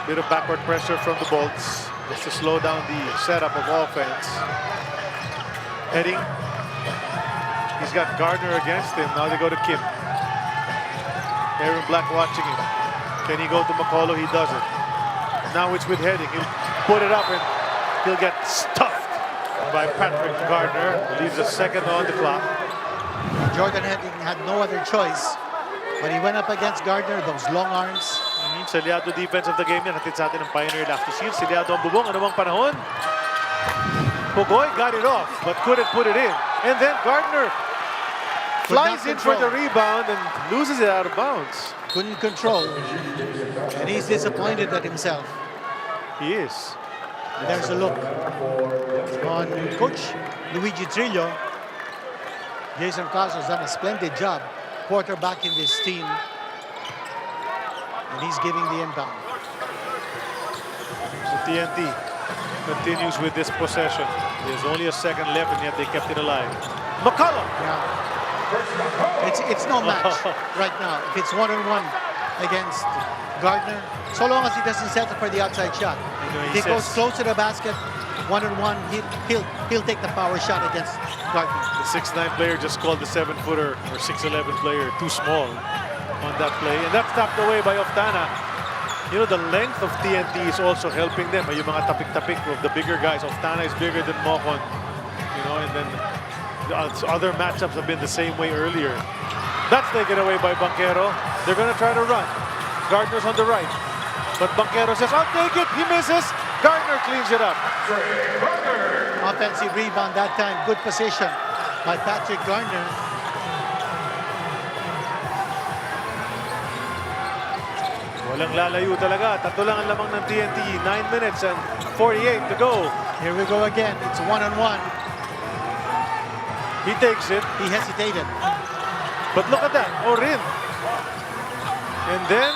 Bit of backward pressure from the Bolts just to slow down the setup of offense. Heading. He's got Gardner against him. Now they go to Kim. Aaron Black watching him. Can he go to McCullough? He doesn't. Now it's with Heading. He'll put it up and he'll get stuffed by Patrick Gardner. Leaves a second on the clock. Jordan Heading had no other choice. But he went up against Gardner, those long arms. Saliado defense of the game yan. Hatid sa atin ng Pioneer Left to Shield. Saliado ang bubong. Ano bang panahon? Pugoy got it off but couldn't put it in. And then Gardner flies in for the rebound and loses it out of bounds. Couldn't control. And he's disappointed at himself. He is. And there's a look on Coach Luigi Trillo. Jason Caso's done a splendid job quarterbacking this team. And he's giving the inbound. So TNT continues with this possession. There's only a second left and yet they kept it alive. McCullough! Yeah. It's no match right now. If it's one-on-one against Gardner, so long as he doesn't settle for the outside shot. If he goes close to the basket, one-on-one, he'll take the power shot against Gardner. The 6'9" player just called the 7-footer or 6'11" player too small on that play. And that's tapped away by Oftana. You know, the length of TNT is also helping them. Yung mga tapik-tapik of the bigger guys. Oftana is bigger than Mocon. You know, and then the other matchups have been the same way earlier. That's taken away by Banquero. They're going to try to run. Gardner's on the right. But Banquero says, I'll take it. He misses. Gardner cleans it up. Offensive rebound that time. Good position by Patrick Gardner. Walang lalayo talaga. Tatlo lang ang lamang ng TNT. 9 minutes and 48 to go. Here we go again. It's one-on-one. He takes it. He hesitated. But look at that. Orin. And then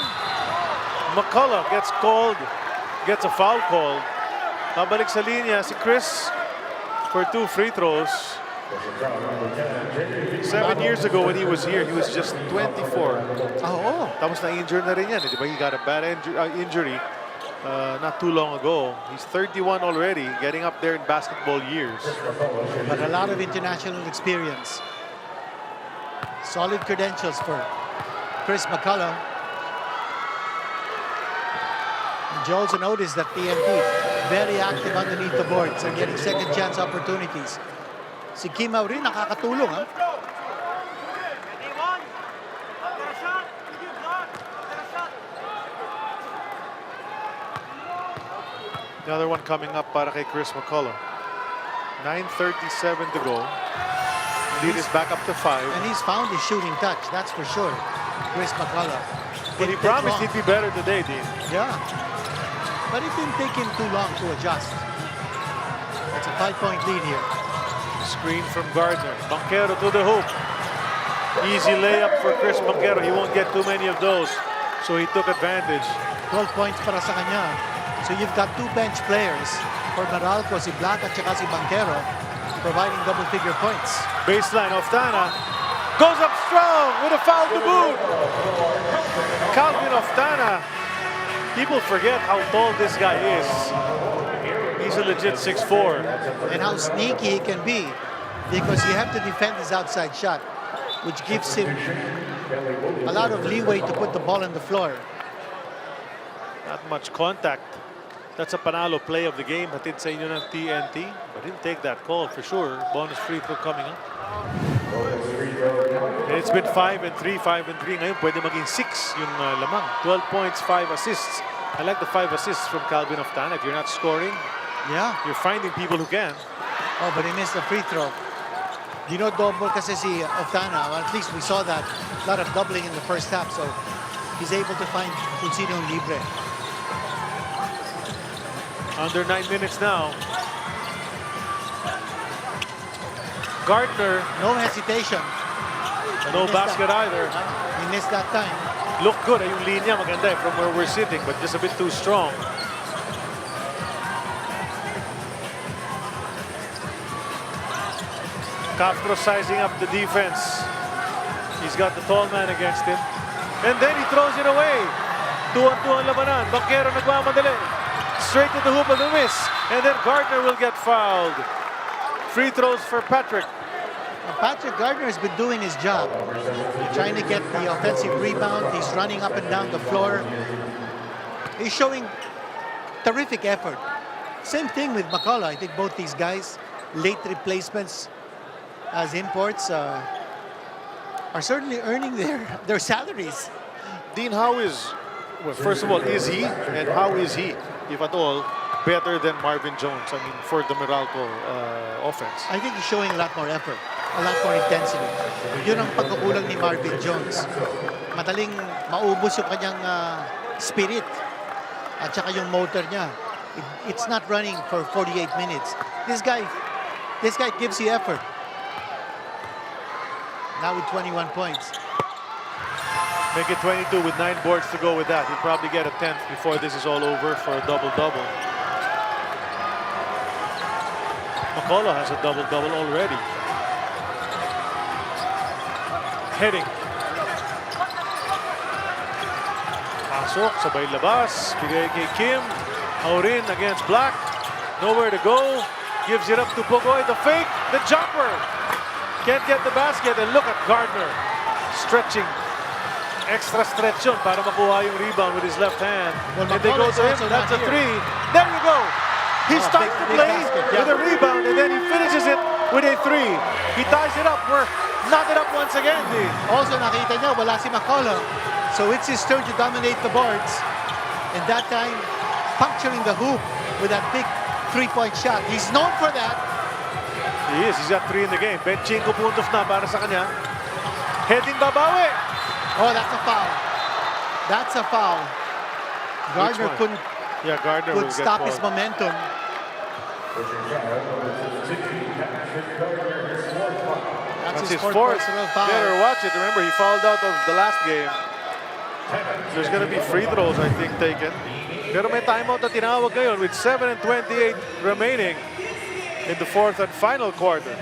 McCullough gets called. Gets a foul called. Babalik sa linya si Chris for 2 free throws. 7 years ago when he was here, he was just 24. Oh. Tapos na-injure na rin yan. Di ba? He got a bad injury not too long ago. He's 31 already, getting up there in basketball years. But a lot of international experience. Solid credentials for Chris McCullough. And you also notice that TNT very active underneath the boards and getting second chance opportunities. Si Kim rin nakakatulong, ha? Another one coming up para kay Chris McCullough. 9:37 to go. Lead is back up to 5. And he's found his shooting touch, that's for sure. Chris McCullough. But he promised he'd be better today, Dean. Yeah. But it didn't take him too long to adjust. It's a 5-point lead here. Screen from Gardner. Banquero to the hoop. Easy layup for Chris Banquero. He won't get too many of those. So he took advantage. 12 points para sa kanya. So you've got two bench players for Meralco, si Black at saka si Banquero, providing double-figure points. Baseline, Oftana goes up strong with a foul to boot. Calvin Oftana. People forget how tall this guy is. He's a legit 6'4". And how sneaky he can be, because you have to defend his outside shot, which gives him a lot of leeway to put the ball on the floor. Not much contact. That's a panalo play of the game. Hatid sa inyo ng TNT. But he'll take that call for sure. Bonus free throw coming up. And it's been 5-3, 5-3. Ngayon pwede maging 6 yung lamang. 12 points, 5 assists. I like the 5 assists from Calvin Oftana. If you're not scoring, yeah, you're finding people who can. Oh, but he missed the free throw. You know, double kasi si Oftana. Well, at least we saw that. A lot of doubling in the first half. So he's able to find kung sino yung libre. Under 9 minutes now. Gardner. No hesitation. No basket either. He missed that time. Look good. Yung linya maganda from where we're sitting, but just a bit too strong. Castro sizing up the defense. He's got the tall man against him. And then he throws it away. 2-on-2 ang labanan. Banquero nagmamadali. Straight to the hoop and the miss. And then Gardner will get fouled. Free throws for Patrick. Patrick Gardner has been doing his job. Trying to get the offensive rebound. He's running up and down the floor. He's showing terrific effort. Same thing with McCullough. I think both these guys, late replacements as imports, are certainly earning their salaries. Dean, how is, well, first of all, is he? And how is he, if at all, better than Marvin Jones? I mean, for the Meralco offense. I think he's showing a lot more effort, a lot more intensity. Yun ang pagkukulang ni Marvin Jones. Madaling maubos yung kanyang spirit at saka yung motor niya. It's not running for 48 minutes. This guy gives you effort. Now with 21 points. Make it 22 with 9 boards to go with that. He'll probably get a 10th before this is all over for a double-double. McCullough has a double-double already. Heading. Pasok, sabay labas. Bigay kay Kim. Aurin against Black. Nowhere to go. Gives it up to Pogoy. The fake. The jumper. Can't get the basket. And look at Gardner. Stretching. Extra stretch yun para makuha yung rebound with his left hand. Well, and they go to him. That's a 3. There you go. He starts to play with a rebound and then he finishes it with a 3. He ties it up. We're knotted up once again. Also nakita niya, wala si McCullough. So it's his turn to dominate the boards. And that time, puncturing the hoop with that big 3-point shot. He's known for that. He is. He's got 3 in the game. 25 puntos na para sa kanya. Heading babawi. Oh, that's a foul. That's a foul. Gardner couldn't stop his momentum. That's his fourth personal foul. Better watch it. Remember, he fouled out of the last game. There's going to be free throws, I think, taken. Pero may timeout na tinawag ngayon with 7:28 remaining in the fourth and final quarter.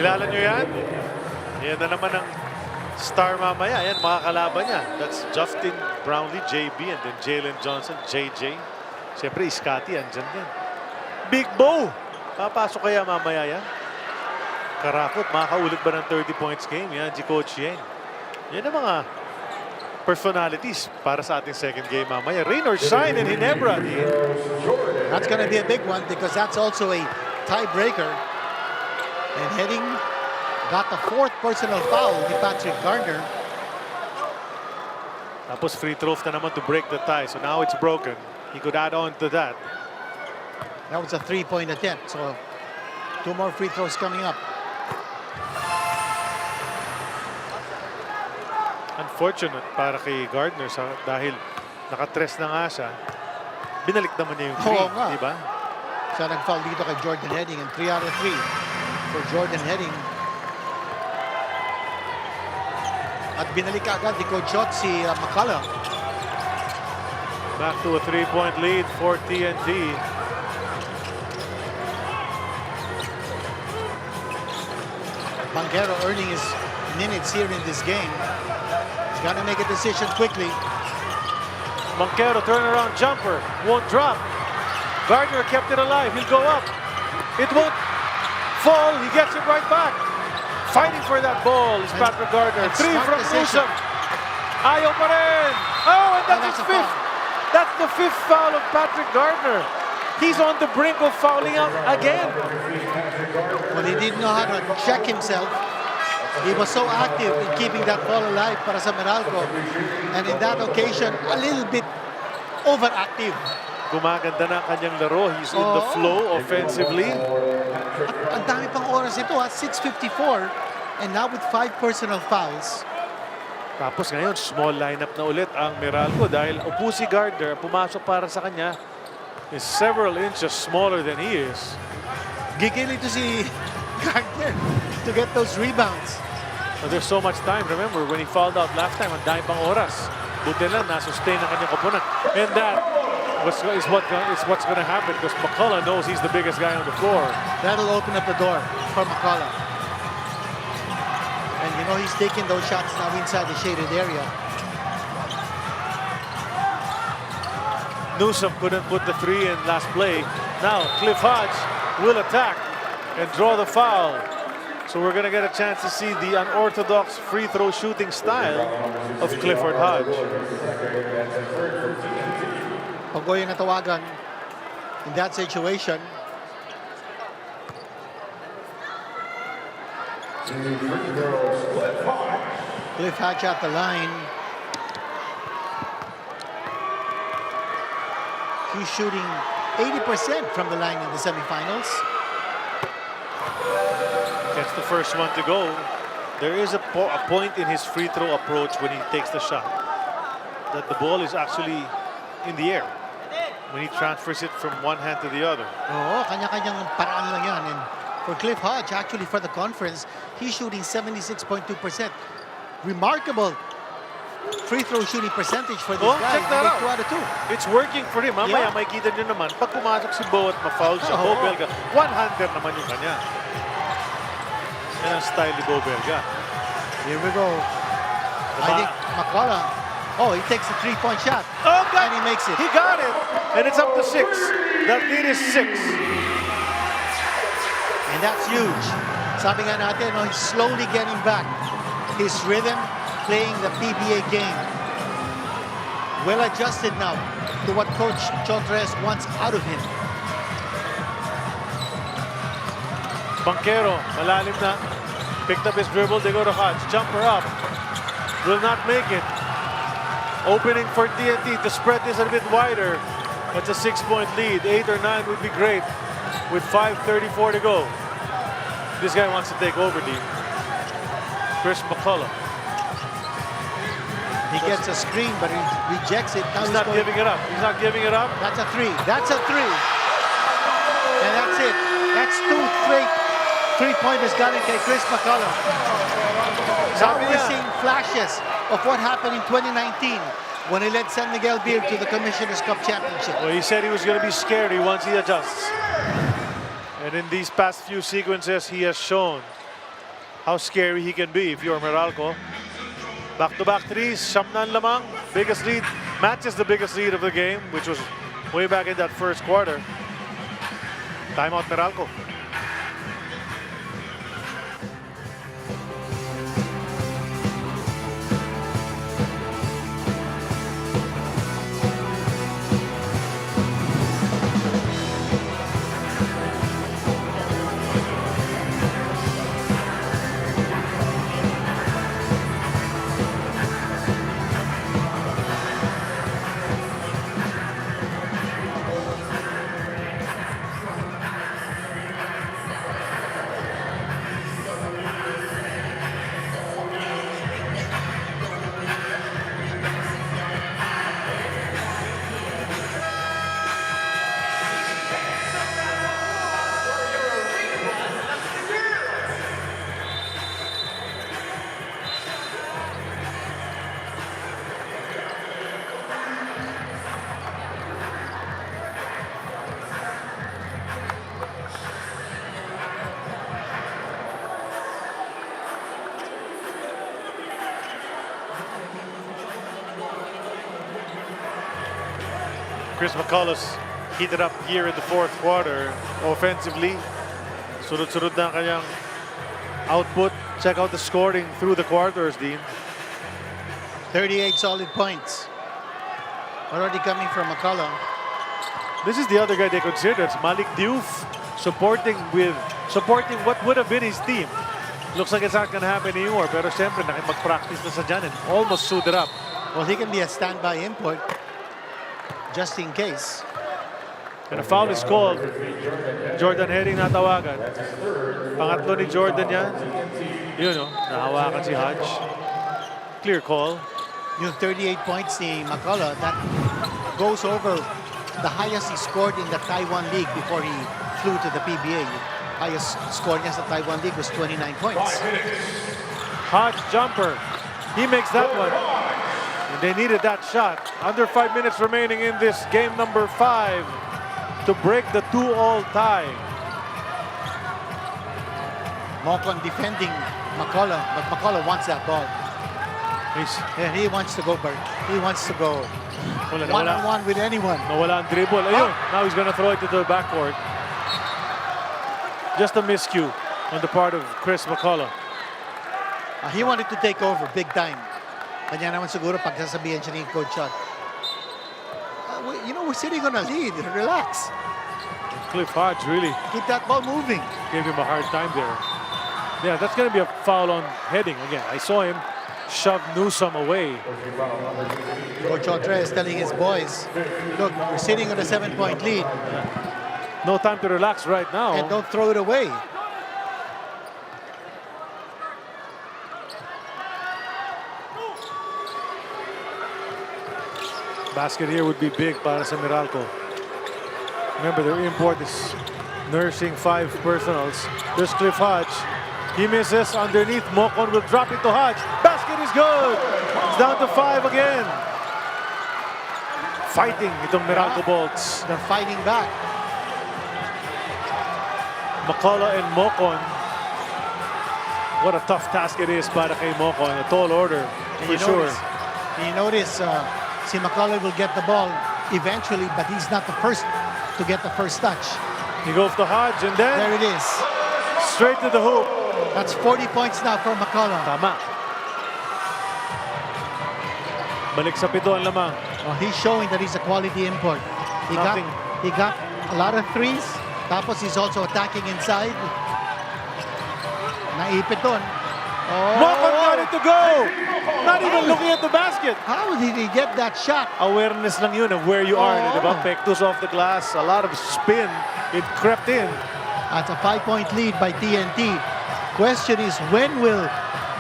Kilala nyo yan? Yan na naman ang star mamaya. Yan, mga kalaban niya. That's Justin Brownlee, JB, and then Jalen Johnson, JJ. Siyempre, Scotty, andyan din. Big Bo! Papasok kaya mamaya yan? Karakot, makakaulit ba ng 30 points game? Yan, si Coach Yen. Yan ang mga personalities para sa ating second game mamaya. Rain or shine in Ginebra. That's going to be a big one because that's also a tiebreaker. And Heading got the 4th personal foul ni Patrick Gardner. Tapos free throw na naman to break the tie. So now it's broken. He could add on to that. That was a 3-point attempt. So 2 more free throws coming up. Unfortunate para kay Gardner dahil nakatres na nga siya. Binalik naman niya yung 3, di ba? Siya nag-foul dito kay Jordan Heading and 3 out of 3 for Jordan Heading. At binalik agad ni Coach Shot si McCullough. Back to a 3-point lead for TNT. Banchero earning his minutes here in this game. He's got to make a decision quickly. Banchero turnaround jumper. Won't drop. Gardner kept it alive. He'll go up. It won't fall. He gets it right back. Fighting for that ball is Patrick Gardner. 3 from Newsom. Ayaw pa rin. Oh, and that's his 5th. That's the 5th foul of Patrick Gardner. He's on the brink of fouling out again. Well, he didn't know how to check himself. He was so active in keeping that ball alive para sa Meralco. And in that occasion, a little bit overactive. Gumaganda na kanyang laro. He's in the flow offensively. Ang dami pang oras ito, 6:54. And now with 5 personal fouls. Tapos ngayon, small lineup na ulit ang Meralco dahil upo si Gardner, pumasok para sa kanya is several inches smaller than he is. Gigil ito si Gardner to get those rebounds. But there's so much time. Remember, when he fouled out last time, ang dami pang oras. Buti lang, nasustain ang kanyang koponan. And that is what's going to happen because McCullough knows he's the biggest guy on the floor. That'll open up the door for McCullough. And you know he's taking those shots now inside the shaded area. Newsom couldn't put the 3 in last play. Now Cliff Hodge will attack and draw the foul. So we're going to get a chance to see the unorthodox free throw shooting style of Clifford Hodge. Pagoy na tawagan in that situation. Cliff Hodge at the line. He's shooting 80% from the line in the semifinals. Gets the first one to go. There is a point in his free throw approach when he takes the shot that the ball is actually in the air when he transfers it from one hand to the other. Oo, kanya-kanyang paraan lang yan. And for Cliff Hodge, actually for the conference, he's shooting 76.2%. Remarkable free throw shooting percentage for this guy. Check that out. 2 out of 2. It's working for him. Mamaya may kita nyo naman. Pag pumasok si Bo at ma-foul siya, Bo Belga, one-hander naman yung kanya. Yan ang style ni Bo Belga. Here we go. I think McCullough, he takes a 3-point shot. Oh, and he makes it. He got it. And it's up to 6. That lead is 6. And that's huge. Sabi nga natin, he's slowly getting back his rhythm, playing the PBA game. Well adjusted now to what Coach Chontres wants out of him. Banchero, malalim na. Picked up his dribble, they go to Hodge. Jumper up. Will not make it. Opening for TNT to spread this a bit wider. That's a 6-point lead. 8 or 9 would be great with 5:34 to go. This guy wants to take over, D. Chris McCullough. He gets a screen, but he rejects it. Now he's not giving it up. He's not giving it up. That's a 3. That's a 3. And that's it. That's 2 straight three-pointers galing kay Chris McCullough. Now we're seeing flashes of what happened in 2019 when he led San Miguel Beer to the Commissioner's Cup Championship. Well, he said he was going to be scary once he adjusts. And in these past few sequences, he has shown how scary he can be if you're Meralco. Back-to-back threes, siyam na lamang. Biggest lead, matches the biggest lead of the game, which was way back in that first quarter. Timeout Meralco. Chris McCullough's heated up here in the fourth quarter offensively. Sunod-sunod na ang kanyang output. Check out the scoring through the quarters, Dean. 38 solid points. Already coming from McCullough. This is the other guy they consider. It's Malik Diouf supporting what would have been his team. Looks like it's not going to happen anymore. Pero siyempre, nakipag-practice na sa dyan and almost suited up. Well, he can be a standby import just in case. And a foul is called. Jordan Herring natawagan. Pangatlo ni Jordan yan. Yun o, nahawakan si Hodge. Clear call. Yung 38 points ni McCullough, that goes over the highest he scored in the Taiwan League before he flew to the PBA. Highest score niya sa Taiwan League was 29 points. Hodge jumper. He makes that one. And they needed that shot. Under 5 minutes remaining in this game number 5 to break the 2-all tie. Mocon defending McCullough, but McCullough wants that ball. He wants to go, Bert. He wants to go one-on-one with anyone. Nawala ang dribble. Ayun, now he's gonna throw it to the backcourt. Just a miscue on the part of Chris McCullough. He wanted to take over big time. Kanya naman siguro pagsasabihan siya ni Coach Shot. We're sitting on a lead. Relax. Cliff Hodge really keep that ball moving. Gave him a hard time there. Yeah, that's going to be a foul on heading again. I saw him shove Newsome away. Coach Otre is telling his boys, look, we're sitting on a 7-point lead. No time to relax right now. And don't throw it away. Basket here would be big para sa Meralco. Remember, their import is nursing 5 personals. There's Cliff Hodge. He misses underneath. Mocon will drop it to Hodge. Basket is good. It's down to 5 again. Fighting itong Meralco Bolts. They're fighting back. McCullough and Mocon. What a tough task it is para kay Mocon. A tall order, for sure. You notice si McCullough will get the ball eventually, but he's not the first to get the first touch. He goes to Hodge, and then there it is. Straight to the hoop. That's 40 points now for McCullough. Tama. Balik sa 7 ang lamang. Oh, he's showing that he's a quality import. He got a lot of threes. Tapos he's also attacking inside. Naipit doon. Mocon got it to go! Not even looking at the basket. How did he get that shot? Awareness lang yun of where you are. Diba? Pectus off the glass. A lot of spin. It crept in. That's a 5-point lead by TNT. Question is, when will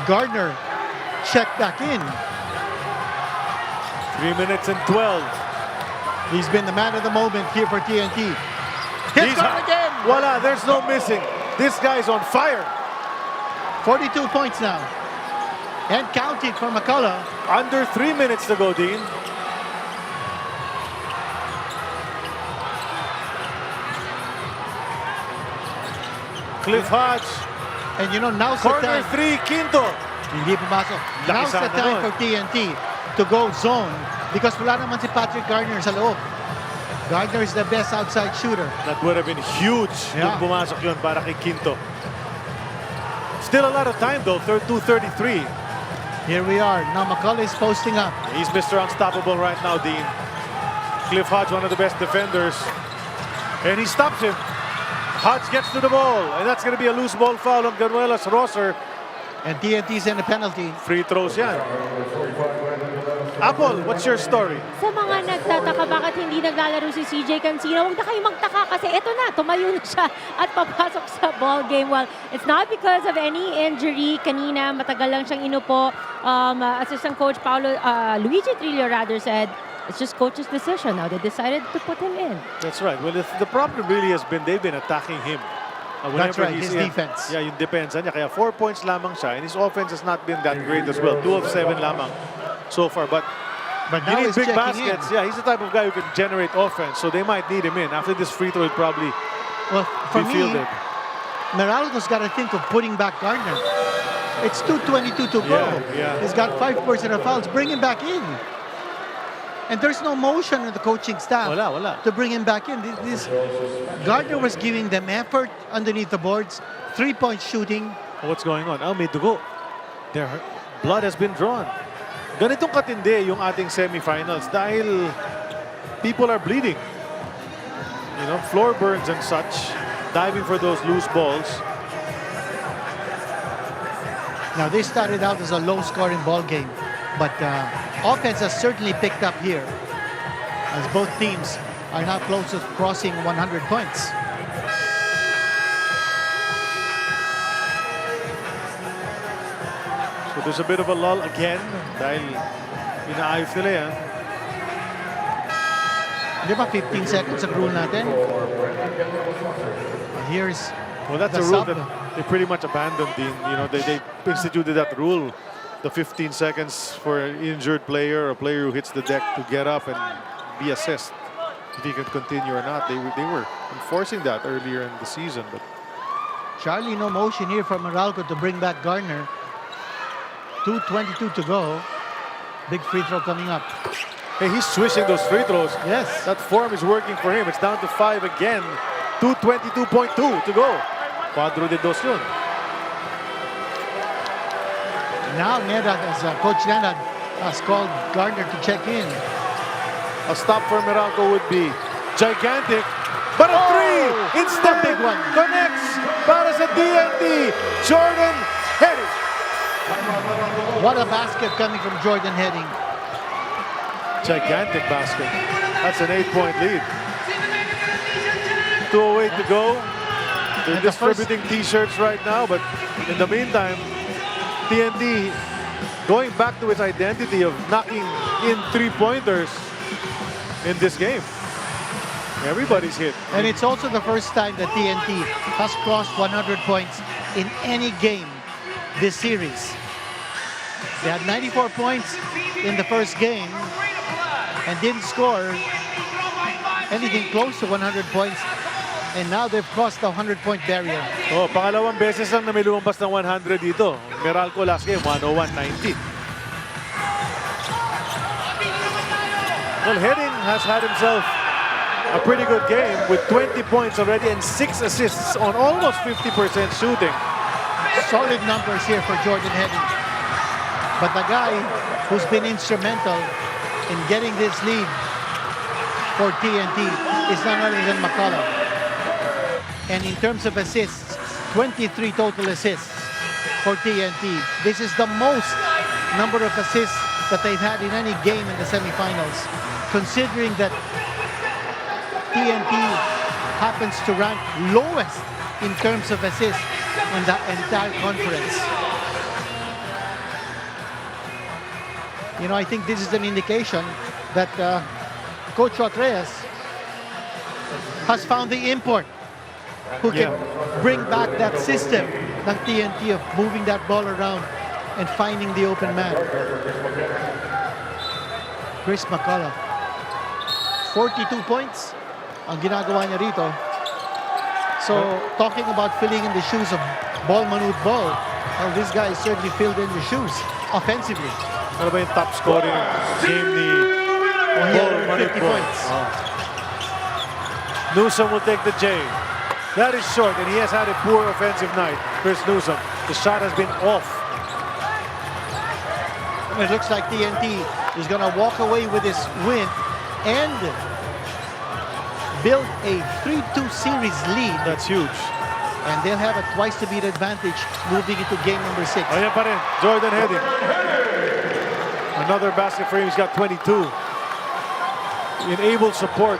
Gardner check back in? 3 minutes and 12. He's been the man of the moment here for TNT. He's hot again! Voila, there's no missing. This guy's on fire. 42 points now. And counting for McCullough. Under 3 minutes to go, Dean. Cliff Hodge And you know, now's the Corner time. 3, Quinto. Hindi pumasok. Laki Now's the sana time nun. for TNT to go zone because wala naman si Patrick Gardner sa loob. Gardner is the best outside shooter. That would have been huge Yeah. kung pumasok yun para kay Quinto. Still a lot of time though, 2:33. Here we are. Now McCullough is posting up. He's Mr. Unstoppable right now, Dean. Cliff Hodge, one of the best defenders. And he stops him. Hodge gets to the ball. And that's going to be a loose ball foul on Ganuelas Rosser. And TNT's in a penalty. Free throws yan. Apple, what's your story? Sa mga nagtataka bakit hindi naglalaro si CJ Cancino, huwag na kayo magtaka kasi eto na, tumayo na siya at papasok sa ball game. Well, it's not because of any injury. Kanina, matagal lang siyang inupo. Assistant coach Luigi Trillo rather said, it's just coach's decision. Now they decided to put him in. That's right. Well, the problem really has been they've been attacking him. That's Whenever right, he's his in. defense. Yeah, yung depensa niya. Kaya 4 points lamang siya. And his offense has not been that great as well. 2 of 7 lamang so far. But now you need he's big checking baskets. in. Yeah, he's the type of guy who can generate offense. So they might need him in. After this free throw, he'll probably For be me, fielded. Meralco's got to think of putting back Gardner. It's 2:22 to go. Yeah. He's got 5 personal fouls. Bring him back in. And there's no motion in the coaching staff Wala. to bring him back in. Gardner was giving them effort underneath the boards, 3-point shooting. What's going on? May dugo. Their blood has been drawn. Ganitong katindi yung ating semifinals dahil people are bleeding. You know, floor burns and such, diving for those loose balls. Now, this started out as a low-scoring ball game, but offense has certainly picked up here as both teams are now close to crossing 100 points. So there's a bit of a lull again dahil inaayos nila yan. Di ba 15 seconds ang rule natin? Here's Well, that's a the rule sub. that they pretty much abandoned, Dean. You know, they instituted that rule. The 15 seconds for an injured player, a player who hits the deck to get up and be assessed if he can continue or not. They were enforcing that earlier in the season. But Charlie, no motion here from Meralco to bring back Gardner. 2:22 to go. Big free throw coming up. hey, he's swishing those free throws. Yes. That form is working for him. It's down to 5 again. 2:22.2 to go. Cuadro de dos yun. Now Nedad, Coach Nedad has called Gardner to check in. A stop for Meralco would be gigantic. But a three! Instant big one. Connects para sa TNT. Jordan Heading. What a basket coming from Jordan Heading. Gigantic basket. That's an 8-point lead. 2:08 to go. They're And the distributing t-shirts right now, but in the meantime, TNT going back to its identity of knocking in three-pointers in this game. Everybody's hit. And it's also the first time that TNT has crossed 100 points in any game this series. They had 94 points in the first game and didn't score anything close to 100 points. And now they've crossed the 100-point barrier. Oh, pangalawang beses lang na may lumampas ng 100 dito. Meralco last game, 101-90. Well, Heading has had himself a pretty good game with 20 points already and 6 assists on almost 50% shooting. Solid numbers here for Jordan Heading. But the guy who's been instrumental in getting this lead for TNT is none other than McCullough. And in terms of assists, 23 total assists for TNT. This is the most number of assists that they've had in any game in the semifinals, considering that TNT happens to rank lowest in terms of assists in the entire conference. You know, I think this is an indication that Coach Reyes has found the import who can bring back that system ng TNT of moving that ball around and finding the open man. Chris McCullough, 42 points ang ginagawa niya rito. So, talking about filling in the shoes of ball manute ball. Well, this guy certainly filled in the shoes offensively. Ano ba yung top scoring game ni He had 50 points. Newsom will take the J. That is short, and he has had a poor offensive night. Chris Newsom. The shot has been off. It looks like TNT is going to walk away with this win and build a 3-2 series lead. That's huge. And they'll have a twice-to-beat advantage moving into game number 6. Ayan pa rin, Jordan heading. Another basket for him. He's got 22. Enabled support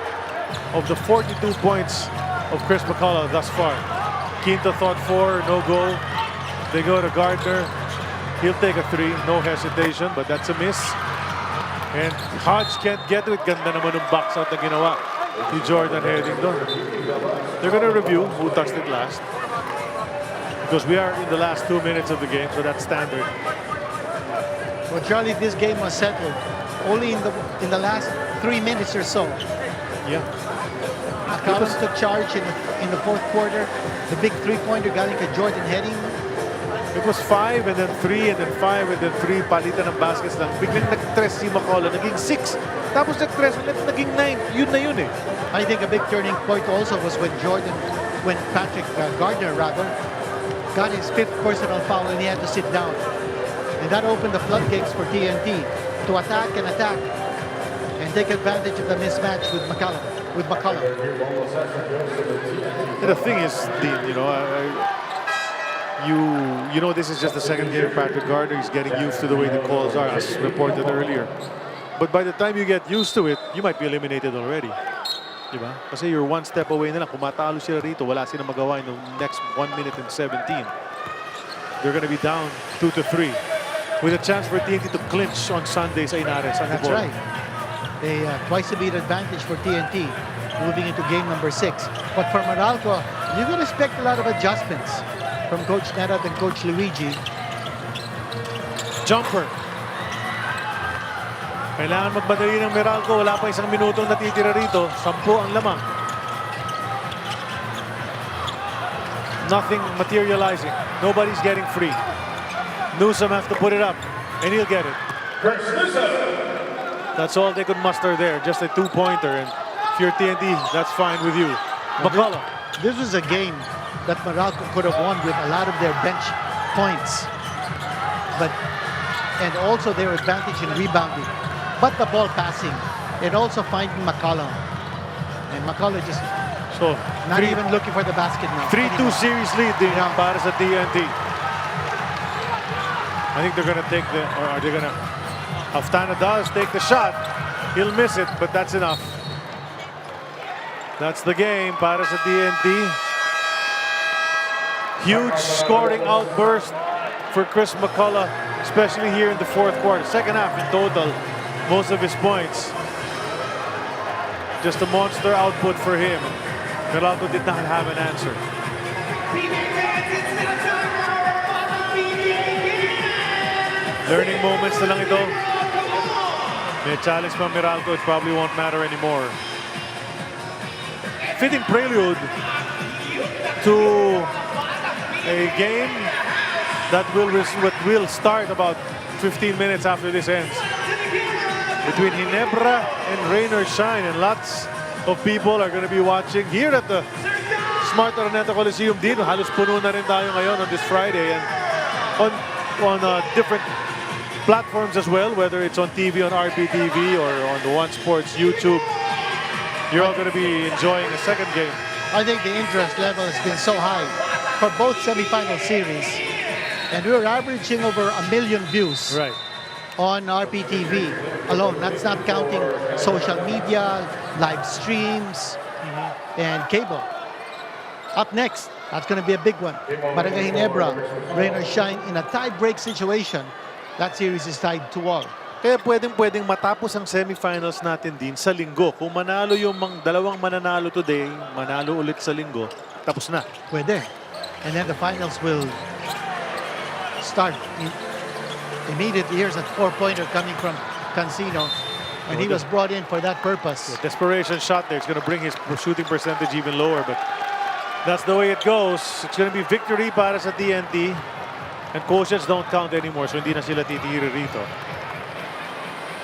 of the 42 points of Chris McCullough thus far. Quinto thought 4, no goal. They go to Gardner. He'll take a 3, no hesitation, but that's a miss. And Hodge can't get to it. Ganda naman ng box out na ginawa ni Jordan heading doon. They're going to review who touched it last, because we are in the last 2 minutes of the game, so that's standard. Well, Charlie, this game was settled only in the last 3 minutes or so. Yeah. McCallum took charge in the fourth quarter. The big three-pointer galing kay Jordan heading. It was 5 and then 3 and then 5 and then 3. Palitan ng baskets lang. Biglang nag-tres si McCullough. Naging 6. Tapos nag-tres ulit. Naging 9. Yun na yun eh. I think a big turning point also was when Patrick Gardner got his 5th personal foul and he had to sit down. And that opened the floodgates for TNT to attack and take advantage of the mismatch with McCullough. And the thing is, Dean, you know this is just the second game of Patrick Gardner. He's getting used to the way the calls are, as reported earlier. But by the time you get used to it, you might be eliminated already. Diba? Kasi you're one step away na lang. Kung matalo sila rito, wala silang magawa in the next 1 minute and 17. They're going to be down 2-3 with a chance for TNT to clinch on Sunday sa Inares. That's right. A twice-a-beat advantage for TNT moving into game number 6. But for Meralco, you can expect a lot of adjustments from Coach Nerat and Coach Luigi. Jumper. Kailangan magmadali ng Meralco. Wala pa isang minutong natitira rito. 10 ang lamang. Nothing materializing. Nobody's getting free. Newsom has to put it up, and he'll get it. That's all they could muster there. Just a 2-pointer. And if you're TNT, that's fine with you. McCullough. This was a game that Meralco could have won with a lot of their bench points. And also their advantage in rebounding. But the ball passing and also finding McCullough. And McCullough just not even looking for the basket now. 3-2 series lead din para sa TNT. I think they're going to take or are they going to Aftana does take the shot. He'll miss it, but that's enough. That's the game para sa TNT. Huge scoring outburst for Chris McCullough, especially here in the fourth quarter. Second half in total, most of his points. Just a monster output for him. Meralco did not have an answer. Learning moments na lang ito. May challenge pa Meralco, it probably won't matter anymore. Fitting prelude to a game that will start about 15 minutes after this ends. Between Ginebra and Rainer Shine, and lots of people are going to be watching here at the Smart Araneta Coliseum. Dito, halos puno na rin tayo ngayon on this Friday, and on different platforms as well, whether it's on TV on RPTV or on the One Sports YouTube. You're all going to be enjoying a second game. I think the interest level has been so high for both semifinal series, and we're averaging over 1 million views on RPTV alone. That's not counting social media, live streams, and cable. Up next, that's going to be a big one. Barangay Ginebra, Rainer Shine in a tie-break situation. That series is tied 2-2. Kaya pwedeng matapos ang semifinals natin din sa linggo. Kung manalo yung dalawang mananalo today, manalo ulit sa linggo, tapos na. Pwede. And then the finals will start immediately. Here's a 4-pointer coming from Cancino, and he was brought in for that purpose. Desperation shot there. It's going to bring his shooting percentage even lower, but That's the way it goes. It's going to be victory para sa TNT. And coaches don't count anymore, so hindi na sila titiri rito.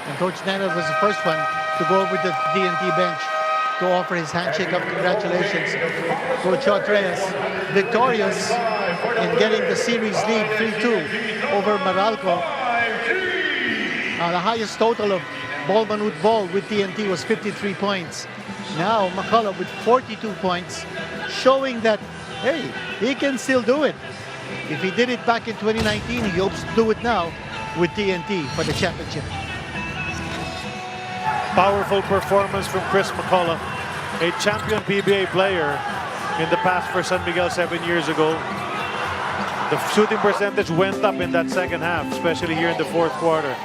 And Coach Nana was the first one to go over the TNT bench to offer his handshake of congratulations. Coach Reyes, victorious in getting the series lead 3-2 over Meralco. The highest total of ball with TNT was 53 points. Now McCullough with 42 points, showing that, hey, he can still do it. If he did it back in 2019, he hopes to do it now with TNT for the championship. Powerful performance from Chris McCullough, a champion PBA player in the past for San Miguel 7 years ago. The shooting percentage went up in that second half, especially here in the fourth quarter.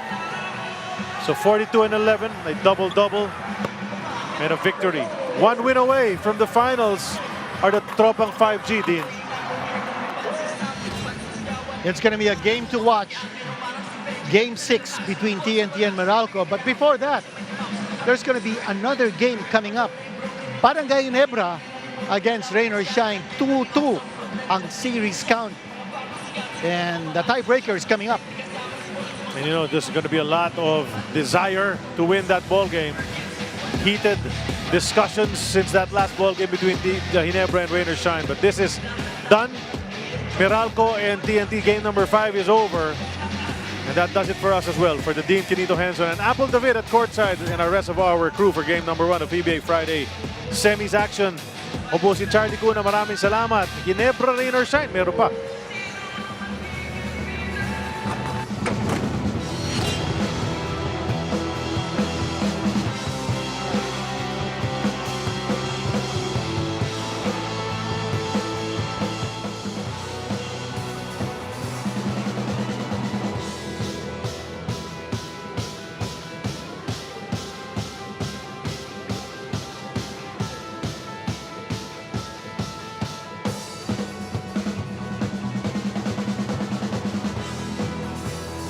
So 42 and 11, a double-double and a victory. One win away from the finals are the Tropang 5G, Dean. It's going to be a game to watch. Game 6 between TNT and Meralco. But before that, there's going to be another game coming up. Barangay Ginebra against Rain or Shine. 2-2 ang series count. And the tiebreaker is coming up. And you know, there's going to be a lot of desire to win that ball game. Heated discussions since that last ball game between the Ginebra and Rain or Shine. But this is done. Meralco and TNT game number 5 is over. And that does it for us as well. For the Dean Tinito Henson and Apple David at courtside and our rest of our crew for game number 1 of PBA Friday semis action. Opo si Charlie Cuna, maraming salamat. Ginebra, Rain or Shine, meron pa.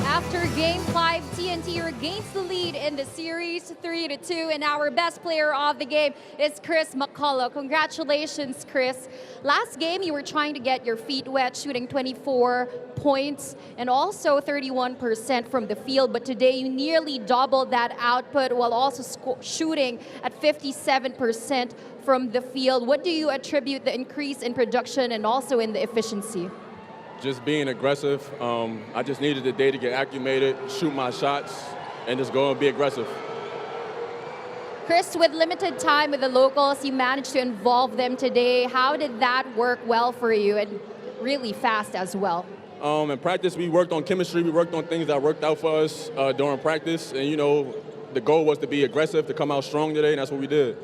After Game 5, TNT regains the lead in the series 3-2, and our best player of the game is Chris McCullough. Congratulations, Chris. Last game, you were trying to get your feet wet, shooting 24 points and also 31% from the field, but today you nearly doubled that output while also shooting at 57% from the field. What do you attribute the increase in production and also in the efficiency? Just being aggressive. I just needed the day to get acclimated, shoot my shots, and just go and be aggressive. Chris, with limited time with the locals, you managed to involve them today. How did that work well for you and really fast as well? In practice, we worked on chemistry. We worked on things that worked out for us during practice. And, you know, the goal was to be aggressive, to come out strong today, and that's what we did.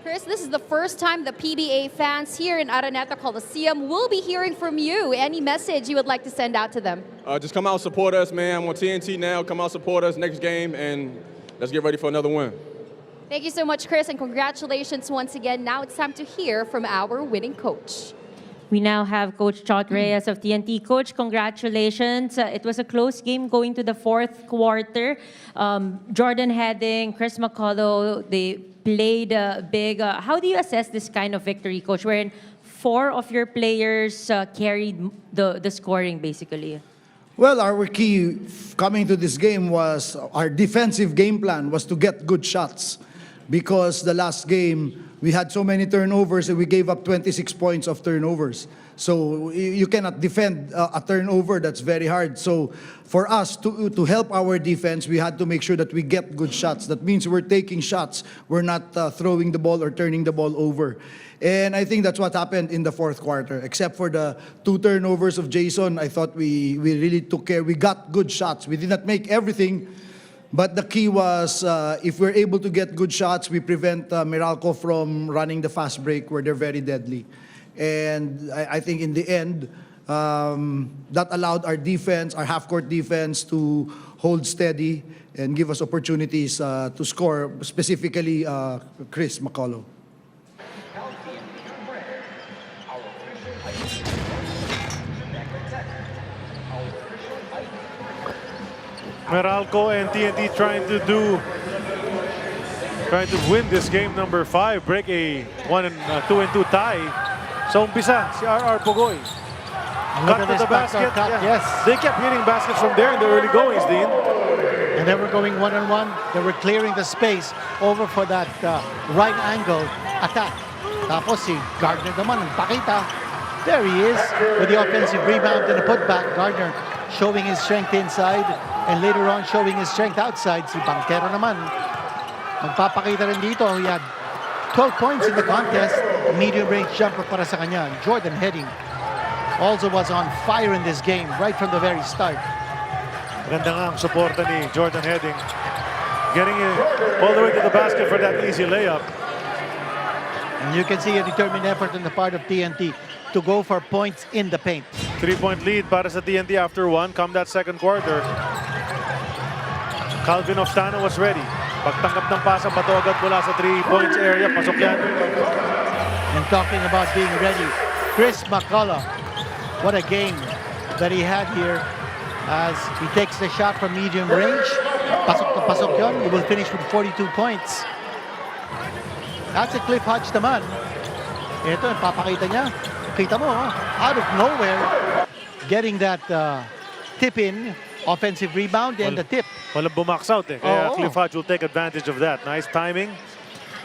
Chris, this is the first time the PBA fans here in Araneta Coliseum will be hearing from you. Any message you would like to send out to them? Just come out, support us, man. I'm on TNT now. Come out, support us next game, and let's get ready for another win. Thank you so much, Chris, and congratulations once again. Now it's time to hear from our winning coach. We now have Coach Chot Reyes of TNT. Coach, congratulations. It was a close game going to the fourth quarter. Jordan Heading, Chris McCullough, they played big. How do you assess this kind of victory, Coach, wherein 4 of your players carried the scoring, basically? Well, our key coming to this game was our defensive game plan was to get good shots, because the last game we had so many turnovers and we gave up 26 points of turnovers. So you cannot defend a turnover. That's very hard. So for us to help our defense, we had to make sure that we get good shots. That means we're taking shots. We're not throwing the ball or turning the ball over. And I think that's what happened in the fourth quarter. Except for the 2 turnovers of Jason, I thought we really took care. We got good shots. We did not make everything. But the key was, if we're able to get good shots, we prevent Meralco from running the fast break where they're very deadly. And I think in the end, that allowed our defense, our half-court defense, to hold steady and give us opportunities to score, specifically Chris McCullough. Meralco and TNT trying to win this game number 5, break a 2-2 tie. Sa umpisa, si R.R. Pugoy. Look Cut at to this the basket. backdoor cut, Yeah. yes. They kept hitting baskets from there in the early goings, Dean. And they were going one-on-one. They were clearing the space over for that right angle attack. Tapos si Gardner naman, nagpakita. There he is with the offensive rebound and a putback. Gardner showing his strength inside and later on showing his strength outside. Si Banquero naman, magpapakita rin dito. He had 12 points in the contest. Medium range jumper para sa kanya. Jordan Heading also was on fire in this game right from the very start. Ganda nga ang suporta ni Jordan Heading. Getting it all the way to the basket for that easy layup. And you can see a determined effort on the part of TNT to go for points in the paint. 3-point lead para sa TNT after one. Come that second quarter. Calvin Oftano was ready. Pagtanggap ng pasa, bato agad mula sa 3 points area. Pasok yan. And talking about being ready, Chris McCullough. What a game that he had here as he takes the shot from medium range. Pasok na pasok yun. He will finish with 42 points. That's a Cliff Hodge naman. Ito, papakita niya. Kita mo, out of nowhere, getting that tip-in, offensive rebound and the tip. Walang bumax out eh. Kaya Oo. Cliff Hodge will take advantage of that. Nice timing.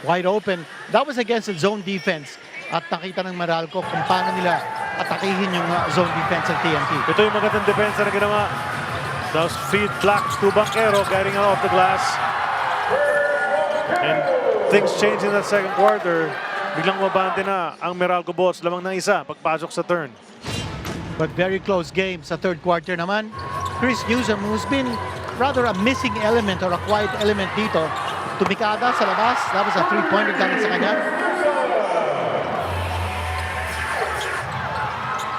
Wide open. That was against the zone defense. At nakita ng Meralco kung paano nila atakihin yung zone defense ng TNT. Ito yung magandang depensa na ginawa. Those feed blocks to Banquero, getting it off the glass. And things change in that second quarter. Biglang mabante na ang Meralco Bolts. Lamang ng isa pagpasok sa turn. But very close game sa third quarter naman. Chris Newsom, who's been rather a missing element or a quiet element dito, tumikada sa labas. That was a three-pointer galing sa kanya.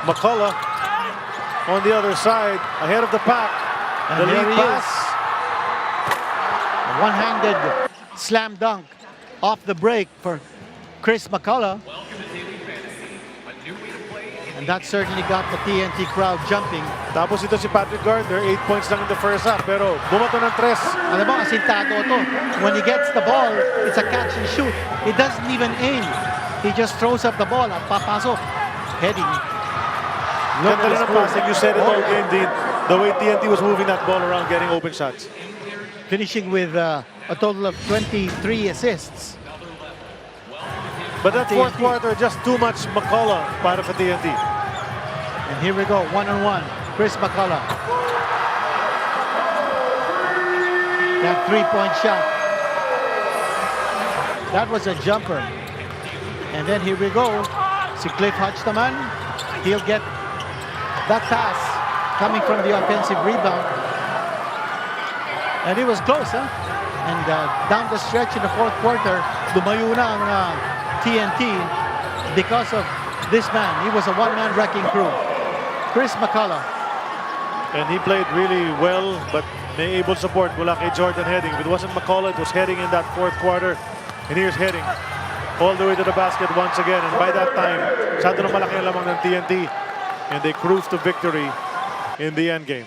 McCullough on the other side, ahead of the pack. And The lead there he pass. is. A one-handed slam dunk off the break for Chris McCullough. And that certainly got the TNT crowd jumping. Tapos ito si Patrick Gardner, 8 points lang in the first half, pero bumato ng 3. Alam mo, asintado to. When he gets the ball, it's a catch and shoot. He doesn't even aim. He just throws up the ball at papasok. Heading. Ganda rin ang passing. You said it all game, Dean. The way TNT was moving that ball around, getting open shots. Finishing with a total of 23 assists. But that fourth quarter, just too much McCullough para sa TNT. And here we go, one-on-one. Chris McCullough. That three-point shot. That was a jumper. And then here we go. Si Cliff Hodge naman, he'll get that pass coming from the offensive rebound. And it was close, huh? And down the stretch in the fourth quarter, lumayo na ang TNT because of this man. He was a one-man wrecking crew. Chris McCullough. And he played really well, but may able support mula kay Jordan Heading. If it wasn't McCullough, it was Heading in that fourth quarter. And here's Heading all the way to the basket once again. And by that time, masyado na malaki ang lamang ng TNT. And they cruised to victory in the end game.